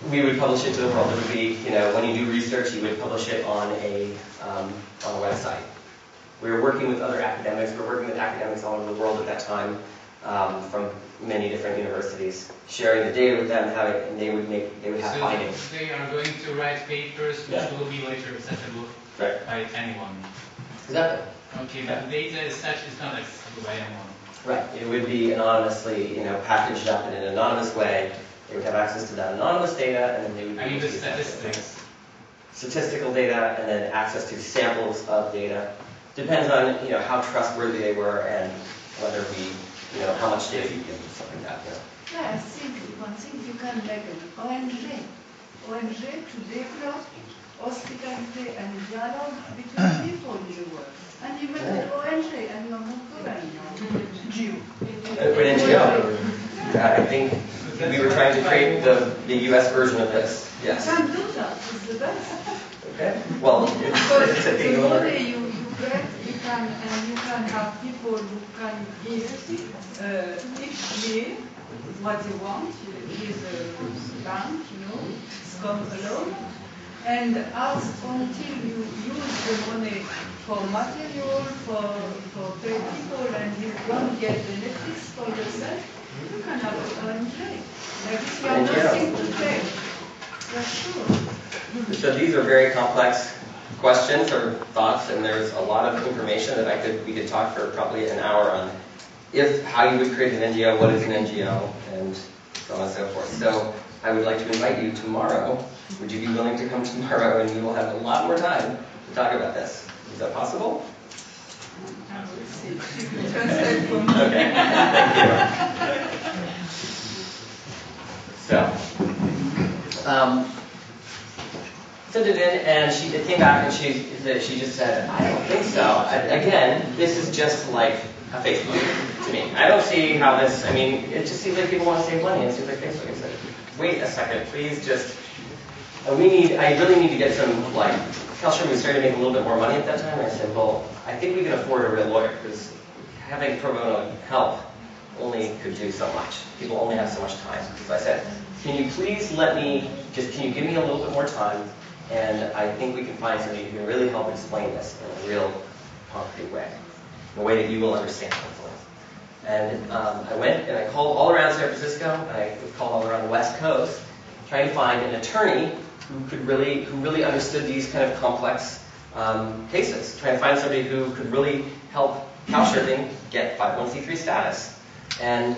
We would publish it to the world. It would be, when you do research, you would publish it on a website. We were working with other academics. We were working with academics all over the world at that time, from many different universities, sharing the data with them, and they would have findings. So they are going to write papers which will be later accessible by anyone. Exactly. Okay, but the data as such is not accessible by anyone. Right. It would be anonymously, packaged up in an anonymous way. They would have access to that anonymous data, and then they would. I mean the statistics. statistical data and then access to samples of data. Depends on how trustworthy they were and whether we how much data you give them, stuff like that. Yeah, I think one thing you can make an ONG to develop hospitality and dialogue between people in the world. And you make an ONG and you're not government. An NGO. I think we were trying to create the US version of this. Yes. You can do that. It's the best. Okay. Well, it's a big order. You get, you can have people who can give each year what they want with a bank, it's come alone, and ask until you use the money for material, for pay people, and you don't get benefits for yourself, you can have an ONG. Like if you have nothing to pay, for sure. So these are very complex questions or thoughts, and there's a lot of information that we could talk for probably an hour on how you would create an NGO, what is an NGO, and so on and so forth. So I would like to invite you tomorrow. Would you be willing to come tomorrow, and we will have a lot more time to talk about this? Is that possible? Okay. Thank you. So, sent it in, and it came back, and she just said, I don't think so. Again, this is just like a Facebook to me. I don't see how this, it just seems like people want to save money, and it seems like Facebook. I said, wait a second, please just, I really need to get some, couchsurfing was starting to make a little bit more money at that time, and I said, well, I think we can afford a real lawyer, because having pro bono help only could do so much. People only have so much time. So I said, can you please can you give me a little bit more time, and I think we can find somebody who can really help explain this in a real concrete way, in a way that you will understand, hopefully. And I went and I called all around San Francisco, and I called all around the West Coast, trying to find an attorney who really understood these kind of complex cases. Trying to find somebody who could really help couchsurfing get 501c3 status. And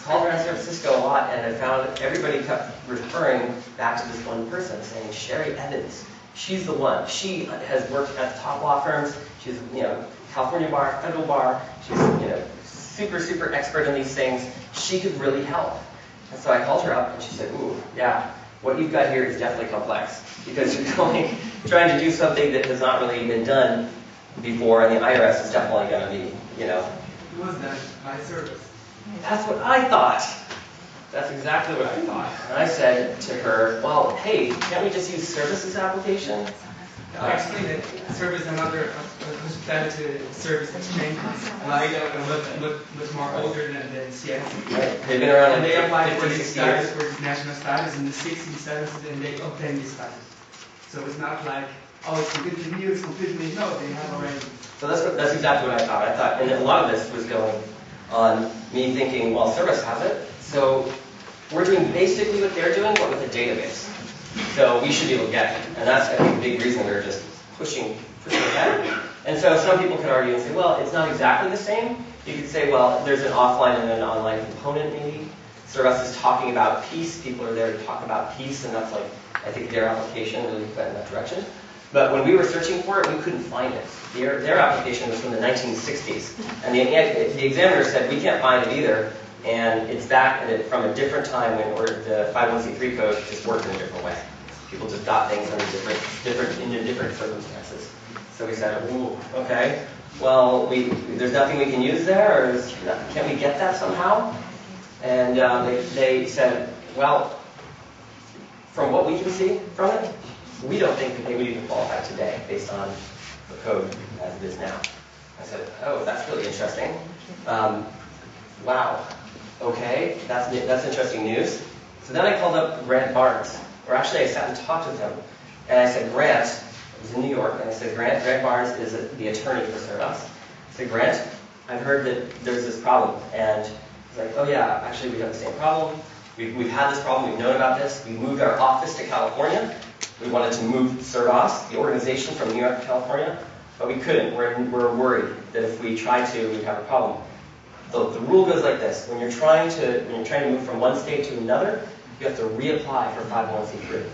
called around San Francisco a lot, and I found everybody kept referring back to this one person, saying Sherry Evans. She's the one. She has worked at the top law firms. She's California bar, federal bar. She's super, super expert in these things. She could really help. And so I called her up, and she said, ooh, yeah, what you've got here is definitely complex, because you're trying to do something that has not really been done before, and the IRS is definitely going to be, Who was that? My service. That's what I thought. That's exactly what I thought. And I said to her, well, hey, can't we just use services application? Actually, the service is another hospitality service exchange. Much more older than CS. Right. They've been around and they applied for this 50, status, for this national status in the 60s, 70s, and they obtained this status. So it's not like, oh, it's completely new, it's completely new. No, they have already. So that's exactly what I thought. I thought, and a lot of this was going on me thinking, well, service has it, so we're doing basically what they're doing, but with a database. So we should be able to get it. And that's, I think, a big reason we were just pushing ahead. And so some people could argue and say, well, it's not exactly the same. You could say, well, there's an offline and an online component, maybe. Service is talking about peace. People are there to talk about peace, and that's I think their application really went in that direction. But when we were searching for it, we couldn't find it. Their application was from the 1960s. And the examiner said, we can't find it either. And it's back from a different time when the 501c3 code just worked in a different way. People just got things under different circumstances. So we said, ooh, okay, well, there's nothing we can use there, or can we get that somehow? And they said, well, from what we can see from it, we don't think that they would even qualify today based on the code as it is now. I said, oh, that's really interesting. Wow. Okay, that's interesting news. So then I called up Grant Barnes, or actually I sat and talked with him, and I said, Grant, I was in New York, and I said, Grant Barnes is the attorney for Service. I said, Grant, I've heard that there's this problem, and he's like, oh yeah, actually we have the same problem. We've had this problem, we've known about this. We moved our office to California. We wanted to move Service, the organization, from New York to California, but we couldn't. We're worried that if we tried to, we'd have a problem. The rule goes like this: when you're trying to move from one state to another, you have to reapply for 501c3.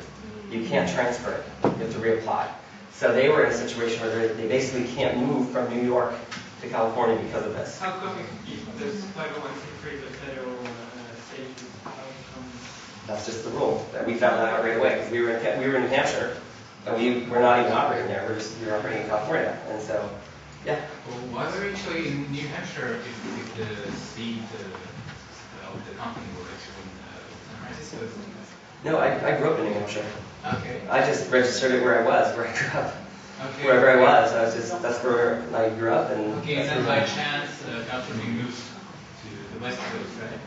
You can't transfer it. You have to reapply. So they were in a situation where they basically can't move from New York to California because of this. How come if there's 501c3 the federal status, how come? That's just the rule. That we found that out right away. Because we were in New Hampshire, and we were not even operating there. We were operating in California, and so yeah. Well, why were you actually in New Hampshire if the seat of the company was actually in San Francisco? No, I grew up in New Hampshire. Okay. I just registered it where I was, where I grew up. Okay. Wherever I was, that's where I grew up. And okay, and then by chance, couchsurfing moves to the West Coast, right?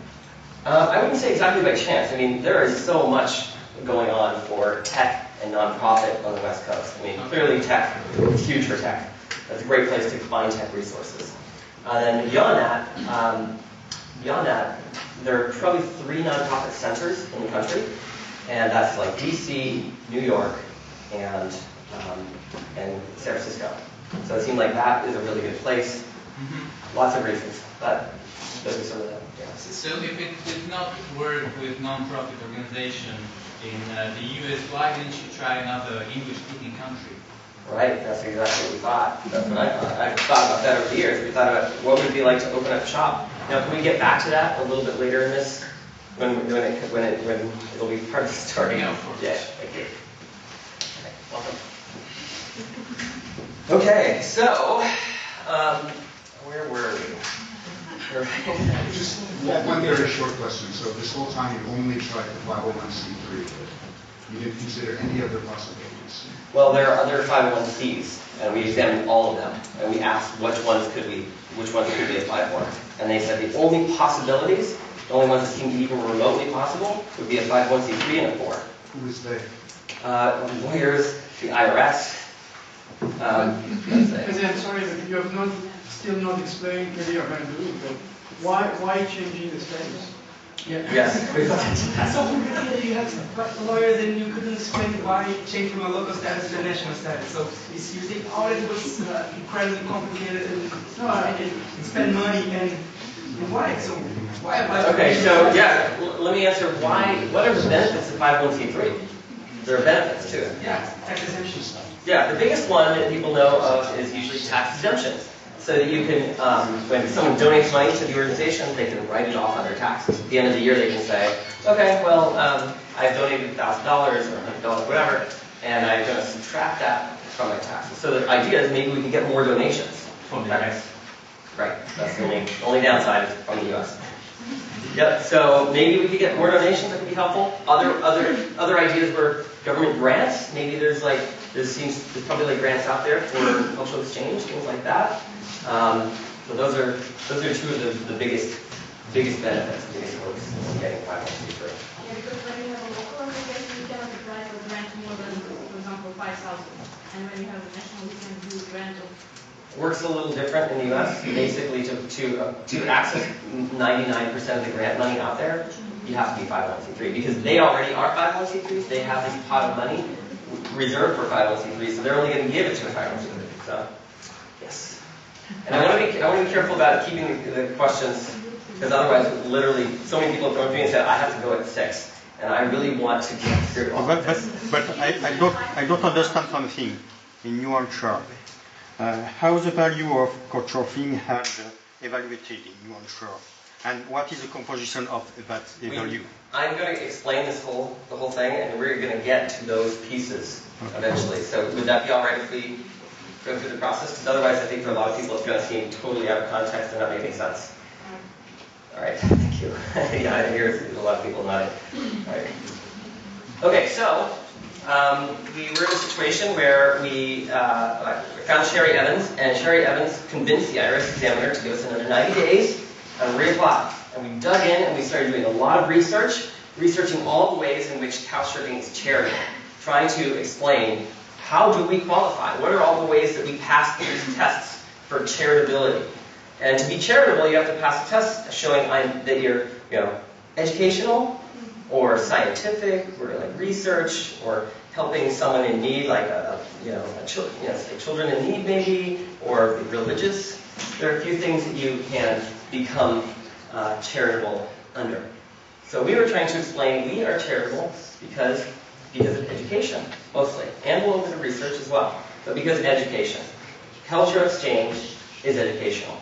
I wouldn't say exactly by chance. I mean, there is so much going on for tech and nonprofit on the West Coast. I mean, clearly tech is huge for tech. That's a great place to find tech resources. And then beyond that, there are probably 3 nonprofit centers in the country, and that's like DC, New York, and San Francisco. So it seemed like that is a really good place. Lots of reasons, but those are some of them. Yeah. So if it did not work with non-profit organization in the US, why didn't you try another English-speaking country? Right, that's exactly what we thought. That's what I thought. I've thought about that over the years. We thought about what would it be like to open up shop. Now, can we get back to that a little bit later in this, when it'll be part of the story? Yeah, of course. Yeah, thank you. Okay, welcome. Okay, so where were we? Just one very short question. So this whole time you only tried the 501c3. You didn't consider any other possibilities. Well, there are other 501cs, and we examined all of them, and we asked which ones could we apply for. And they said the only possibilities, the only ones that seemed even remotely possible, would be a 501c3 and a 4. Who is they? Lawyers, the IRS. I'm sorry, but you have still not explained, maybe you're going to do it, but why changing the status? Yeah. Yes. So you have lawyers and you couldn't explain why it changed from a local status to a national status. So it's usually already was incredibly complicated and spend money and why? So why apply? Okay, so yeah, let me answer why. What are the benefits of 501c3? There are benefits to it. Yeah, tax exemptions. Yeah, the biggest one that people know of is usually tax exemptions. So that you can, when someone donates money to the organization, they can write it off on their taxes. At the end of the year, they can say, okay, well, I've donated $1,000 or $100, whatever, and I'm going to subtract that from my taxes. So the idea is maybe we can get more donations from the US. Right, that's the only downside from the US. Yep, so maybe we could get more donations that could be helpful. Other ideas were government grants. Maybe there's probably like grants out there for cultural exchange, things like that. So those are two of the biggest benefits, biggest hopes of getting 501c3. Yeah, because when you have a local organization, you cannot apply for a grant more than, for example, 5,000. And when you have a national, you can do a grant of. Works a little different in the U.S. Basically, to access 99% of the grant money out there, you have to be 501c3 because they already are 501c3s. They have this pot of money reserved for 501c3s, so they're only going to give it to a 501c3. So, yes. And I want to be careful about keeping the questions because otherwise, literally, so many people have come to me and said, "I have to go at 6," and I really want to get through all of this. But I don't understand something in New Hampshire. How the value of couchsurfing has evaluated in New Hampshire, and what is the composition of that value? I'm going to explain the whole thing, and we're going to get to those pieces eventually. So would that be all right if we go through the process? Because otherwise, I think for a lot of people, it's going to seem totally out of context and not making sense. All right, thank you. Yeah, I hear a lot of people nodding. All right. Okay, so we were in a situation where we found Sherry Evans, and Sherry Evans convinced the IRS examiner to give us another 90 days and reapply. And we dug in and we started doing a lot of research, researching all the ways in which couchsurfing is charitable, trying to explain how do we qualify, what are all the ways that we pass these tests for charitability. And to be charitable, you have to pass a test showing that you're, educational, or scientific, or like research, or helping someone in need, like children in need maybe, or religious. There are a few things that you can become charitable under. So we were trying to explain we are charitable because of education. mostly, and a little bit of research as well, but because education. Culture exchange is educational.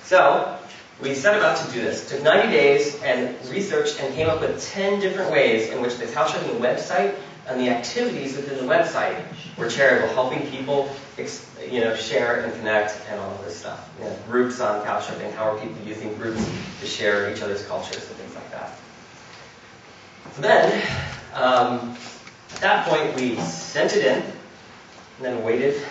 So, we set about to do this. It took 90 days and researched and came up with 10 different ways in which the couchsurfing website and the activities within the website were charitable, helping people share and connect and all of this stuff. Groups on couchsurfing, how are people using groups to share each other's cultures and things like that. So then, at that point, we sent it in and then waited.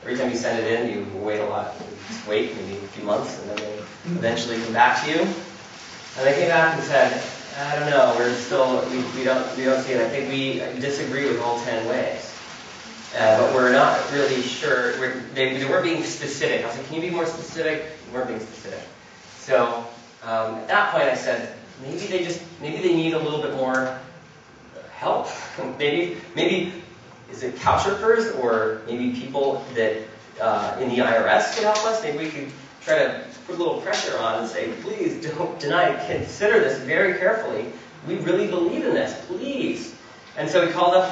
Every time you send it in, you wait a lot. You just wait maybe a few months, and then they eventually come back to you. And they came back and said, I don't know, we don't see it. I think we disagree with all 10 ways. But we're not really sure. They weren't being specific. I was like, can you be more specific? They weren't being specific. So at that point I said, maybe they need a little bit more help. maybe is it couchsurfers, or maybe people that in the IRS could help us? Maybe we could try to put a little pressure on and say, please don't deny, consider this very carefully. We really believe in this, please. And so we called up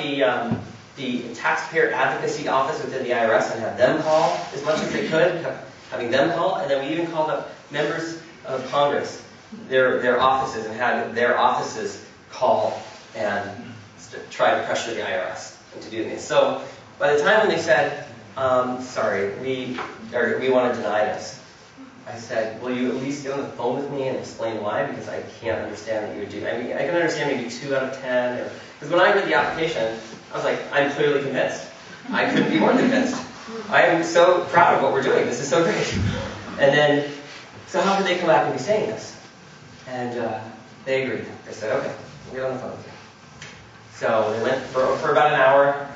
the taxpayer advocacy office within the IRS and had them call as much as they could, having them call, and then we even called up members of Congress, their offices, and had their offices call and try to pressure the IRS into doing this. So by the time when they said, sorry, we want to deny this, I said, will you at least get on the phone with me and explain why? Because I can't understand what you would do. I mean, I can understand maybe 2 out of 10. Because when I read the application, I was like, I'm clearly convinced. I couldn't be more convinced. I am so proud of what we're doing. This is so great. And then, so how could they come back and be saying this? And they agreed. They said, okay, we'll get on the phone with you. So they went for about an hour,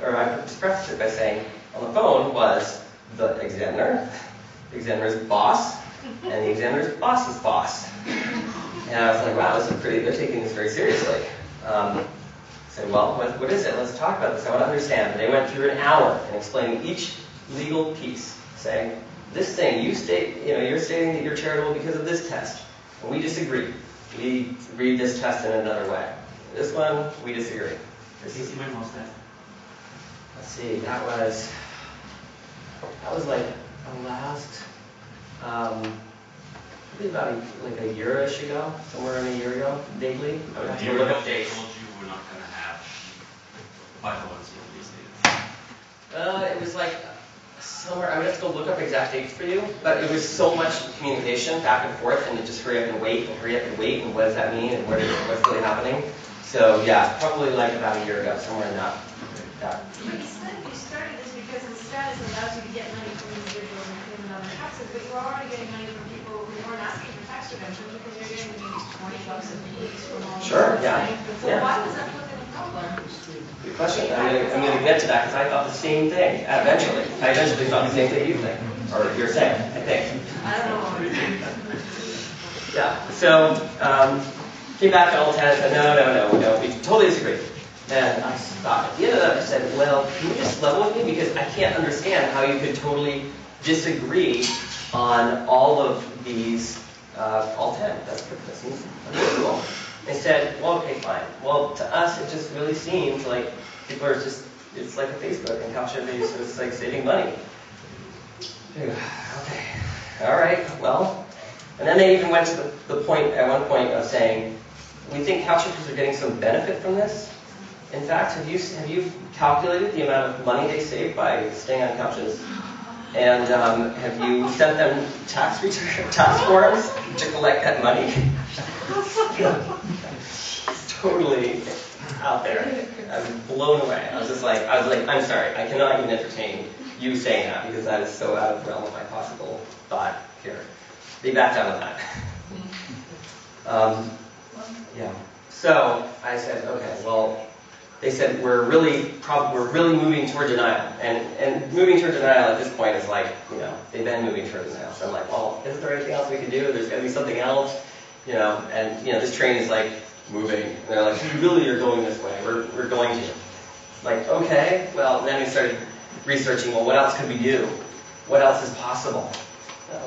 or I just prefaced it by saying, on the phone was the examiner's boss, and the examiner's boss's boss. And I was like, wow, they're taking this very seriously. I said, well, what is it? Let's talk about this. I want to understand. And they went through an hour and explaining each legal piece, saying, this thing, you're stating that you're charitable because of this test. And we disagree. We read this test in another way. This one, we disagree. Let's see, that was like the last, probably about a year-ish ago, somewhere in a year ago, vaguely. I would have to look up dates. Told you we're not going to have 501c these days. It was like somewhere, I would have to go look up exact dates for you, but it was so much communication back and forth, and to just hurry up and wait, and what does that mean, and what's really happening. So yeah, probably like about a year ago, somewhere in that. But you started this because the status allows you to get money from individuals and pay them on their taxes, but you were already getting money from people who weren't asking for tax redemption because you're getting maybe $20 a piece from all Sure, the yeah. So why was that looking a problem? Good question. I'm going to get to that because I thought the same thing eventually. I eventually thought the same thing you think, or you're saying, I think. I don't know. Yeah, so came back to all 10 and said, no, we totally disagree. And I thought, at the end of that, I said, well, can you just level with me? Because I can't understand how you could totally disagree on all of these, all 10. That seems unusual. They said, well, okay, fine. Well, to us, it just really seems like people are just, it's like a Facebook, and couchsurfing, so it's like saving money. Okay, all right, well. And then they even went to the point, at one point, of saying, we think couchsurfers are getting some benefit from this. In fact, have you calculated the amount of money they save by staying on couches? And have you sent them tax forms to collect that money? It's totally out there. I was blown away. I was like, I'm sorry, I cannot even entertain you saying that because that is so out of the realm of my possible thought here. They backed down on that. Yeah. So I said, okay, well, they said we're really moving toward denial, and moving toward denial at this point is like, they've been moving toward denial. So I'm like, well, isn't there anything else we can do? There's got to be something else, And this train is like moving. And they're like, we really are going this way. We're going to. Like, okay, well, and then we started researching. Well, what else could we do? What else is possible? So,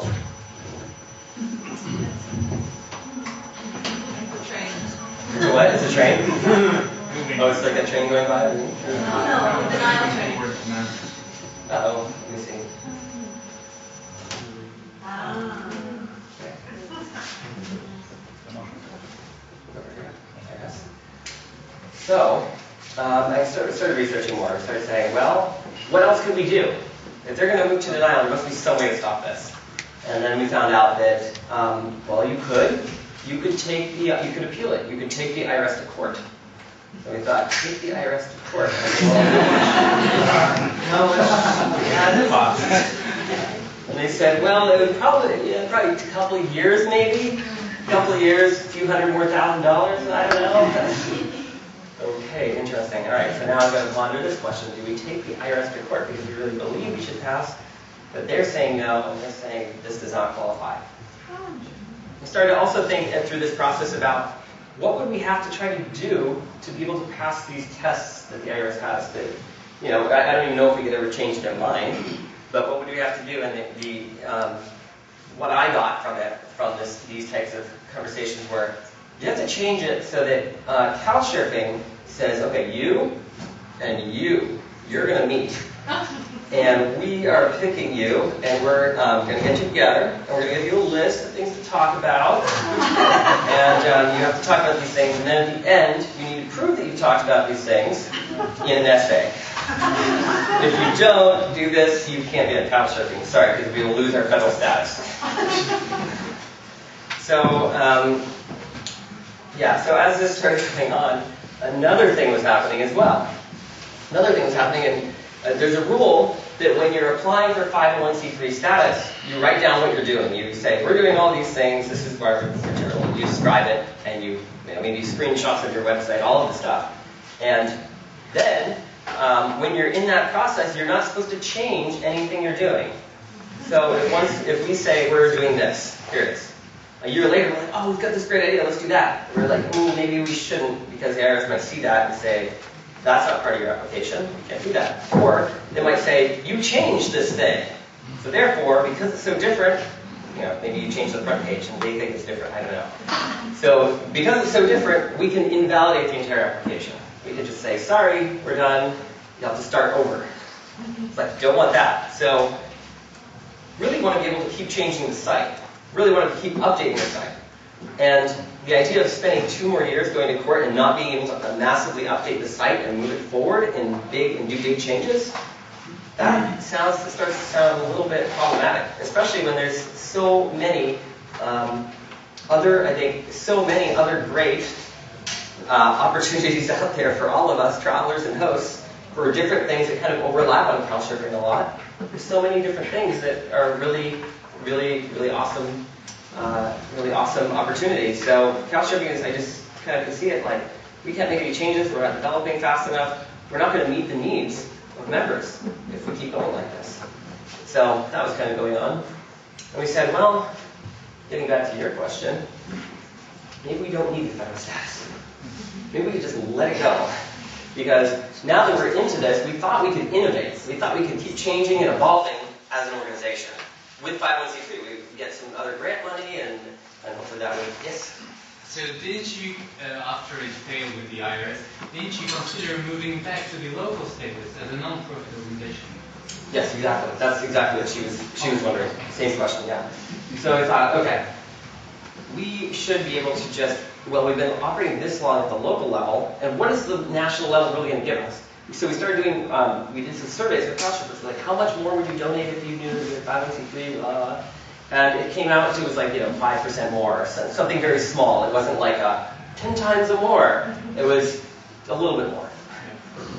what? It's a train? Oh, it's like a train going by? No, denial train. Uh-oh, let me see. So, I started researching more. I started saying, well, what else could we do? If they're going to move to denial, there must be some way to stop this. And then we found out that, well, you could appeal it. You could take the IRS to court. So we thought, take the IRS to court. And they said, well, it would probably a couple of years, maybe. A couple of years, a few $100,000 more, I don't know. Okay, interesting. All right, so now I'm going to ponder this question. Do we take the IRS to court because we really believe we should pass? But they're saying no, and they're saying this does not qualify. I started to also think through this process about what would we have to try to do to be able to pass these tests that the IRS has that, you know, I don't even know if we could ever change their mind, but what would we have to do? And what I got from these types of conversations were, you have to change it so that couchsurfing says, okay, you and you're going to meet. And we are picking you, and we're going to get you together, and we're going to give you a list of things to talk about. And you have to talk about these things, and then at the end, you need to prove that you talked about these things in an essay. If you don't do this, you can't be on couchsurfing. Sorry, because we will lose our federal status. So, yeah, so as this started going on, another thing was happening as well. And there's a rule that when you're applying for 501c3 status, you write down what you're doing. You say, we're doing all these things, this is our material. You describe it, and you maybe screenshots of your website, all of the stuff. And then, when you're in that process, you're not supposed to change anything you're doing. So if we say we're doing this, here it is. A year later, we're like, oh, we've got this great idea, let's do that. We're like, maybe we shouldn't, because the IRS might see that and say, that's not part of your application, you can't do that. Or they might say, you changed this thing. So therefore, because it's so different, maybe you change the front page and they think it's different, I don't know. So because it's so different, we can invalidate the entire application. We can just say, sorry, we're done, you have to start over. But don't want that. So really want to be able to keep changing the site. Really want to keep updating the site. And the idea of spending 2 more years going to court and not being able to massively update the site and move it forward and do big changes, that starts to sound a little bit problematic, especially when there's so many other great opportunities out there for all of us, travelers and hosts, for different things that kind of overlap on couchsurfing a lot. There's so many different things that are really, really, really awesome. Really awesome opportunities. So couchsurfing is, I just kind of can see it like, we can't make any changes, we're not developing fast enough, we're not going to meet the needs of members if we keep going like this. So that was kind of going on. And we said, well, getting back to your question, maybe we don't need the federal status. Maybe we could just let it go. Because now that we're into this, we thought we could innovate. We thought we could keep changing and evolving as an organization. With 501c3, we get some other grant money, and hopefully that would, yes? So didn't you, after it failed with the IRS, didn't you consider moving back to the local status as a non-profit organization? Yes, exactly. That's exactly what she was wondering. Same question, yeah. So we thought, okay, we should be able to just, well, we've been operating this long at the local level, and what is the national level really going to give us? So we started doing, we did some surveys with couchsurfers, like how much more would you donate if you knew you were 501c3, blah, blah. And it came out to, it was like, 5% more, or something very small. It wasn't like 10 times or more. It was a little bit more.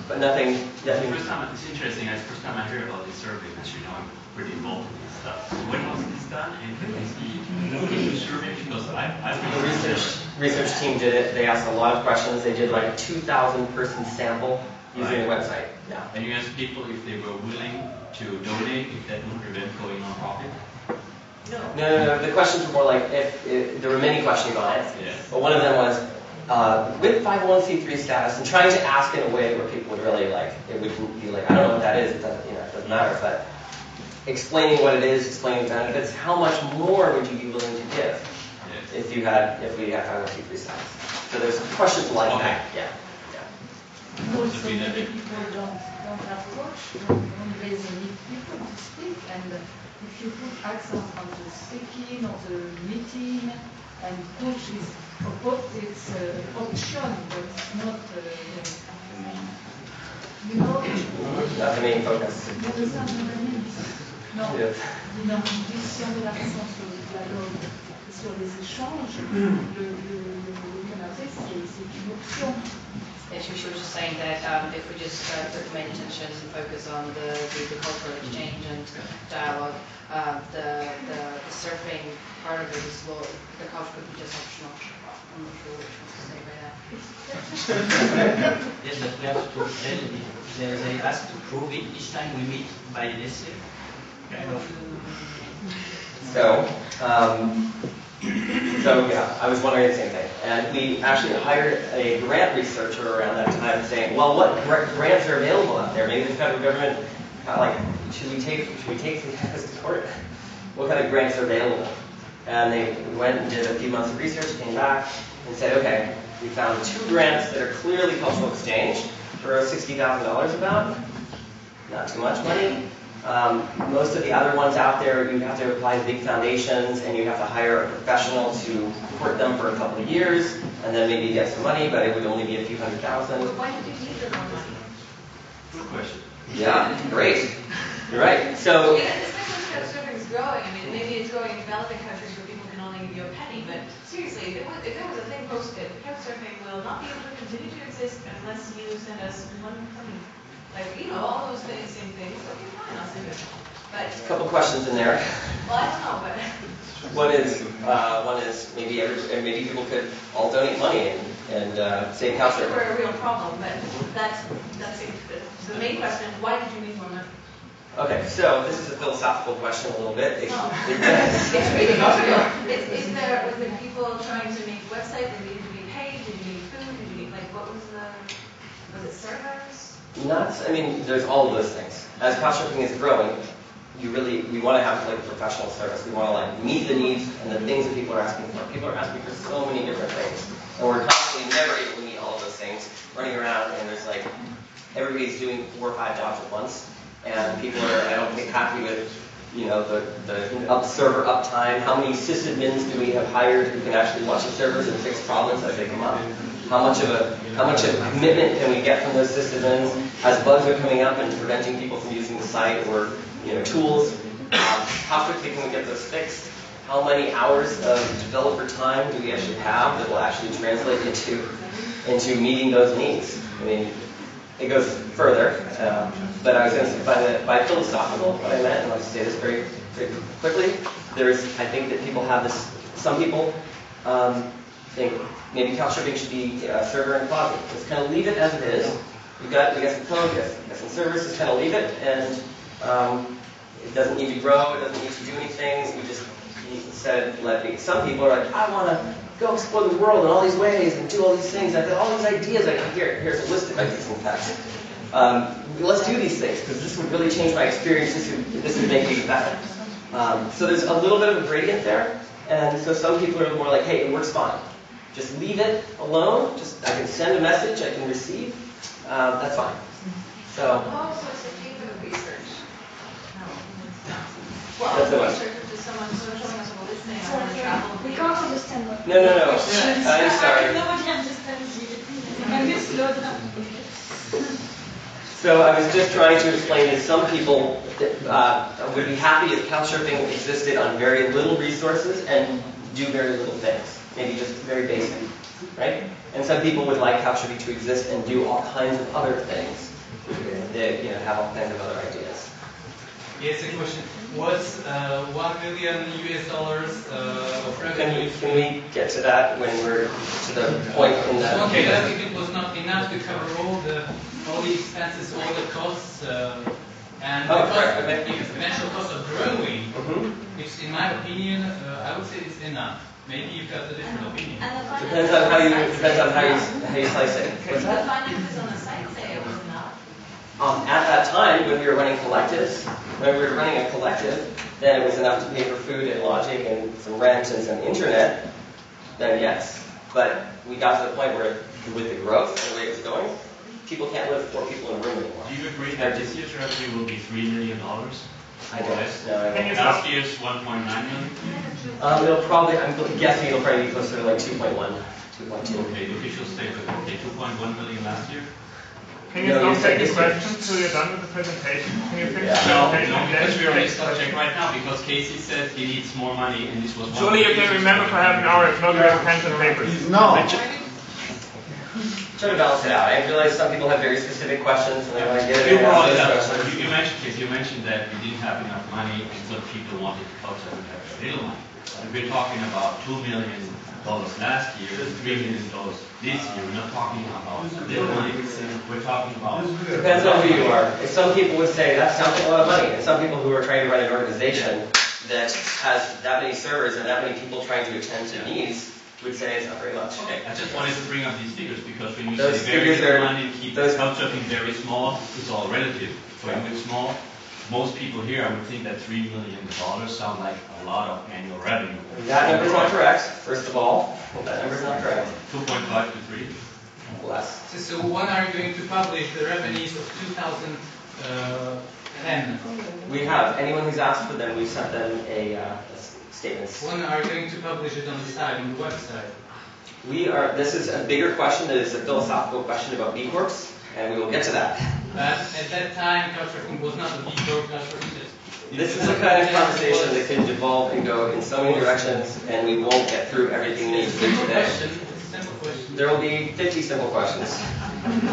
But nothing. First time, it's interesting, it's the first time I heard about this survey, because I'm pretty involved in this stuff. So when was this done, and can you survey? Because the research team did it. They asked a lot of questions. They did like a 2,000 person sample using the website. Yeah. And you asked people if they were willing to donate, if that would prevent going on profit? No. The questions were more like, if there were many questions on it. Yeah. But one of them was, with 501c3 status, and trying to ask in a way where people would really it would be like, I don't know what that is, it doesn't matter, but explaining what it is, explaining the benefits, how much more would you be willing to give if we had 501c3 status? So there's questions like that. Yeah. Also, many people don't have coach, don't really need people to speak, and if you put accent on the speaking or the meeting, and coach is it's option, but it's not you know. Not the main focus. You understand what I mean? Non, Yes. si on met l'accent sur le dialogue, sur les échanges, le canapé, c'est une option. Yeah, she was just saying that if we just put the main attention and focus on the cultural exchange and dialogue, the surfing part of it is, well, the couch could be just optional. I'm not sure which one to say by that. Yes, but we have to they ask to prove it each time we meet by this kind of. So yeah, I was wondering the same thing. And we actually hired a grant researcher around that time saying, well, what grants are available out there? Maybe the federal government, should we take some guys to court? What kind of grants are available? And they went and did a few months of research, came back, and said, okay, we found 2 grants that are clearly cultural exchange for $60,000 about. Not too much money. Most of the other ones out there, you have to apply to big foundations, and you have to hire a professional to support them for a couple of years, and then maybe get some money, but it would only be a few $100,000. Why did you need the more money? Good question. Yeah, great. You're right. So. Yeah, especially as couchsurfing is growing. I mean, maybe it's growing in developing countries where people can only give you a penny, but seriously, if there was a thing posted, couchsurfing will not be able to continue to exist unless you send us one penny. Like, all those same things. Okay, fine, I'll send it. But A couple questions in there. well, I don't know, but One is maybe people could all donate money and save couchsurfing. we're a real problem. But that's it. The main question: why did you need more money? Okay, so this is a philosophical question a little bit. It's really not real. Was the people trying to make a website that needed to be paid? Did you need food? Did you need was it servers? There's all of those things. As couchsurfing is growing, we want to have like professional service. We want to like meet the needs and the things that people are asking for. People are asking for so many different things, and we're constantly never able to meet all of those things. Running around and there's like everybody's doing 4 or 5 jobs at once, and people are I don't think happy with the server uptime. How many sysadmins do we have hired who can actually watch the servers and fix problems as they come up? How much of a commitment can we get from those sysadmins as bugs are coming up and preventing people from using the site or tools? How quickly can we get those fixed? How many hours of developer time do we actually have that will actually translate into meeting those needs? It goes further, but I was going to say by philosophical, what I meant, and I'll just say this very, very quickly. I think that people have this. Some people think maybe couchsurfing should be a server and closet. Just kind of leave it as it is. We got some code, we got some services. Kind of leave it, and it doesn't need to grow. It doesn't need to do anything. We just said let be. Some people are like, I want to go explore the world in all these ways and do all these things. I've got all these ideas. Here's a list of ideas in fact. Let's do these things because this would really change my experience. This would make me better. So there's a little bit of a gradient there, and so some people are more like, hey, it works fine. Just leave it alone. I can send a message. I can receive. That's fine. So. Oh, so it's a case of research. Well, That's the one. research is just someone showing us what listening. I want to travel. We can't understand what. No. I'm sorry. Nobody understands you. Can you slow down? So I was just trying to explain that some people would be happy if couchsurfing existed on very little resources and do very little things, maybe just very basic, right? And some people would like couchsurfing to exist and do all kinds of other things. They have all kinds of other ideas. Yes, a question. What's $1 million of revenue? Can we get to that when we're to the point in that? Okay, that's if it was not enough to cover all the expenses, all the costs, and the financial cost of growing, which, in my opinion, I would say is enough. Maybe you've got a different opinion. Depends on how you slice it. What's The that? finances on the site say it was enough. At that time, when we were running collectives, then it was enough to pay for food and lodging and some rent and some internet, then yes. But we got to the point where, with the growth and the way it was going, people can't live 4 people in a room anymore. Do you agree that this year's revenue will be $3 million? I don't. No, I don't. Last year's 1.9 million? It'll probably, I'm guessing it'll probably be closer to like 2.1, 2.2. Okay, the official statement, okay, 2.1 million last year? Can you stop taking questions till you're done with the presentation? Can you finish the No, presentation? because we're on this subject right now, because Casey said he needs more money, and this was one Surely of you the can reasons remember for half an hour, if not, we have pens and papers. No. Try to balance it out. I realize some people have very specific questions and they want to get it. You brought it out. up. You mentioned, Casey, you mentioned that we didn't have enough money, and some people wanted to couch surfing have very little money. And we're talking about $2 million last year, $3 million this year. We're not talking about little money. We're talking about. Depends on who you are. If some people would say that sounds like a lot of money, and some people who are trying to run an organization that has that many servers and that many people trying to attend to needs would say it's not very much. Okay. I just wanted to bring up these figures because when you Those say very figures little are- money, keep couchsurfing very small, it's all relative. For you, it's small. Most people here, I would think that $3 million sound like a lot of annual revenue. That number's not correct, first of all. That number's not correct. 2.5 to 3. Less. So when are you going to publish the revenues of 2010? We have. Anyone who's asked for them, we've sent them a statements. When are you going to publish it on the site, on the website? This is a bigger question that is a philosophical question about B Corps, and we will get to that. But at that time, couchsurfing was not a B Corp, couchsurfing just... This is the kind of conversation that can devolve and go in so many directions, and we won't get through everything we need to do today. There will be 50 simple questions.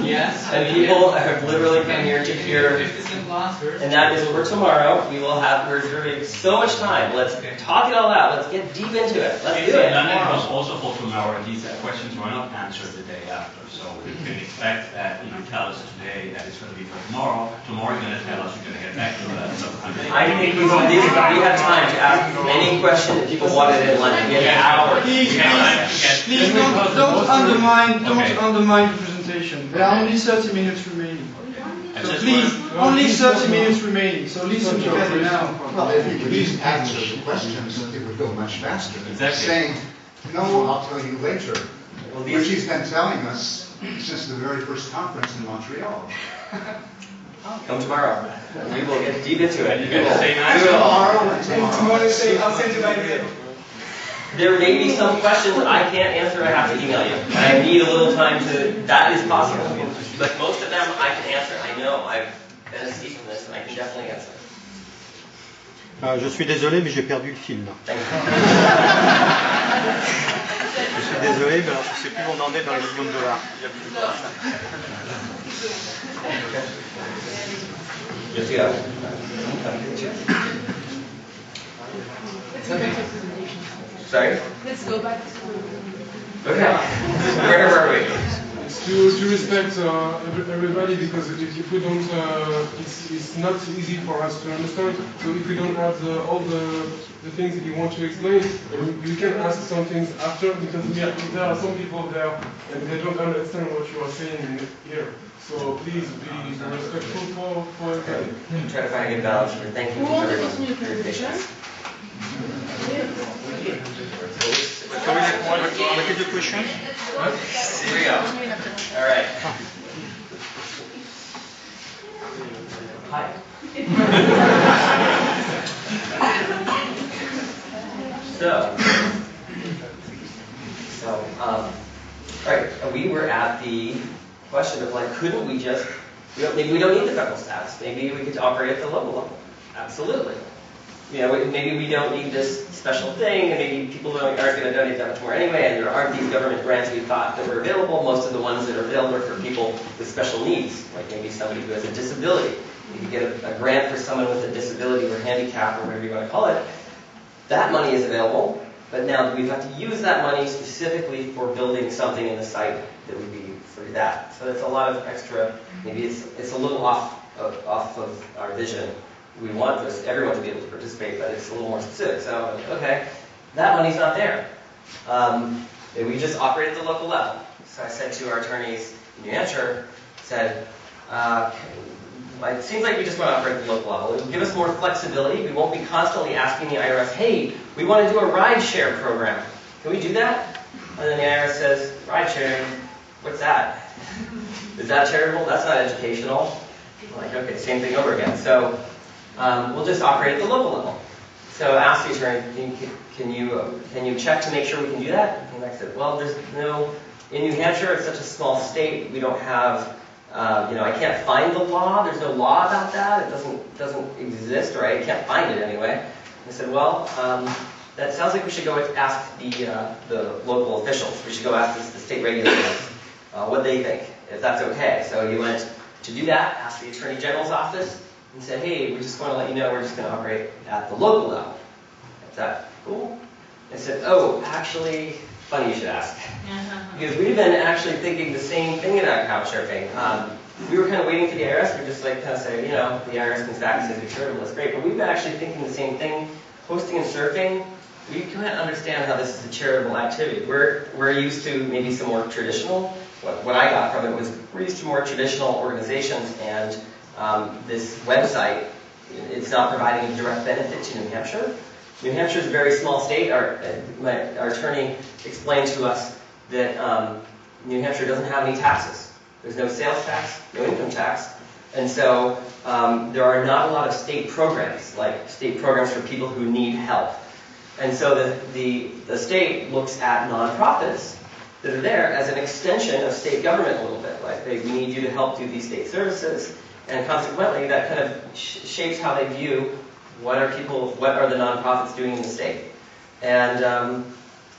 Yes. And people have literally come here to hear, and that is for tomorrow. We will have, we're reserving so much time. Let's talk it all out. Let's get deep into it. Let's do it. London was also for tomorrow, and these questions were not answered the day after. So we can expect that if you tell us today that it's going to be for tomorrow, tomorrow you're going to tell us you're going to get back to us. I think we have time to ask any question that people wanted in London. We have hours. Please don't undermine the presentation. There are only 30 minutes remaining. So please, only 30 minutes remaining. So listen together now. Well, if you could just answer the questions, it would go much faster. Exactly. Saying, no, I'll tell you later, which he's been telling us since the very first conference in Montreal. Come tomorrow. We will get deep into it. Tomorrow, I'll send you my email. There may be some questions that I can't answer. I have to email you. I need a little time to. That is possible. But most of them I can answer. I know. I've been steeped in this, and I can definitely answer. Je suis désolé, mais j'ai perdu le fil. Là. Je suis désolé, mais alors, je ne sais plus où on en est dans les millions de dollars. Yes, yeah. Sorry? Let's go back to... Okay. Where were we? To respect everybody, because if we don't, it's not easy for us to understand. So if we don't have all the things that you want to explain, you can ask some things after, because there are some people there and they don't understand what you are saying here. So please be respectful for everybody. Try to find a good balance here. Thank you. Who wants to continue the presentation? Can we repeat the question? Here we go. All right. Hi. All right. We were at the question of like, couldn't we just? Maybe we don't need the federal status. Maybe we could operate at the local level. Absolutely. You know, maybe we don't need this special thing, and maybe people aren't going to donate that much more anyway, and there aren't these government grants we thought that were available. Most of the ones that are available are for people with special needs, like maybe somebody who has a disability. You could get a grant for someone with a disability or handicap or whatever you want to call it. That money is available, but now we have to use that money specifically for building something in the site that would be for that. So it's a lot of extra, maybe it's a little off of our vision. We want everyone to be able to participate, but it's a little more specific. So, okay, that money's not there. Maybe we just operate at the local level. So I said to our attorneys in New Hampshire, it seems like we just want to operate at the local level. It will give us more flexibility. We won't be constantly asking the IRS, hey, we want to do a ride share program. Can we do that? And then the IRS says, ride sharing, what's that? Is that charitable? That's not educational. I'm like, okay, same thing over again. So we'll just operate at the local level. So ask the attorney, can you check to make sure we can do that? And I said, well, there's no, in New Hampshire, it's such a small state, we don't have, I can't find the law, there's no law about that, it doesn't exist, or I can't find it anyway. And I said, well, that sounds like we should go ask the local officials, we should go ask the state regulators what they think, if that's okay. So he went to do that, asked the Attorney General's office, and said, hey, we just want to let you know we're just going to operate at the local level. Is that cool? I said, oh, actually, funny you should ask. Because we've been actually thinking the same thing about couchsurfing. We were kind of waiting for the IRS. We're just like kind of saying, the IRS comes back and says it's charitable, that's great. But we've been actually thinking the same thing. Hosting and surfing, we kind of understand how this is a charitable activity. We're used to maybe some more traditional. What I got from it was we're used to more traditional organizations, and this website, it's not providing a direct benefit to New Hampshire. New Hampshire is a very small state. Our attorney explained to us that New Hampshire doesn't have any taxes. There's no sales tax, no income tax, and so there are not a lot of state programs, like state programs for people who need help. And so the state looks at nonprofits that are there as an extension of state government a little bit. Like, we need you to help do these state services, and consequently that kind of shapes how they view what are the nonprofits doing in the state. And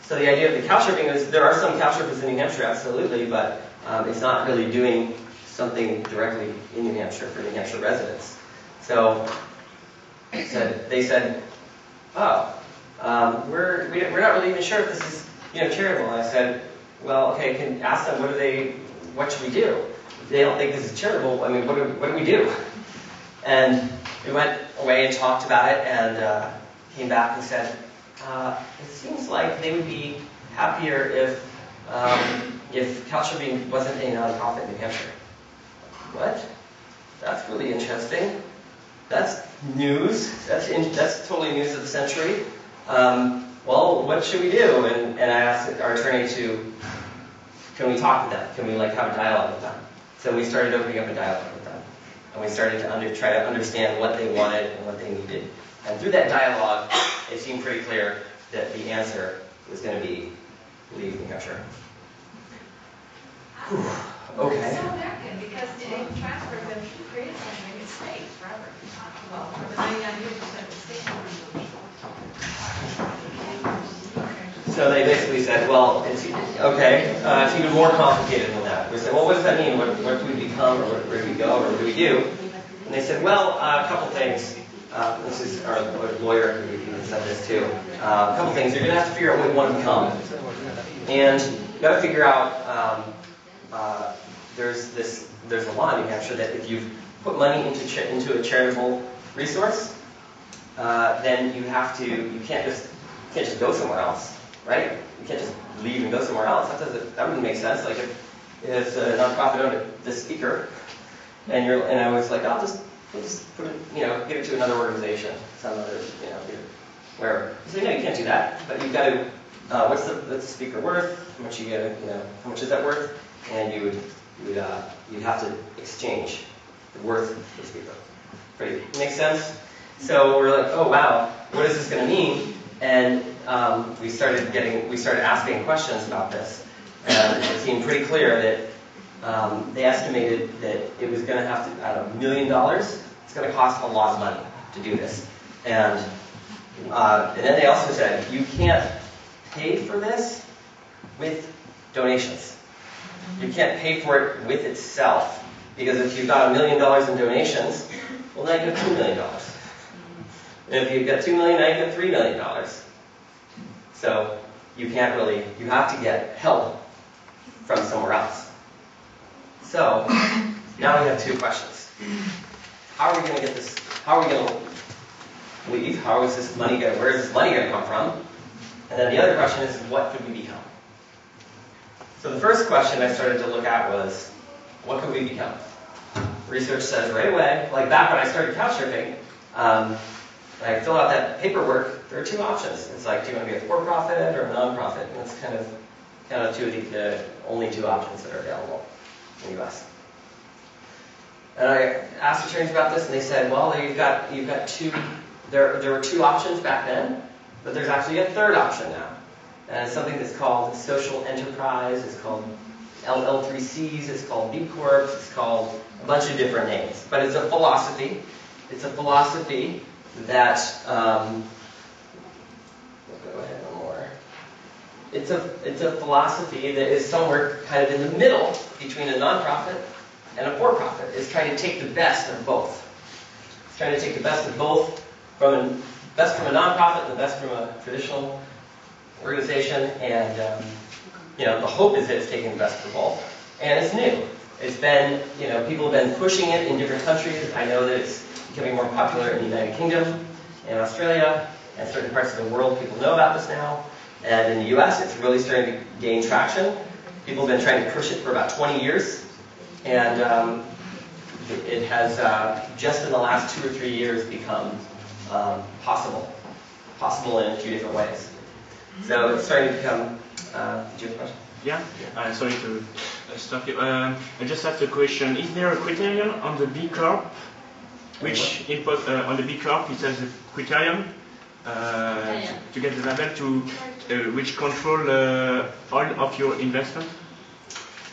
so the idea of the couchsurfing is there are some couchsurfers in New Hampshire, absolutely, but it's not really doing something directly in New Hampshire for New Hampshire residents. So they said, oh, we're not really even sure if this is charitable. And I said, well, okay, can ask them what should we do? If they don't think this is charitable, I mean, what do we do? And we went away and talked about it, and came back and said, it seems like they would be happier if couchsurfing wasn't a nonprofit in New Hampshire. What? That's really interesting. That's news. That's totally news of the century. Well, what should we do? And I asked our attorney can we talk to them? Can we have a dialogue with them? So we started opening up a dialogue with them. And we started to try to understand what they wanted and what they needed. And through that dialogue, it seemed pretty clear that the answer was going to be leave New Hampshire. Okay. It's so American because they transferred them to create something in states forever. Well, for 99% of the states. So they basically said, well, it's okay, it's even more complicated than that. We said, well, what does that mean? What do we become, or where do we go, or what do we do? And they said, well, a couple things. This is our lawyer who said this too. A couple things. You're going to have to figure out what you want to become. And you've got to figure out, there's a law in New Hampshire that if you've put money into a charitable resource, then you can't just go somewhere else. Right? You can't just leave and go somewhere else. That wouldn't make sense. Like if a nonprofit owned this speaker, and I was like, we'll just put it, give it to another organization, some other, wherever. So no, you can't do that. But you've got to, what's the speaker worth? How much how much is that worth? And you'd have to exchange the worth of the speaker. Pretty makes sense. So we're like, oh wow, what is this going to mean? And we started asking questions about this, and it seemed pretty clear that they estimated that it was going to have to, $1 million. It's going to cost a lot of money to do this, and then they also said you can't pay for this with donations. You can't pay for it with itself, because if you've got $1 million in donations, well, now you've got $2 million. And if you've got $2 million, now you've got $3 million. So you can't really, you have to get help from somewhere else. So now we have two questions. How are we going to get this, how are we going to leave? How is this money going to, where is this money going to come from? And then the other question is, what could we become? So the first question I started to look at was, what could we become? Research says right away, like back when I started couchsurfing, I fill out that paperwork, there are two options. It's like, do you want to be a for-profit or a non-profit? And that's kind of the only two options that are available in the US. And I asked attorneys about this, and they said, well, you've got two. There were two options back then, but there's actually a third option now. And it's something that's called social enterprise. It's called LL3Cs. It's called B Corps. It's called a bunch of different names. But it's a philosophy. It's a philosophy that. We'll go ahead one more. It's a philosophy that is somewhere kind of in the middle between a nonprofit and a for-profit. It's trying to take the best of both. It's trying to take the best of both, best from a nonprofit and the best from a traditional organization. And the hope is that it's taking the best for both. And it's new. It's been, people have been pushing it in different countries. I know that it's becoming more popular in the United Kingdom, in Australia, and certain parts of the world. People know about this now. And in the US, it's really starting to gain traction. People have been trying to push it for about 20 years. And it has, just in the last 2 or 3 years, become possible in a few different ways. So it's starting to become, did you have a question? Yeah, sorry to stop you. I just have a question. Is there a criterion on the B Corp, which on the B Corp it has a criterion to get the label to which control all of your investment?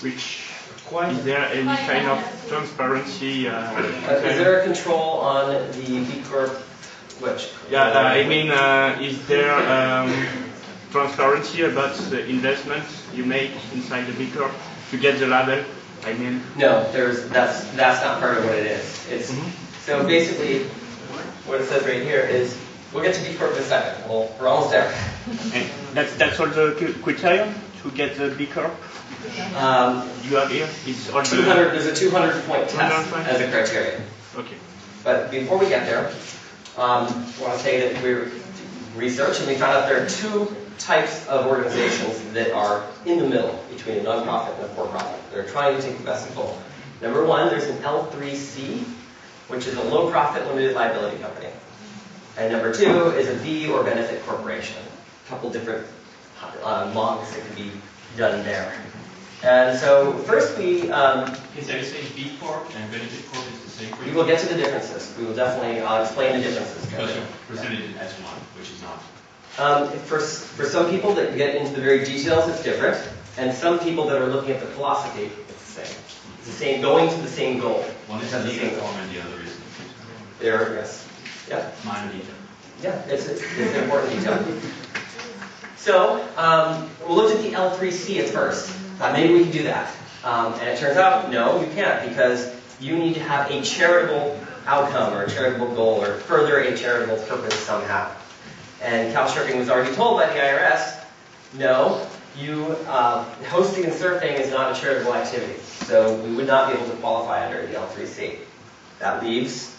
Is there any kind of transparency? Is there a control on the B Corp? Which? Yeah, I mean, is there transparency about the investment you make inside the B Corp to get the label? I mean, no, that's not part of what it is. It's so basically what it says right here is we'll get to B Corp in a second. Well, we're almost there. And that's all the criterion to get the B Corp. You have here is all 200. There's a 200-point test as a criterion. Okay. But before we get there, I want to say that we researched and we found out there are two types of organizations that are in the middle between a nonprofit and a for-profit. They're trying to take the best of both. Number one, there's an L3C, which is a low-profit limited liability company. And number two is a B or benefit corporation. A couple different models that can be done there. And so first we... Are you saying B Corp and benefit corp is the same for you? We will get to the differences. We will definitely explain the differences. Because you presented it as one, which is not. For some people that get into the very details, it's different. And some people that are looking at the philosophy, it's the same. It's the same, going to the same goal. One is a legal form and the other is there, yes. Yeah. Minor detail. Yeah, it's an important detail. So, we'll look at the L3C at first. Maybe we can do that. And it turns out, no, you can't, because you need to have a charitable outcome or a charitable goal or further a charitable purpose somehow. And couchsurfing was already told by the IRS, no, hosting and surfing is not a charitable activity. So we would not be able to qualify under the L3C. That leaves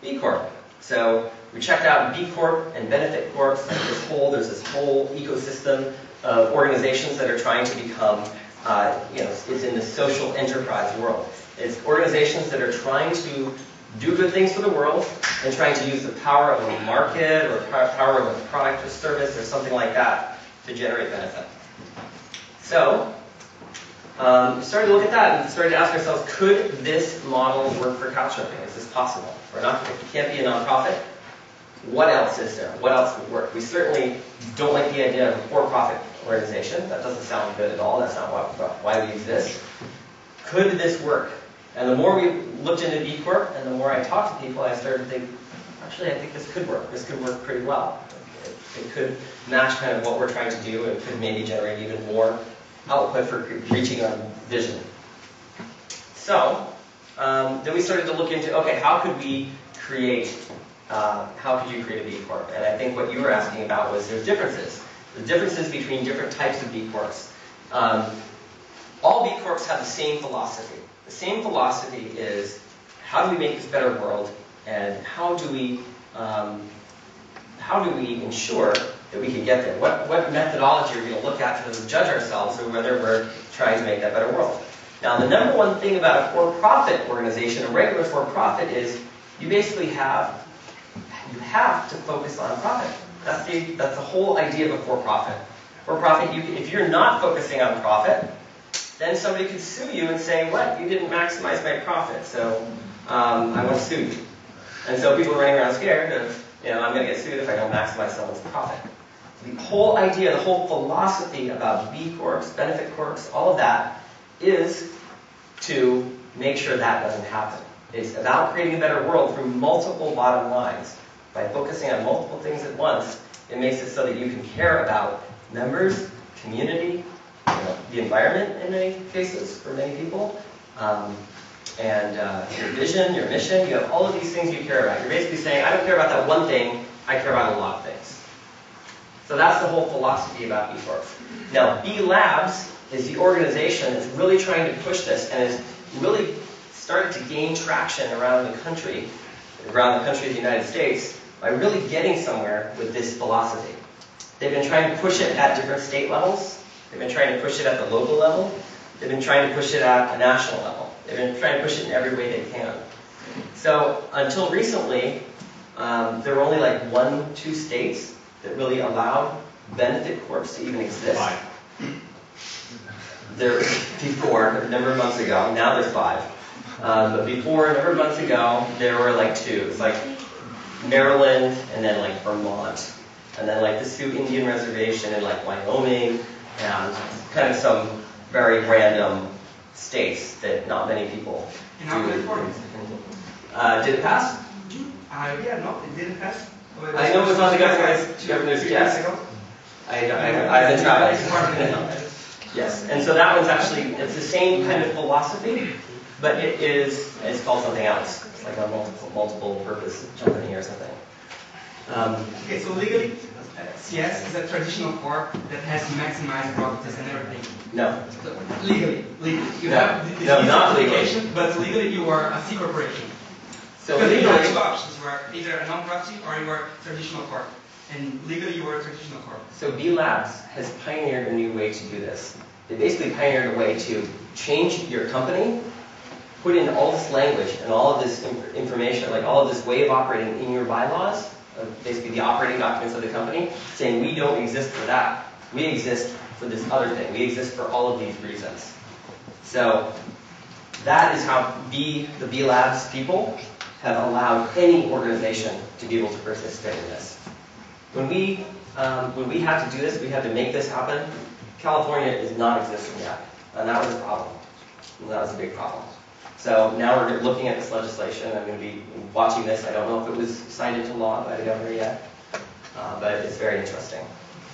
B Corp. So we checked out B Corp and benefit corps. There's this whole ecosystem of organizations that are trying to become, it's in the social enterprise world. It's organizations that are trying to do good things for the world and trying to use the power of a market or power of a product or service or something like that to generate benefit. So, we started to look at that and started to ask ourselves, could this model work for couchsurfing? Is this possible? If it can't be a nonprofit, what else is there? What else would work? We certainly don't like the idea of a for-profit organization. That doesn't sound good at all. That's not why we exist. Could this work? And the more we looked into B Corp and the more I talked to people, I started to think, actually, I think this could work. This could work pretty well. It could match kind of what we're trying to do and could maybe generate even more output for reaching our vision. So, then we started to look into, okay, how could you create a B Corp? And I think what you were asking about was there's differences. The differences between different types of B Corps. All B Corps have the same philosophy. The same philosophy is, how do we make this better world, and how do we ensure that we can get there? What methodology are we going to look at to judge ourselves or whether we're trying to make that better world? Now, the number one thing about a for-profit organization, a regular for-profit, is you basically have to focus on profit. That's the whole idea of a for-profit. For-profit, if you're not focusing on profit, then somebody could sue you and say, what? You didn't maximize my profit, so I want sued. And so people are running around scared of, I'm going to get sued if I don't maximize someone's profit. The whole idea, the whole philosophy about B Corps, benefit corps, all of that is to make sure that doesn't happen. It's about creating a better world through multiple bottom lines. By focusing on multiple things at once, it makes it so that you can care about members, community, the environment in many cases for many people, and your vision, your mission. You have all of these things you care about. You're basically saying, I don't care about that one thing, I care about a lot of things. So that's the whole philosophy about B Corps. Now, B Labs is the organization that's really trying to push this and has really started to gain traction around the country of the United States, by really getting somewhere with this philosophy. They've been trying to push it at different state levels. They've been trying to push it at the local level. They've been trying to push it at a national level. They've been trying to push it in every way they can. So until recently, there were only like 1-2 states that really allowed benefit corps to even exist. There before, a number of months ago, now there's 5. But before, a number of months ago, there were like 2. It's like Maryland, and then like Vermont, and then like the Sioux Indian Reservation in like Wyoming, and kind of some very random states that not many people In our platform? Did it pass? Yeah, no, it didn't pass. I know it was on the governor's desk. I haven't tried. Yes, and so that one's actually, it's the same kind of philosophy, but it's called something else. It's like a multiple purpose company or something. Okay, so legally, CS is a traditional corp that has maximized profits and everything. No. So legally. You No. have No, not legally. But legally you are a C corporation. So because you have legally, 2 options. You are either a non-profit or you are traditional corp. And legally you are a traditional corp. so B Labs has pioneered a new way to do this. They basically pioneered a way to change your company, put in all this language and all of this information, like all of this way of operating in your bylaws, basically the operating documents of the company, saying we don't exist for that. We exist for this other thing. We exist for all of these reasons. So that is how the B Labs people have allowed any organization to be able to participate in this. When we had to do this, we had to make this happen. California is not existing yet, and that was a problem. And that was a big problem. So now we're looking at this legislation. I'm going to be watching this. I don't know if it was signed into law by the governor yet, but it's very interesting.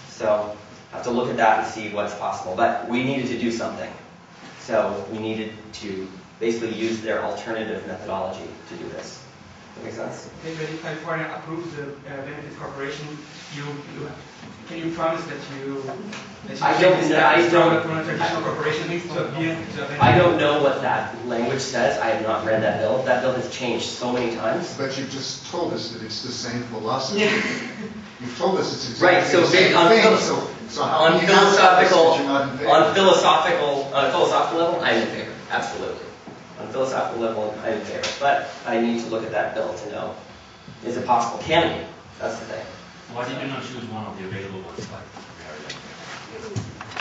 So I have to look at that and see what's possible. But we needed to do something. So we needed to basically use their alternative methodology to do this. That make sense? Okay, but if California approves the benefit corporation, can you promise that you I don't know. from a traditional corporation to a benefit? I don't know what that language says. I have not read that bill. That bill has changed so many times. But you've just told us that it's the same philosophy. Yeah. You've told us it's exactly Right. So the same thing. So how on can you not tell us philosophical, that you're not in favor? on a philosophical level, I'm in favor. Absolutely. On a philosophical level, I'm in favor. But I need to look at that bill to know, is it possible? Can it be? That's the thing. Why did you not choose one of the available ones?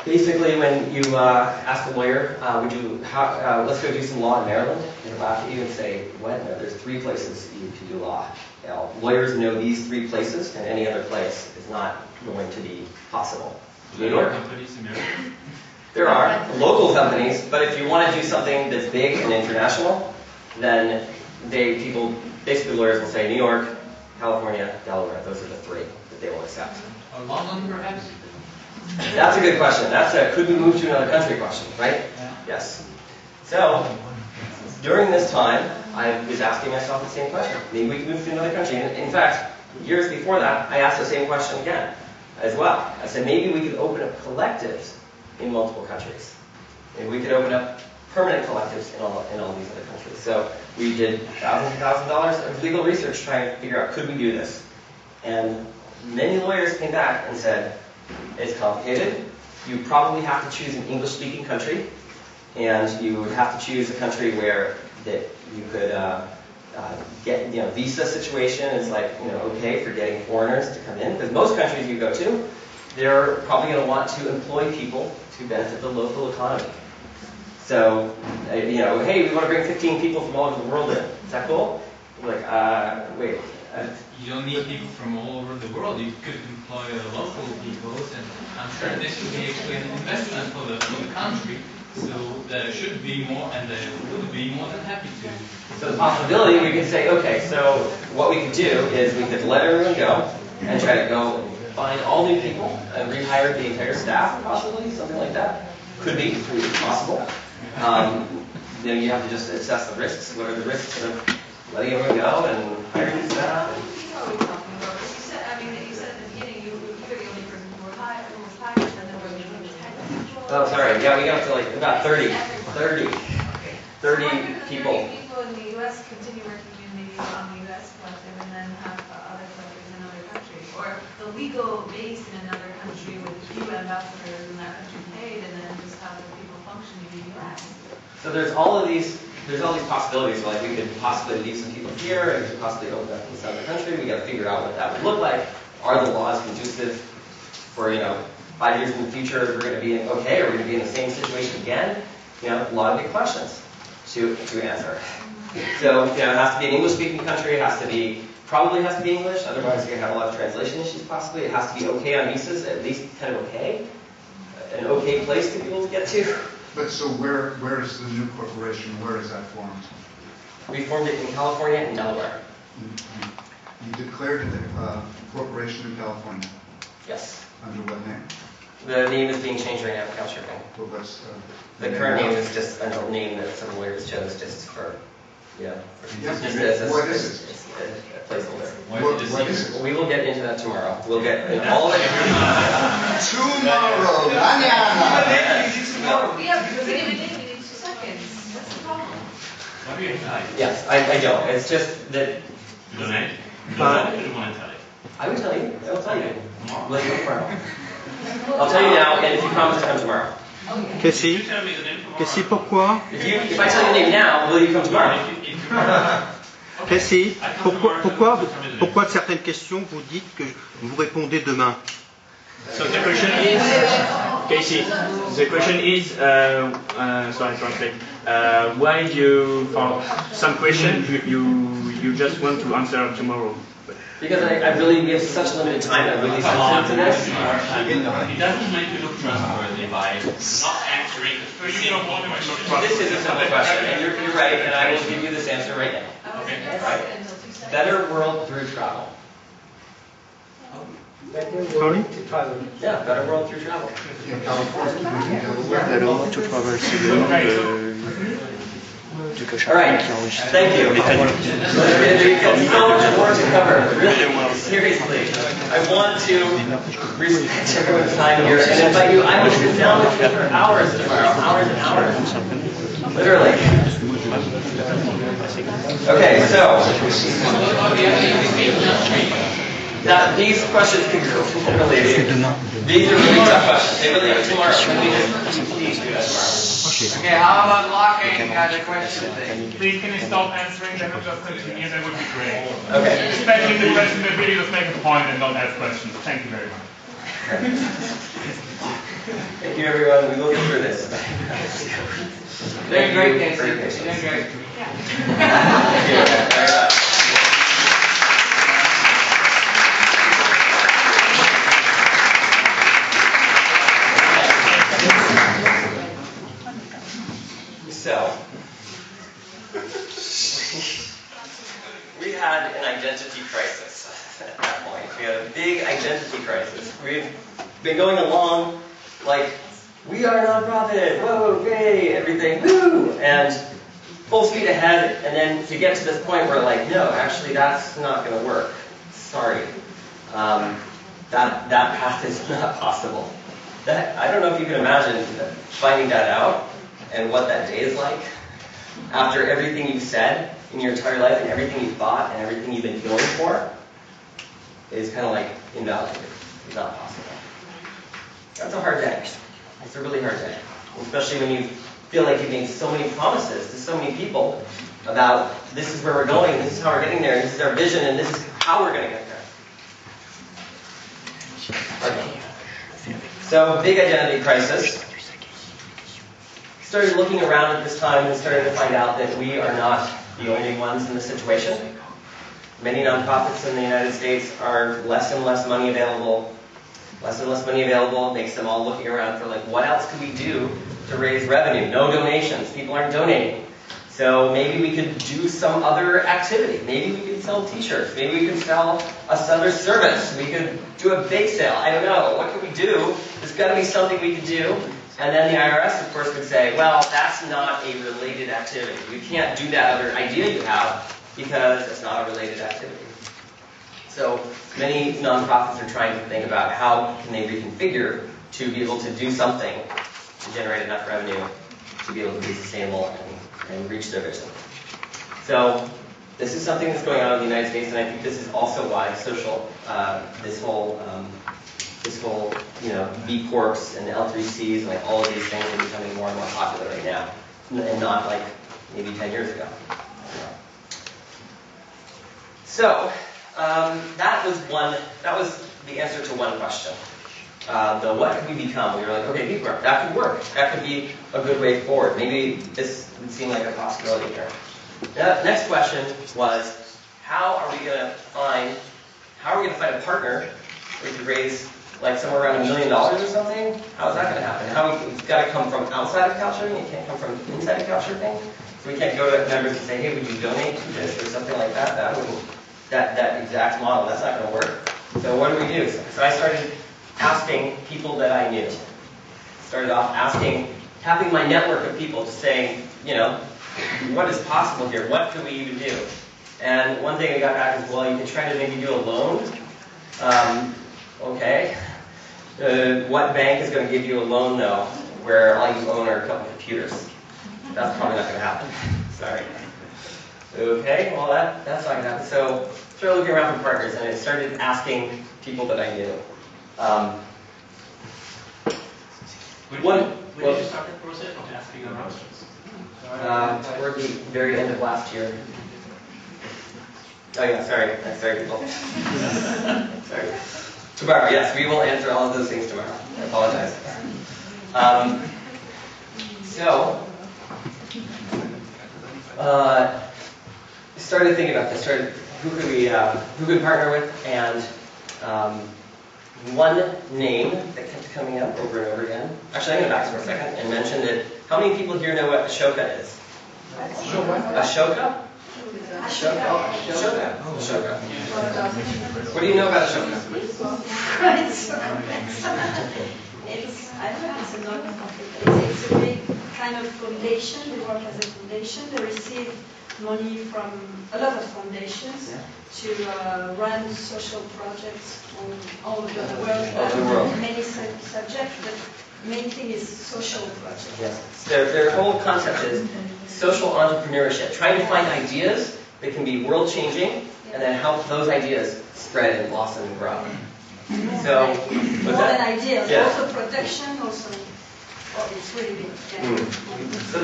Basically, when you ask a lawyer, let's go do some law in Maryland, they laugh at you and say, what? No, there's 3 places you can do law. Lawyers know these 3 places, and any other place is not going to be possible. New York. Companies in America? There are local companies, but if you want to do something that's big and international, then basically lawyers will say New York, California, Delaware. Those are the 3 that they will accept. Or London, perhaps? That's a good question. That's a could we move to another country question, right? Yeah. Yes. So, during this time, I was asking myself the same question. Maybe we can move to another country. And in fact, years before that, I asked the same question again, as well. I said, maybe we could open up collectives in multiple countries. Maybe we could open up permanent collectives in all these other countries. So we did thousands of dollars of legal research trying to figure out, could we do this? And many lawyers came back and said, it's complicated. You probably have to choose an English-speaking country, and you would have to choose a country where that you could get, visa situation is like, okay for getting foreigners to come in. Because most countries you go to, they're probably going to want to employ people to benefit the local economy. So, hey, we want to bring 15 people from all over the world in. Is that cool? You're like, wait. You don't need people from all over the world. You could employ local people, and I'm sure this would be actually an investment for the country. So there should be more, and they would be more than happy to. So the possibility, we could say, okay, so what we could do is we could let everyone go and try to go and find all new people and rehire the entire staff, possibly, something like that. Could be possible. Then you have to just assess the risks. What are the risks of letting everyone go and hiring staff? Oh, sorry. Yeah, we got up to like about 30 people. People in the U.S. continue working in on the U.S. collective and then have other collectives in other countries. Or the legal base in another country with a few ambassadors in that country paid and then just have the people functioning in the U.S. So there's all these possibilities. Like we could possibly leave some people here and we could possibly open up this other country. We got to figure out what that would look like. Are the laws conducive for 5 years in the future, we're going to be okay, or we're going to be in the same situation again? A lot of big questions to answer. So, it has to be an English-speaking country. It probably has to be English. Otherwise, you're going to have a lot of translation issues. Possibly, it has to be okay on visas, at least kind of okay, an okay place to be able to get to. But so where is the new corporation? Where is that formed? We formed it in California and Delaware. You declared a corporation in California. Yes. Under what name? The name is being changed right now to couchsurfing. Well, that's, the current name is just a name that some lawyers chose just for, just as what is it? It's a placeholder. What is it? We will get into that tomorrow. We'll get in all of it. Tomorrow. Yeah, because we need 2 seconds. What's the problem? Yes, I don't. It's just that. You don't know? You don't want to tell it. I will tell you. I will tell you. Will you tomorrow? I'll tell you now, and if you promise to come tomorrow. Casey, pourquoi? If I tell you the name now, will you come tomorrow? Casey, pourquoi certaines questions vous dites que vous répondez demain? So the question is, Casey, the question is, so I translate, why you, for some questions, you just want to answer tomorrow? Because we have such limited time, I'm really sensitive to this. It doesn't make you look trustworthy by not answering. This is a simple question, and you're right, and I will give you this answer right now. Okay. Right? Better world through travel. Sorry? Yeah, better world through travel. All right, thank you. There's so much more to cover, really, seriously. I want to respect everyone's time here and invite you. I will sit down with you for hours tomorrow, hours and hours. Literally. Okay, so these questions can really these are really tough questions. They really are tomorrow. Please do that tomorrow. Okay, how about locking the question thing? Please, can you stop answering them and just continue? That would be great. Okay. Especially the question that really just make a point and not ask questions. Thank you very much. Thank you, everyone. We will get through this. Doing great, Casey. Doing great. Thank you very much. So, we had an identity crisis at that point. We had a big identity crisis. We've been going along like, we are a nonprofit, whoa, yay, everything, woo, and full speed ahead, and then to get to this point where like, no, actually that's not going to work. Sorry. That path is not possible. I don't know if you can imagine finding that out and what that day is like after everything you've said in your entire life and everything you've thought and everything you've been going for is kind of like invalidated. It's not possible. That's a hard day. It's a really hard day. Especially when you feel like you've made so many promises to so many people about this is where we're going, this is how we're getting there, and this is our vision, and this is how we're going to get there. So, big identity crisis. started looking around at this time and started to find out that we are not the only ones in this situation. Many nonprofits in the United States are less and less money available. Less and less money available makes them all looking around for like, what else could we do to raise revenue? No donations. People aren't donating. So maybe we could do some other activity. Maybe we could sell t-shirts. Maybe we could sell another service. We could do a bake sale. I don't know. What could we do? There's got to be something we could do. And then the IRS, of course, would say, well, that's not a related activity. You can't do that other idea you have because it's not a related activity. So many nonprofits are trying to think about how can they reconfigure to be able to do something to generate enough revenue to be able to be sustainable and reach their vision. So this is something that's going on in the United States, and I think this is also why social, this whole B Corps and L3Cs and like all of these things are becoming more and more popular right now, and not like maybe 10 years ago. So that was the answer to one question. The what could we become? We were like, okay, B Corp, that could work. That could be a good way forward. Maybe this would seem like a possibility here. Now, next question was, how are we going to find a partner we could raise like somewhere around $1 million or something? How is that going to happen? It's got to come from outside of couchsurfing. It can't come from inside of couchsurfing. So we can't go to members and say, hey, would you donate to this or something like that? That exact model, that's not going to work. So what do? So I started asking people that I knew. Started off tapping my network of people to say, what is possible here? What could we even do? And one thing I got back is, well, you can try to maybe do a loan. Okay. What bank is going to give you a loan, though, where all you own are a couple computers? That's probably not going to happen. Sorry. Okay, well, that's not going to happen. So I started looking around for partners, and I started asking people that I knew. When did you start the process of asking around? Toward the very end of last year. Oh yeah, sorry people. Sorry. Tomorrow, yes, we will answer all of those things tomorrow. I apologize. Started thinking about this. Who could we partner with, and one name that kept coming up over and over again. Actually, I'm going to back for a second and mention that. How many people here know what Ashoka is? Ashoka? Ashoka. What do you know about Ashoka? It's a non-profit. It's a big kind of foundation. They work as a foundation. They receive money from a lot of foundations to run social projects all over the world. Many subjects, but the main thing is social projects. Yes. Their whole concept is social entrepreneurship, trying to find ideas that can be world-changing and then help those ideas spread and blossom and grow. So, more than ideas, also protection, also. Oh, it's really big. Yeah. So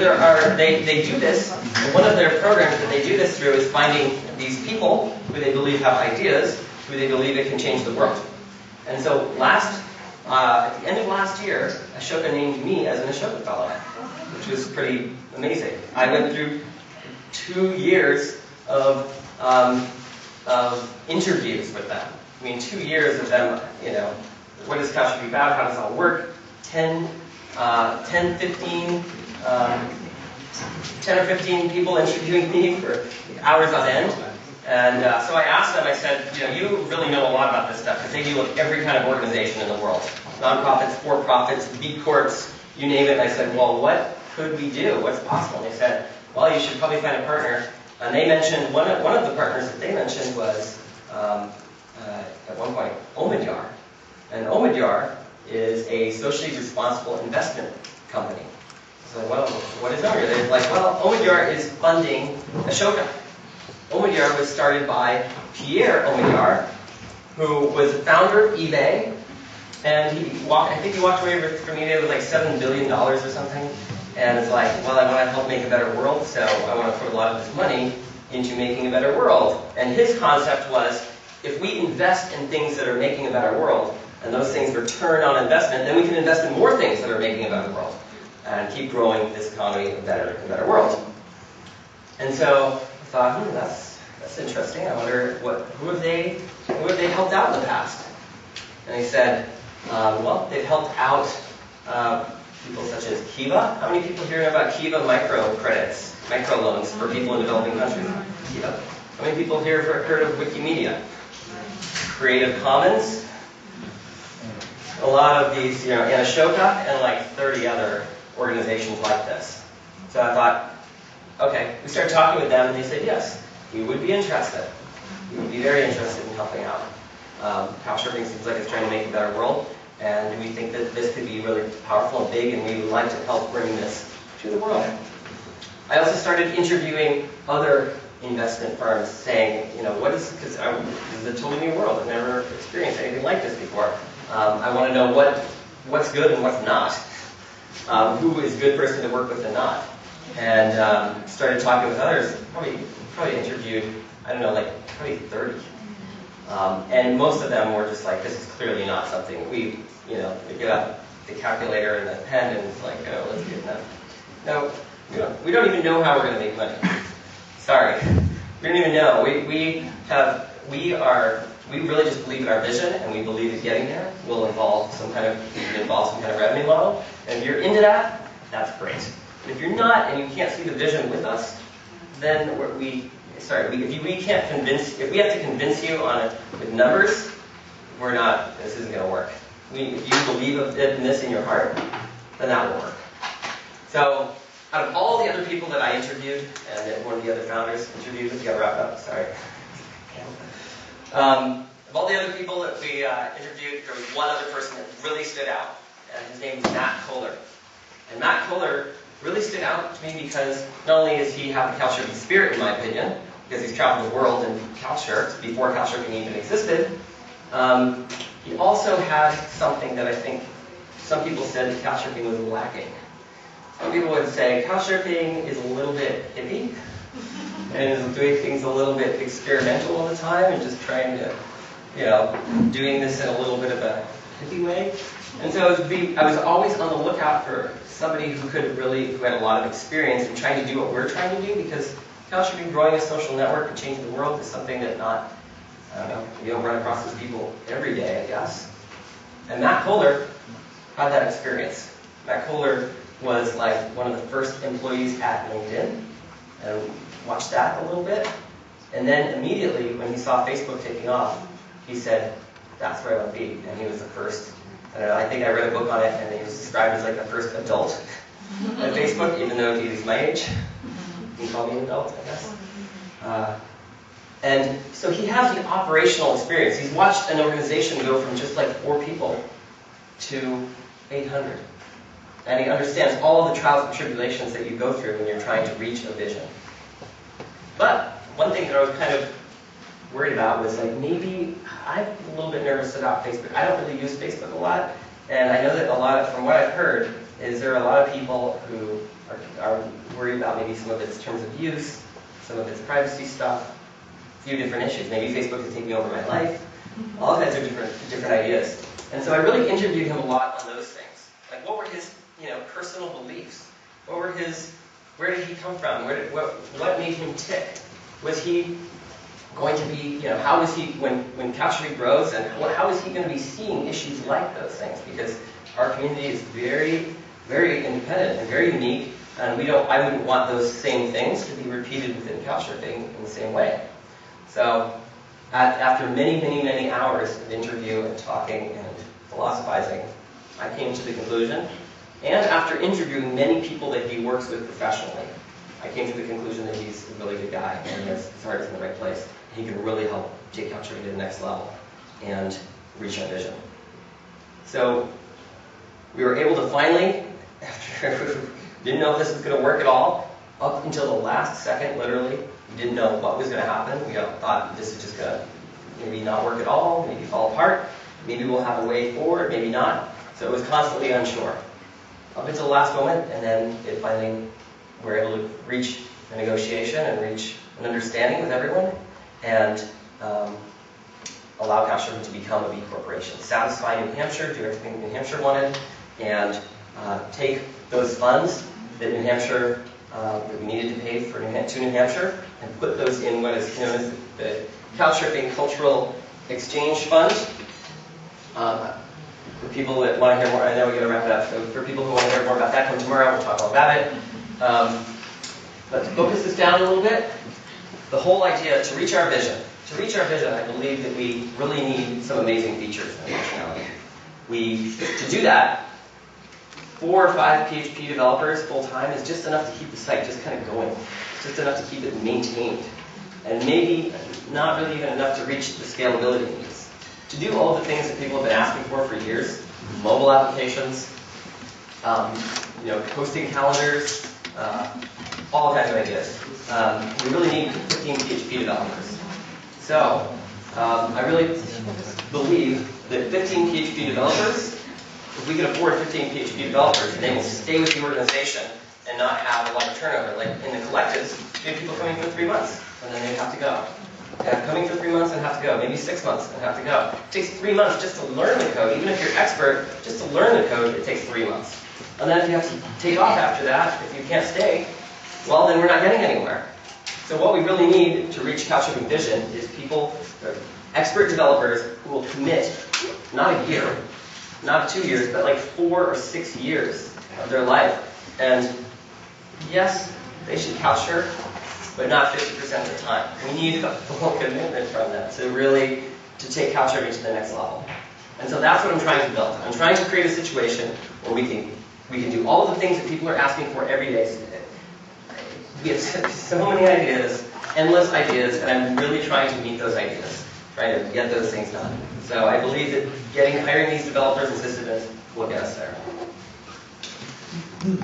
they do this. One of their programs that they do this through is finding these people who they believe have ideas, who they believe it can change the world. And so at the end of last year, Ashoka named me as an Ashoka Fellow, which was pretty amazing. I went through 2 years of interviews with them. I mean, 2 years of them, what is couchsurfing about? How does it all work? 10 or 15 people interviewing me for hours on end. And so I asked them, I said, you really know a lot about this stuff, because they deal with every kind of organization in the world. Nonprofits, for-profits, B Corps, you name it. And I said, well, what could we do? What's possible? And they said, well, you should probably find a partner. And they mentioned, one of the partners that they mentioned was, at one point, Omidyar. And Omidyar is a socially responsible investment company. So, well, what is Omidyar? They're like, well, Omidyar is funding Ashoka. Omidyar was started by Pierre Omidyar, who was the founder of eBay, and I think he walked away from eBay with like $7 billion or something, and it's like, well, I want to help make a better world, so I want to put a lot of this money into making a better world. And his concept was, if we invest in things that are making a better world, and those things return on investment, then we can invest in more things that are making a better world. and keep growing this economy a better world. And so I thought, that's interesting. I wonder who have they helped out in the past? And he said, well, they've helped out people such as Kiva. How many people here know about Kiva microcredits, microloans for people in developing countries? Kiva. How many people here have heard of Wikimedia? Creative Commons. A lot of these, Anashoka and like 30 other organizations like this. So I thought, okay, we started talking with them and they said, yes, we would be interested. We would be very interested in helping out. Couchsurfing seems like it's trying to make a better world, and we think that this could be really powerful and big, and we would like to help bring this to the world. I also started interviewing other investment firms saying, what is, because this is a totally new world. I've never experienced anything like this before. I want to know what's good and what's not. Who is a good person to work with and not. And started talking with others. Probably interviewed, probably 30. And most of them were just like, this is clearly not something we get out the calculator and the pen and it's like, oh, let's get them. No, we don't even know how we're going to make money. Sorry. We don't even know. We really just believe in our vision, and we believe that getting there will involve some kind of revenue model. And if you're into that, that's great. And if you're not, and you can't see the vision with us, then if we have to convince you with numbers, this isn't going to work. If you believe in this in your heart, then that will work. So, out of all the other people that I interviewed, and that one of the other founders interviewed, we got to wrap up, sorry. Of all the other people that we interviewed, there was one other person that really stood out, and his name was Matt Kohler. And Matt Kohler really stood out to me because not only does he have a couchsurfing spirit, in my opinion, because he's traveled the world and couchsurfed before couchsurfing even existed, he also had something that I think some people said that couchsurfing was lacking. Some people would say couchsurfing is a little bit hippie, and is doing things a little bit experimental all the time, and just trying to, doing this in a little bit of a hippie way. And so I was always on the lookout for somebody who had a lot of experience in trying to do what we're trying to do, because couchsurfing, growing a social network and changing the world is something that you don't run across those people every day, I guess. And Matt Kohler had that experience. Matt Kohler was like one of the first employees at LinkedIn, and watched that a little bit. And then immediately, when he saw Facebook taking off, he said, that's where I want to be. And he was the first. I think I read a book on it, and he was described as like the first adult at Facebook, even though he's my age. You can call me an adult, I guess. And so he has the operational experience. He's watched an organization go from just like 4 people to 800. And he understands all of the trials and tribulations that you go through when you're trying to reach a vision. But one thing that I was kind of worried about was like, maybe I'm a little bit nervous about Facebook. I don't really use Facebook a lot, and I know that from what I've heard, is there are a lot of people who are worried about maybe some of its terms of use, some of its privacy stuff, a few different issues. Maybe Facebook is taking over my life. All kinds of different ideas. And so I really interviewed him a lot on those things. Like, what were his personal beliefs? Where did he come from? What made him tick? Was he going to be, how is he, when couchsurfing grows, and how is he going to be seeing issues like those things? Because our community is very, very independent and very unique, and I wouldn't want those same things to be repeated within couchsurfing in the same way. So, after many, many, many hours of interview and talking and philosophizing, I came to the conclusion, and after interviewing many people that he works with professionally, I came to the conclusion that he's a really good guy, and his heart is in the right place. He can really help take couchsurfing to the next level and reach our vision. So we were able to finally, after didn't know if this was going to work at all, up until the last second, literally, we didn't know what was going to happen. We thought this was just going to maybe not work at all, maybe fall apart, maybe we'll have a way forward, maybe not. So it was constantly unsure. Up until the last moment, and then it finally, we were able to reach a negotiation and reach an understanding with everyone, and allow couchsurfing to become a B corporation. Satisfy New Hampshire, do everything New Hampshire wanted, and take those funds that New Hampshire, that we needed to pay for to New Hampshire, and put those in what is known as the Couchsurfing Cultural Exchange Fund. For people that want to hear more, I know we're going to wrap it up, so for people who want to hear more about that, come tomorrow, we'll talk all about it. But to focus this down a little bit, the whole idea, to reach our vision, I believe that we really need some amazing features and functionality. To do that, 4 or 5 PHP developers full-time is just enough to keep the site just kind of going. It's just enough to keep it maintained. And maybe not really even enough to reach the scalability needs. To do all of the things that people have been asking for years, mobile applications, posting calendars, all kinds of ideas. We really need 15 PHP developers. So, I really believe that 15 PHP developers, if we can afford 15 PHP developers, they will stay with the organization and not have a lot of turnover. Like in the collectives, we have people coming for 3 months, and then they have to go. Coming for 3 months and have to go. Maybe 6 months and have to go. It takes 3 months just to learn the code. Even if you're expert, just to learn the code, it takes 3 months. And then if you have to take off after that, if you can't stay, well, then we're not getting anywhere. So what we really need to reach couchsurfing vision is people, expert developers who will commit, not a year, not 2 years, but like 4 or 6 years of their life. And yes, they should couchsurf, but not 50% of the time. We need a full commitment from them to take couchsurfing to the next level. And so that's what I'm trying to build. I'm trying to create a situation where we can do all of the things that people are asking for every day. We have so many ideas, endless ideas, and I'm really trying to meet those ideas, trying to get those things done. So I believe that hiring these developers and sysadmins will get us there.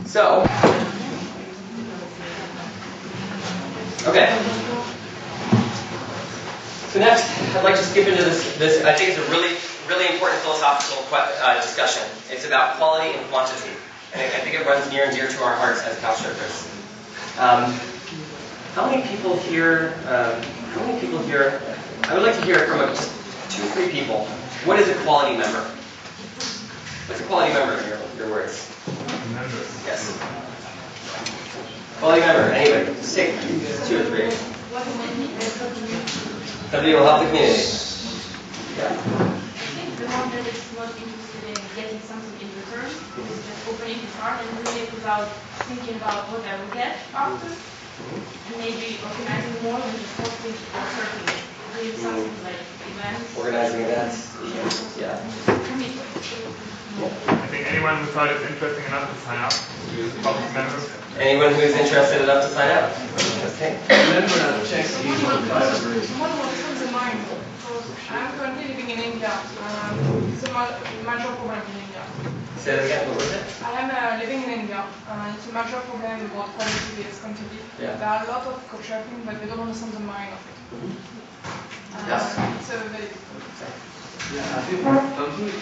So, okay. So next, I'd like to skip into this I think it's a really, really important philosophical discussion. It's about quality and quantity. And I think it runs near and dear to our hearts as couchsurfers. How many people here, I would like to hear from just 2 or 3 people. What is a quality member? What's a quality member in your words? Member. Yes. Quality member, anyway, just take 2 or 3. Somebody will help the community. Yeah. I think the one that is not interested in getting something in return is just opening his heart and doing it without thinking about what I will get after. And maybe organizing more than just hosting or surfing. Doing something like events. Organizing events. Yeah. I think anyone who thought it's interesting enough to sign up is a public member. Anyone who's interested enough to sign up? Okay. Remember that checks you One was comes to mind. I'm currently living in India. It's a major problem in India. Say that again, what was it? I am living in India. It's a major problem about quality and quantity. Yeah. There are a lot of couchsurfing, but they don't understand the mind of it. Yes. It's a very difficult. Yeah, I think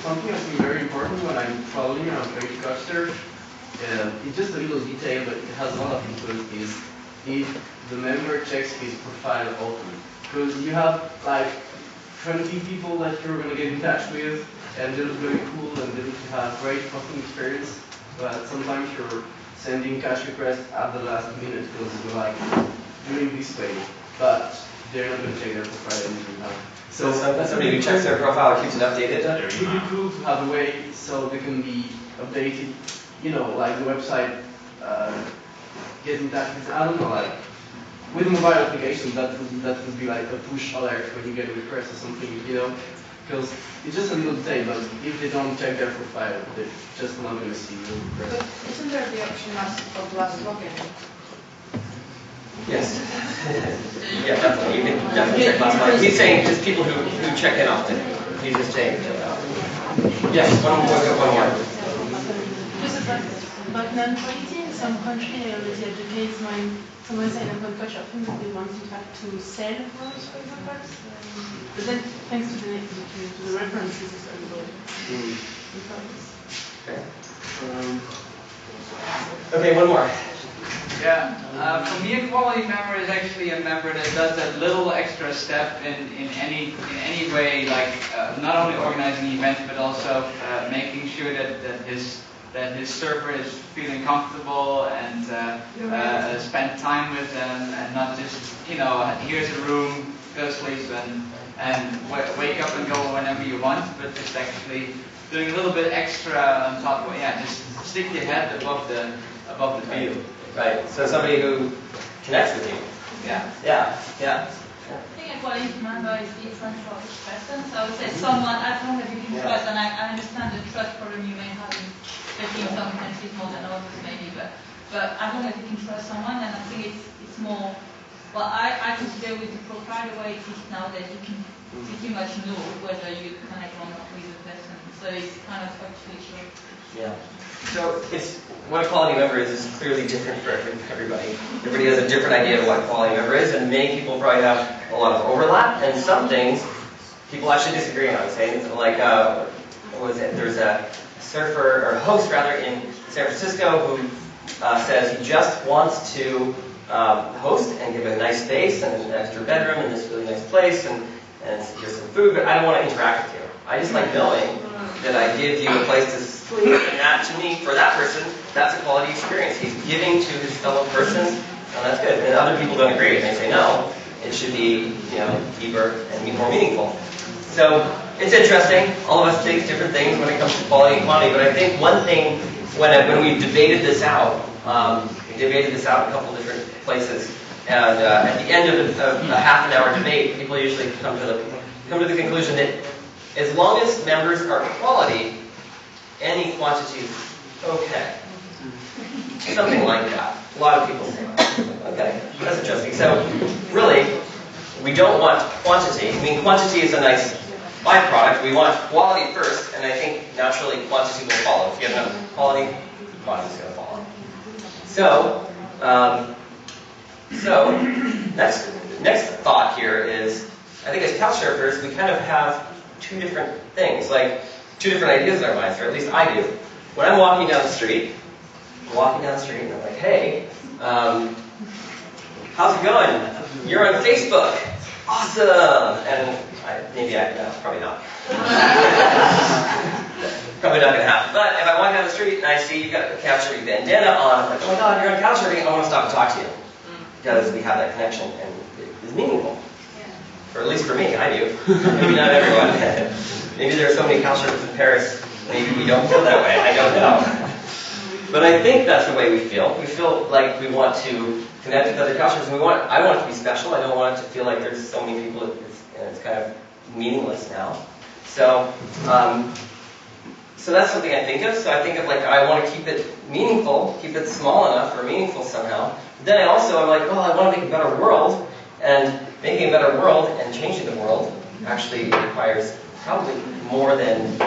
something I think very important when I'm traveling and I'm going to couchsurf, it's just a little detail, but it has a lot of influence, is if the member checks his profile often. Because you have like 20 people that you're going to get in touch with, and they look very cool and they look to have great posting experience, but sometimes you're sending cash requests at the last minute because you're like doing this way, but they're not going to check their profile anytime. So somebody who checks their profile keeps it updated? It would be cool to have a way so they can be updated, like the website, get in touch with, I don't know, like, with a mobile application, that would be like a push alert when you get a request or something, because it's just a little detail, but if they don't check their profile, they're just not going to see the request. But isn't there the option of last login? Yes. Yeah, definitely. You can definitely check last month. He's saying just people who check in often. He's just saying. Yes, one more. But non-quality in some country already educates someone saying about couchsurfing that they want in fact to sell homes, for example. But then thanks to the references it's ongoing. Okay. Okay, one more. Yeah, for me a quality member is actually a member that does that little extra step in any way, like not only organizing events but also making sure that his that this surfer is feeling comfortable and spend time with them, and not just, you know, here's a room, go sleep and wake up and go whenever you want, but just actually doing a little bit extra on top of it. Yeah, just stick your head above the field. Right. So somebody who connects with you. Yeah. Yeah. Yeah. I think a quality member is different for each person. So I would say someone, as long as you can trust, and I understand the trust problem you may have in taking some countries more than others maybe, but as long as you can trust someone, then I think it's more, well, I consider with the profile the way it is now that you can pretty much know whether you connect or not with the person. So it's kind of up to each other. Yeah. So it's what a quality member is clearly different for everybody. Everybody has a different idea of what a quality member is, and many people probably have a lot of overlap, and some things people actually disagree on. Say, like, what was it? There's a surfer, or host rather, in San Francisco who says he just wants to host and give a nice space and an extra bedroom in this really nice place, and here's some food, but I don't want to interact with you. I just like knowing that I give you a place to sleep, and that, to me, for that person, that's a quality experience. He's giving to his fellow person, and that's good. And other people don't agree, and they say, no, it should be, you know, deeper and more meaningful. So it's interesting. All of us think different things when it comes to quality and quantity, but I think one thing, when we debated this out, we debated this out in a couple different places, and at the end of a half an hour debate, people usually come to the conclusion that as long as members are quality, any quantity is okay. Something like that. A lot of people say that. Okay, that's interesting. So, really, we don't want quantity. I mean, quantity is a nice byproduct. We want quality first, and I think naturally quantity will follow. If you have enough quality, quantity is going to follow. So, next thought here is, I think as couchsurfers, we kind of have two different things, like two different ideas in our minds, or at least I do. When I'm walking down the street, and I'm like, hey, how's it going? You're on Facebook. Awesome. And no, probably not. Probably not going to happen. But if I walk down the street and I see you've got a couchsurfing bandana on, I'm like, oh my God, you're on couchsurfing, I want to stop and talk to you. Because we have that connection, and it is meaningful. Or at least for me, I do. Maybe not everyone. Maybe there are so many couchsurfers in Paris, maybe we don't feel that way. I don't know. But I think that's the way we feel. We feel like we want to connect with other couchsurfers. I want it to be special. I don't want it to feel like there's so many people, it's kind of meaningless now. So that's something I think of. So I think of, like, I want to keep it meaningful, keep it small enough or meaningful somehow. But then I'm like, well, I want to make a better world. And making a better world and changing the world actually requires probably more than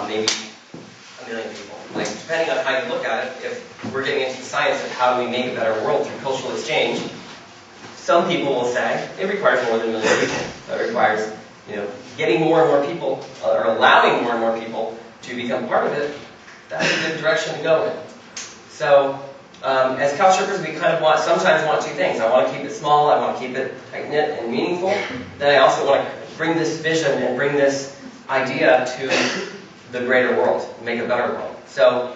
maybe 1 million people. Like, depending on how you look at it, if we're getting into the science of how do we make a better world through cultural exchange, some people will say it requires more than 1 million people. It requires, getting more and more people, or allowing more and more people to become part of it. That's a good direction to go in. So, as couchsurfers, we kind of sometimes want two things. I want to keep it small, I want to keep it tight-knit and meaningful. Then I also want to bring this vision and bring this idea to the greater world, make a better world. So,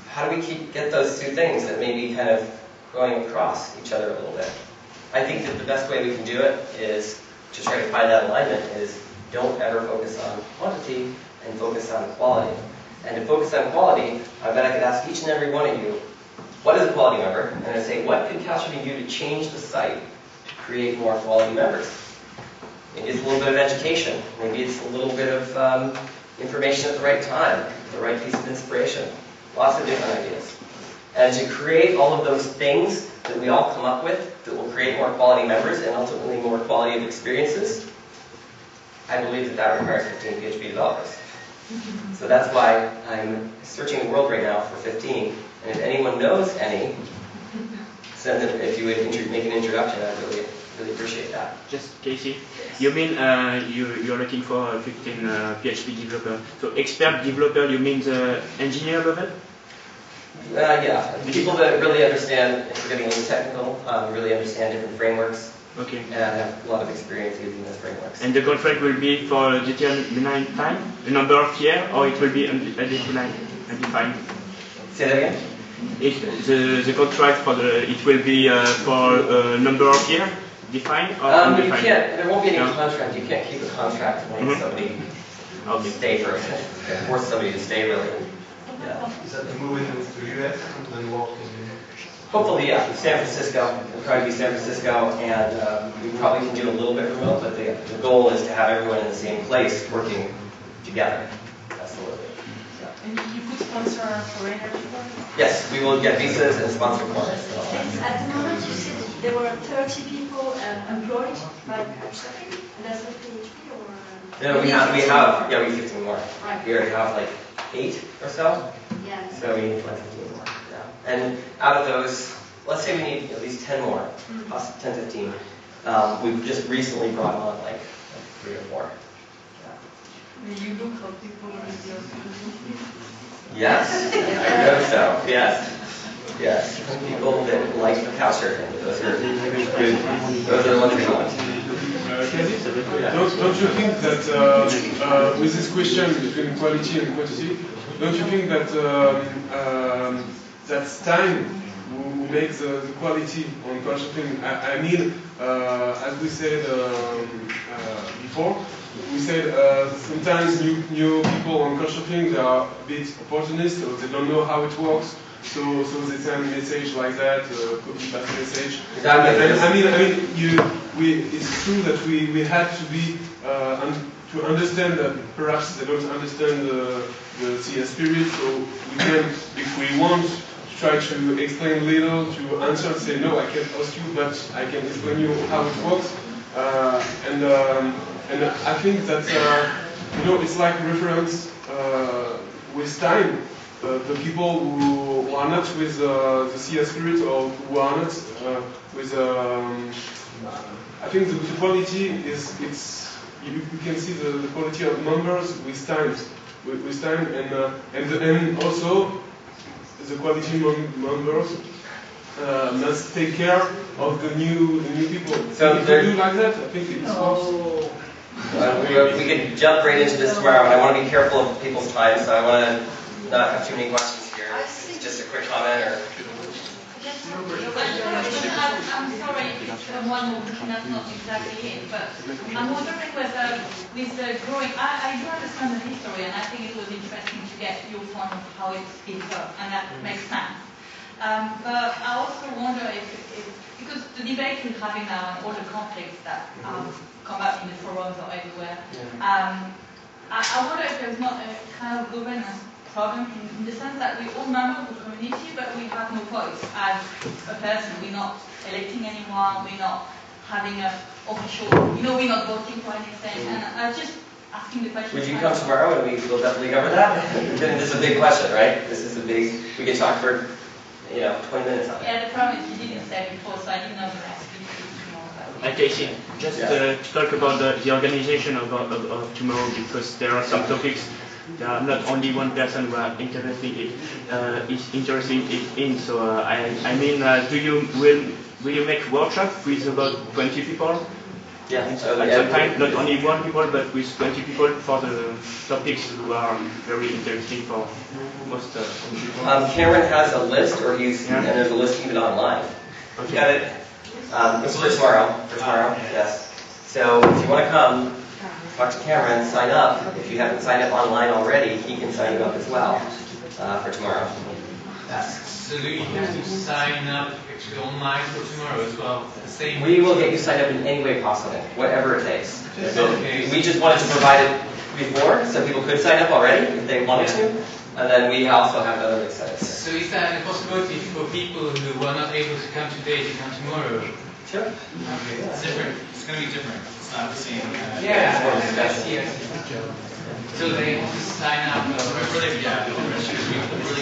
how do we get those two things that may be kind of going across each other a little bit? I think that the best way we can do it is to try to find that alignment is don't ever focus on quantity and focus on quality. And to focus on quality, I bet I could ask each and every one of you, what is a quality member? And I'd say, what could couchsurfing do to change the site to create more quality members? Maybe it's a little bit of education. Maybe it's a little bit of information at the right time, the right piece of inspiration. Lots of different ideas. And to create all of those things that we all come up with that will create more quality members and ultimately more quality of experiences, I believe that requires 15 PHP developers. So that's why I'm searching the world right now for 15. And if anyone knows any, send them, if you would make an introduction, I'd really appreciate that. Just Casey, you mean you're looking for 15 PHP developer. So expert developer, you mean the engineer level? Yeah, people that really understand, if we're getting a little technical, really understand different frameworks. Okay. And have a lot of experience using those frameworks. And the contract will be for a determined time, a number of years, or it will be indeterminate? defined? Say that again? If the contract it will be for a number of years defined or You undefined? can't. There won't be any No? contract. You can't keep a contract when somebody stay for force somebody to stay really. Yeah. Is that the move into the US and then walk in? Hopefully, yeah. San Francisco. It'll probably be San Francisco, and we probably can do a little bit remote, but the goal is to have everyone in the same place working together. Absolutely. Yeah. And you could sponsor foreigner people? Yes, we will get visas and sponsor courses. At the moment, you said there were 30 people employed by couchsurfing, and that's not PHP or? No, we have 15 more. Right. We already have like 8 or so. Yeah. So we need like 15 more. Yeah. And out of those, let's say we need at least 10 more, possibly 10, 15. We've just recently brought on like 3 or 4. May you look for people with your Yes, I hope so. Yes. Yes. People that like the couchsurfing. Those are good. Those are the ones we want. Don't you think that with this question between quality and quantity, don't you think that that's time who makes the quality on couchsurfing? I mean, as we said before, we said sometimes new people on couchsurfing, they are a bit opportunist, or they don't know how it works. So they send a message like that, copy paste message. Exactly. It's true that we had to be to understand that perhaps they don't understand the CS spirit. So we can, if we want, try to explain little, to answer and say no, I can't host you, but I can explain you how it works. And I think that it's like reference with time. The people who are not with the CS spirit or who are not with I think the quality is you can see the quality of numbers with time and also the quality numbers must take care of the new people. So if you do like that, I think it works. We could jump right into this tomorrow, and I want to be careful of people's time, so I want to not have too many questions here. Just a quick comment or. I'm sorry if one that's not exactly it, but I'm wondering whether with the growing, I do understand the history, and I think it was interesting to get your point of how it's built up, and that makes sense. But I also wonder if because the debate we're having now and all the conflicts that come up in the forums or everywhere, I wonder if there's not a kind of governance problem in the sense that we all members of the community, but we have no voice as a person. We're not electing anyone, we're not having an official, we're not voting for anything. And I was just asking the question. Would you come tomorrow and we will definitely cover that? This is a big question, right? This is a big, we could talk for, 20 minutes on it. Yeah, the problem is you didn't say before, so I didn't know the next speech tomorrow. Okay, see, just to talk about the organization of tomorrow, because there are some topics there are not only one person who are is interested in. So I mean, will you make workshop with about 20 people? Yeah. At some time, not only one people, but with 20 people for the topics who are very interesting for most. Cameron has a list, and there's a list even online. Okay. Got it. It's for tomorrow. Yes. So if you want to come, talk to Cameron, sign up. If you haven't signed up online already, he can sign you up as well for tomorrow. Yes. So do you have to sign up actually online for tomorrow as well? At the same We will get you signed up in any way possible, whatever it takes. Okay. We just wanted to provide it before, so people could sign up already if they wanted to, and then we also have other incentives. So is that a possibility for people who are not able to come today to come tomorrow? Sure. Okay. It's different. It's going to be different. It's not the same. So they have to sign up. We're really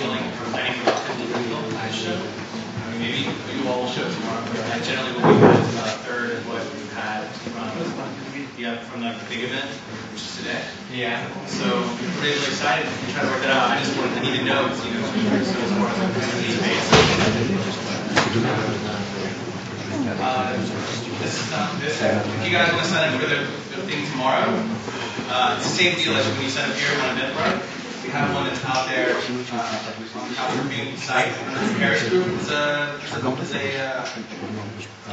only planning about 50 people at the show. I mean, maybe you all will show tomorrow. And generally, what we have is about a third of what we've had from the big event, which is today. Yeah. So we're really excited. We try to work that out. I just need to know, so as far as the base. If you guys want to sign up for the thing tomorrow, it's the same deal as when you sign up here on Eventbrite. we have one that's out there on the couchsurfing site. The Paris group is a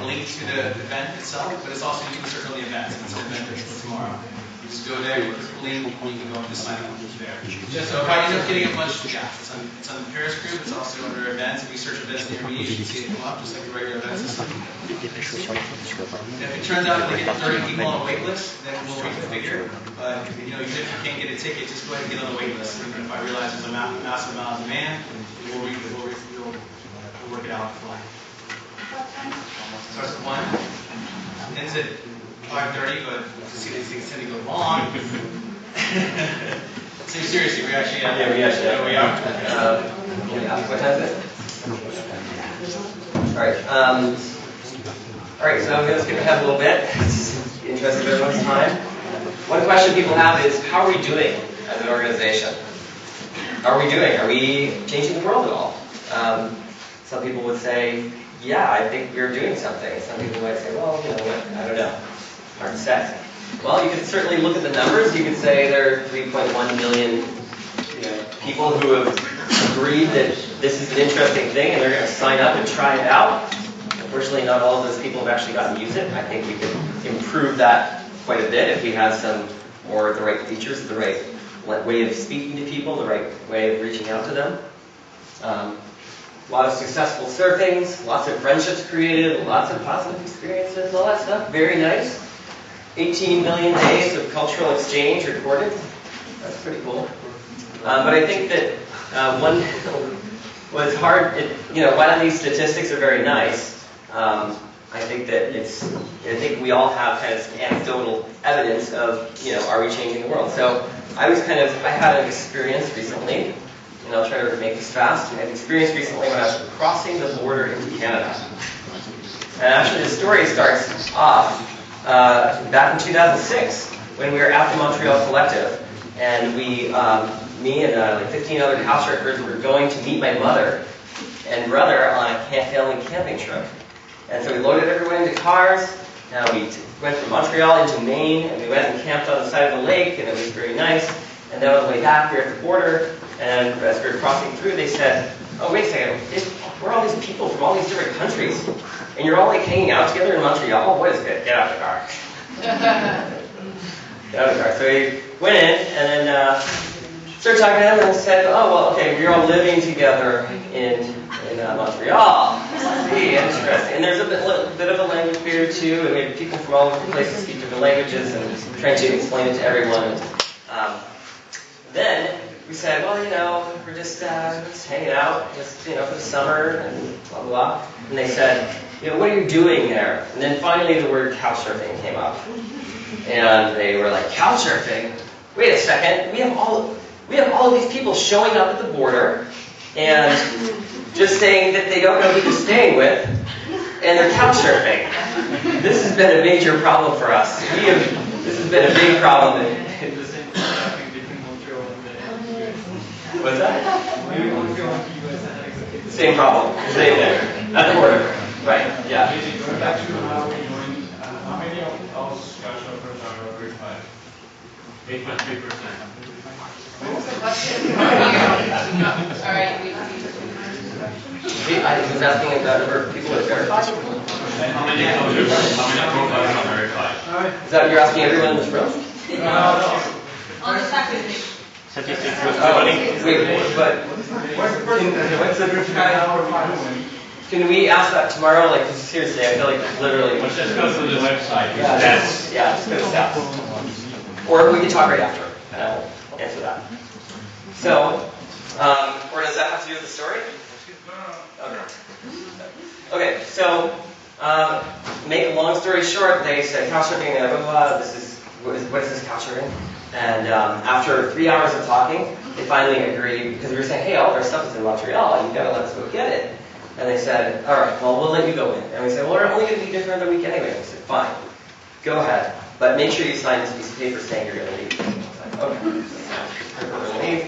link to the event itself, but it's also, you can search on the events. It's an event that's tomorrow. You just go there, you click the link, and you can go and just sign up there. So if I end up getting a bunch of it's on the Paris group, it's also under events. If you search events near me, you should see it come up, just like the regular events system. If it turns out that they get 30 people on a wait list, then we'll reconfigure. But even if you can't get a ticket, just go ahead and get on the wait list. Even if I realize there's a massive amount of demand, we'll work it out for life. Starts at 1, ends at 5:30, but see these things tend to go long. So seriously, we actually have. Yeah, we actually have. We are. What time is it? All right, so I'm going to skip ahead a little bit. It's interesting in everyone's time. One question people have is, how are we doing as an organization? How are we doing? Are we changing the world at all? Some people would say, yeah, I think we're doing something. Some people might say, well, you know what, I don't know. Hard to say. Well, you can certainly look at the numbers. You could say there are 3.1 million people who have agreed that this is an interesting thing and they're going to sign up and try it out. Unfortunately, not all of those people have actually gotten to use it. I think we could improve that quite a bit if we had some more of the right features, the right way of speaking to people, the right way of reaching out to them. A lot of successful surfings, lots of friendships created, lots of positive experiences, all that stuff. Very nice. 18 million days of cultural exchange recorded. That's pretty cool. But I think that one was hard. While these statistics are very nice, I think that I think we all have kind of anecdotal evidence of, are we changing the world? So I had an experience recently, and I'll try to make this fast. I had an experience recently when I was crossing the border into Canada. And actually the story starts off back in 2006 when we were at the Montreal Collective, and me and like 15 other couchsurfers were going to meet my mother and brother on a family camping trip. And so we loaded everyone into cars, and we went from Montreal into Maine, and we went and camped on the side of the lake, and it was very nice. And then on the way back, we were at the border, and as we were crossing through, they said, oh, wait a second, we're all these people from all these different countries, and you're all like hanging out together in Montreal? What is it? Get out of the car. Get out of the car. So we went in, and then started talking to them, and said, oh, well, okay, we're all living together in Montreal. See, interesting. And there's a bit of a language barrier too, and we had people from all over the place who speak different languages, and trying to explain it to everyone. Then we said, well, we're just hanging out, just for the summer, and blah blah blah. And they said, what are you doing there? And then finally the word couchsurfing came up, and they were like, couchsurfing? Wait a second, we have all of these people showing up at the border and just saying that they don't know who they're staying with, and they're couchsurfing. This has been a major problem for us. This has been a big problem. What's that? Same problem. Same there. At the border. Right, yeah. Going back to how we joined, how many of those couchsurfers are verified? 8.3%. What was the question? Sorry, I was asking about the number of people that are verified. How many profiles are verified? Is that you're asking everyone in this room? No. On the statistics. Statistics. Wait, but can we ask that tomorrow? Like, seriously, I feel like literally. Let's just go through the website. Yeah, just go to stats. Or we can talk right after, and I'll answer that. So, or does that have to do with the story? Okay, so, make a long story short, they said couchsurfing, and blah, blah, blah, what is this couchsurfing? And after 3 hours of talking, they finally agreed, because we were saying, hey, all of our stuff is in Montreal, you've got to let us go get it. And they said, all right, well, we'll let you go in. And we said, well, we're only going to be there for another week anyway. And we said, fine, go ahead, but make sure you sign this piece of paper saying you're going to leave. Okay, so we're going to leave.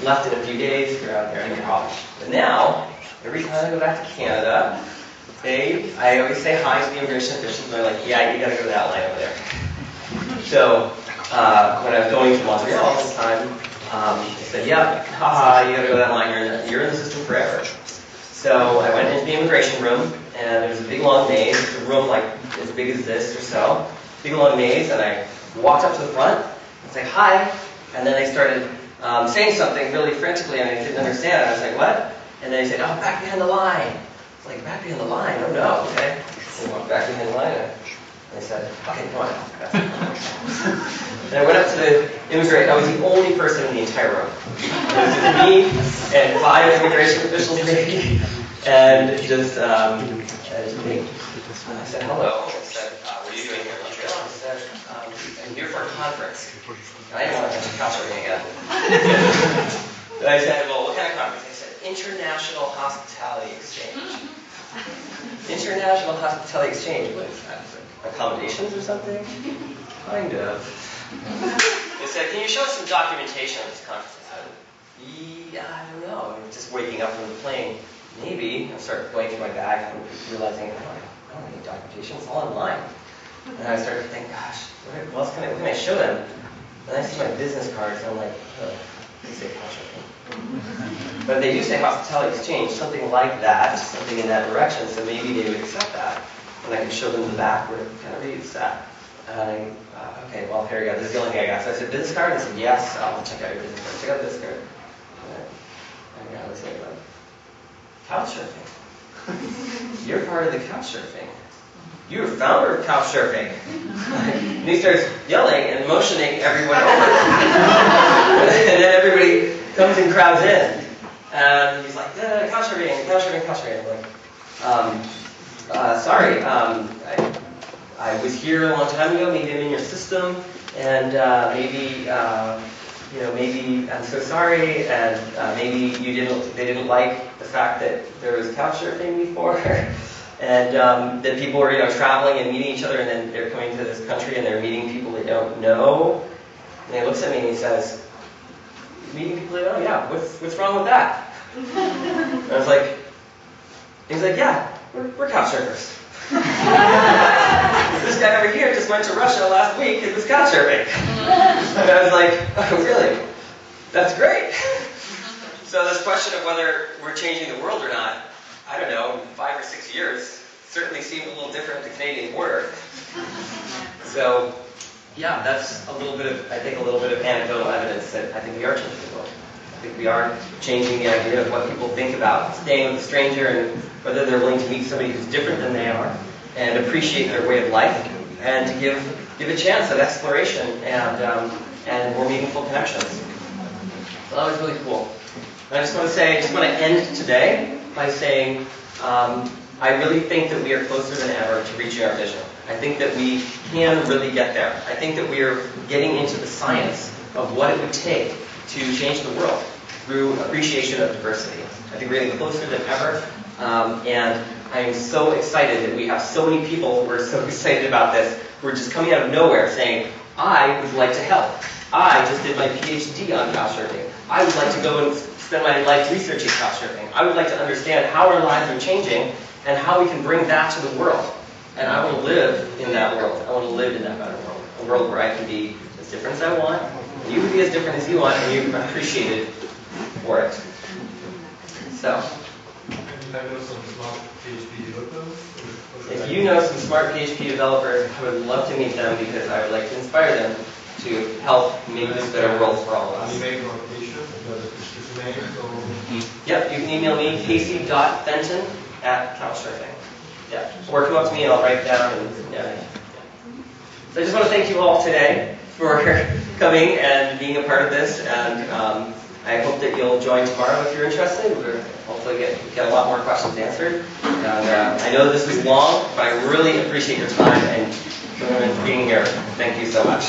Left in a few days, you're out there, no problem. But now, every time I go back to Canada, I always say hi to the immigration officials, and they're like, yeah, you got to go to that line over there. So, when I was going to Montreal this time, they said, yeah, haha, you gotta go that line, you're in the system forever. So I went into the immigration room, and there was a big long maze. It was a room like as big as this or so. Big long maze, and I walked up to the front. I was like, hi. And then they started saying something really frantically, and I didn't understand. I was like, what? And then they said, oh, back behind the line. I was like, back behind the line? Oh, no, okay. So I walked back behind the line, and they said, okay, come on. And I went up to the immigration. I was the only person in the entire room. It was just me and 5 immigration officials, maybe, and just me. And I said, hello. I said, what are you doing here in Montreal? I said, I'm here for a conference. And I didn't want to mention couchsurfing again. And I said, well, what kind of conference? They said, International Hospitality Exchange. International Hospitality Exchange. What is that? Accommodations or something? Kind of. They said, can you show us some documentation of this conference? I said, yeah, I don't know. I'm just waking up from the plane. Maybe. I started going through my bag and realizing, I don't need documentation. It's all online. And I started to think, gosh, what can I show them? And I see my business cards, and I'm like, oh, they say couchsurfing. But they do say hospitality exchange, something like that, something in that direction, so maybe they would accept that. And I can show them the back where it kind of reads that. And okay, well, here we go. This is the only thing I got. So I said, business card? And they said, yes, I'll check out your business card. Check out the business card. And I was like, couchsurfing? You're part of the couchsurfing. You're the founder of couchsurfing. And he starts yelling and motioning everyone over. And then everybody comes and crowds in. And he's like, couchsurfing, couchsurfing, couchsurfing. I'm like, sorry, I was here a long time ago, maybe I'm in your system, and maybe I'm so sorry, and maybe they didn't like the fact that there was couchsurfing before, and that people were, traveling and meeting each other, and then they're coming to this country and they're meeting people they don't know. And he looks at me and he says, meeting people they don't know? Yeah, what's wrong with that? And I was like, he's like, yeah, we're couchsurfers. This guy over here just went to Russia last week and was couchsurfing. And I was like, oh, really? That's great. So this question of whether we're changing the world or not, I don't know, 5 or 6 years, certainly seemed a little different at the Canadian border. So, yeah, that's a little bit of anecdotal evidence that I think we are changing the world. I think we are changing the idea of what people think about staying with a stranger and whether they're willing to meet somebody who's different than they are and appreciate their way of life and to give a chance of exploration and more meaningful connections. So that was really cool. And I just want to end today by saying I really think that we are closer than ever to reaching our vision. I think that we can really get there. I think that we are getting into the science of what it would take to change the world through appreciation of diversity. I think we're getting closer than ever, and I am so excited that we have so many people who are so excited about this, who are just coming out of nowhere saying, I would like to help. I just did my PhD on couchsurfing. I would like to go and spend my life researching couchsurfing. I would like to understand how our lives are changing and how we can bring that to the world. And I want to live in that world. I want to live in that better world. A world where I can be as different as I want, you can be as different as you want, and you're appreciated for it. So, if you know some smart PHP developers, I would love to meet them because I would like to inspire them to help make this better world for all of us. Yep, you can email me, casey.fenton@couchsurfing. Yeah, or come up to me and I'll write it down. So I just want to thank you all today for coming and being a part of this, and I hope that you'll join tomorrow if you're interested. We'll hopefully get a lot more questions answered. And I know this was long, but I really appreciate your time and being here. Thank you so much.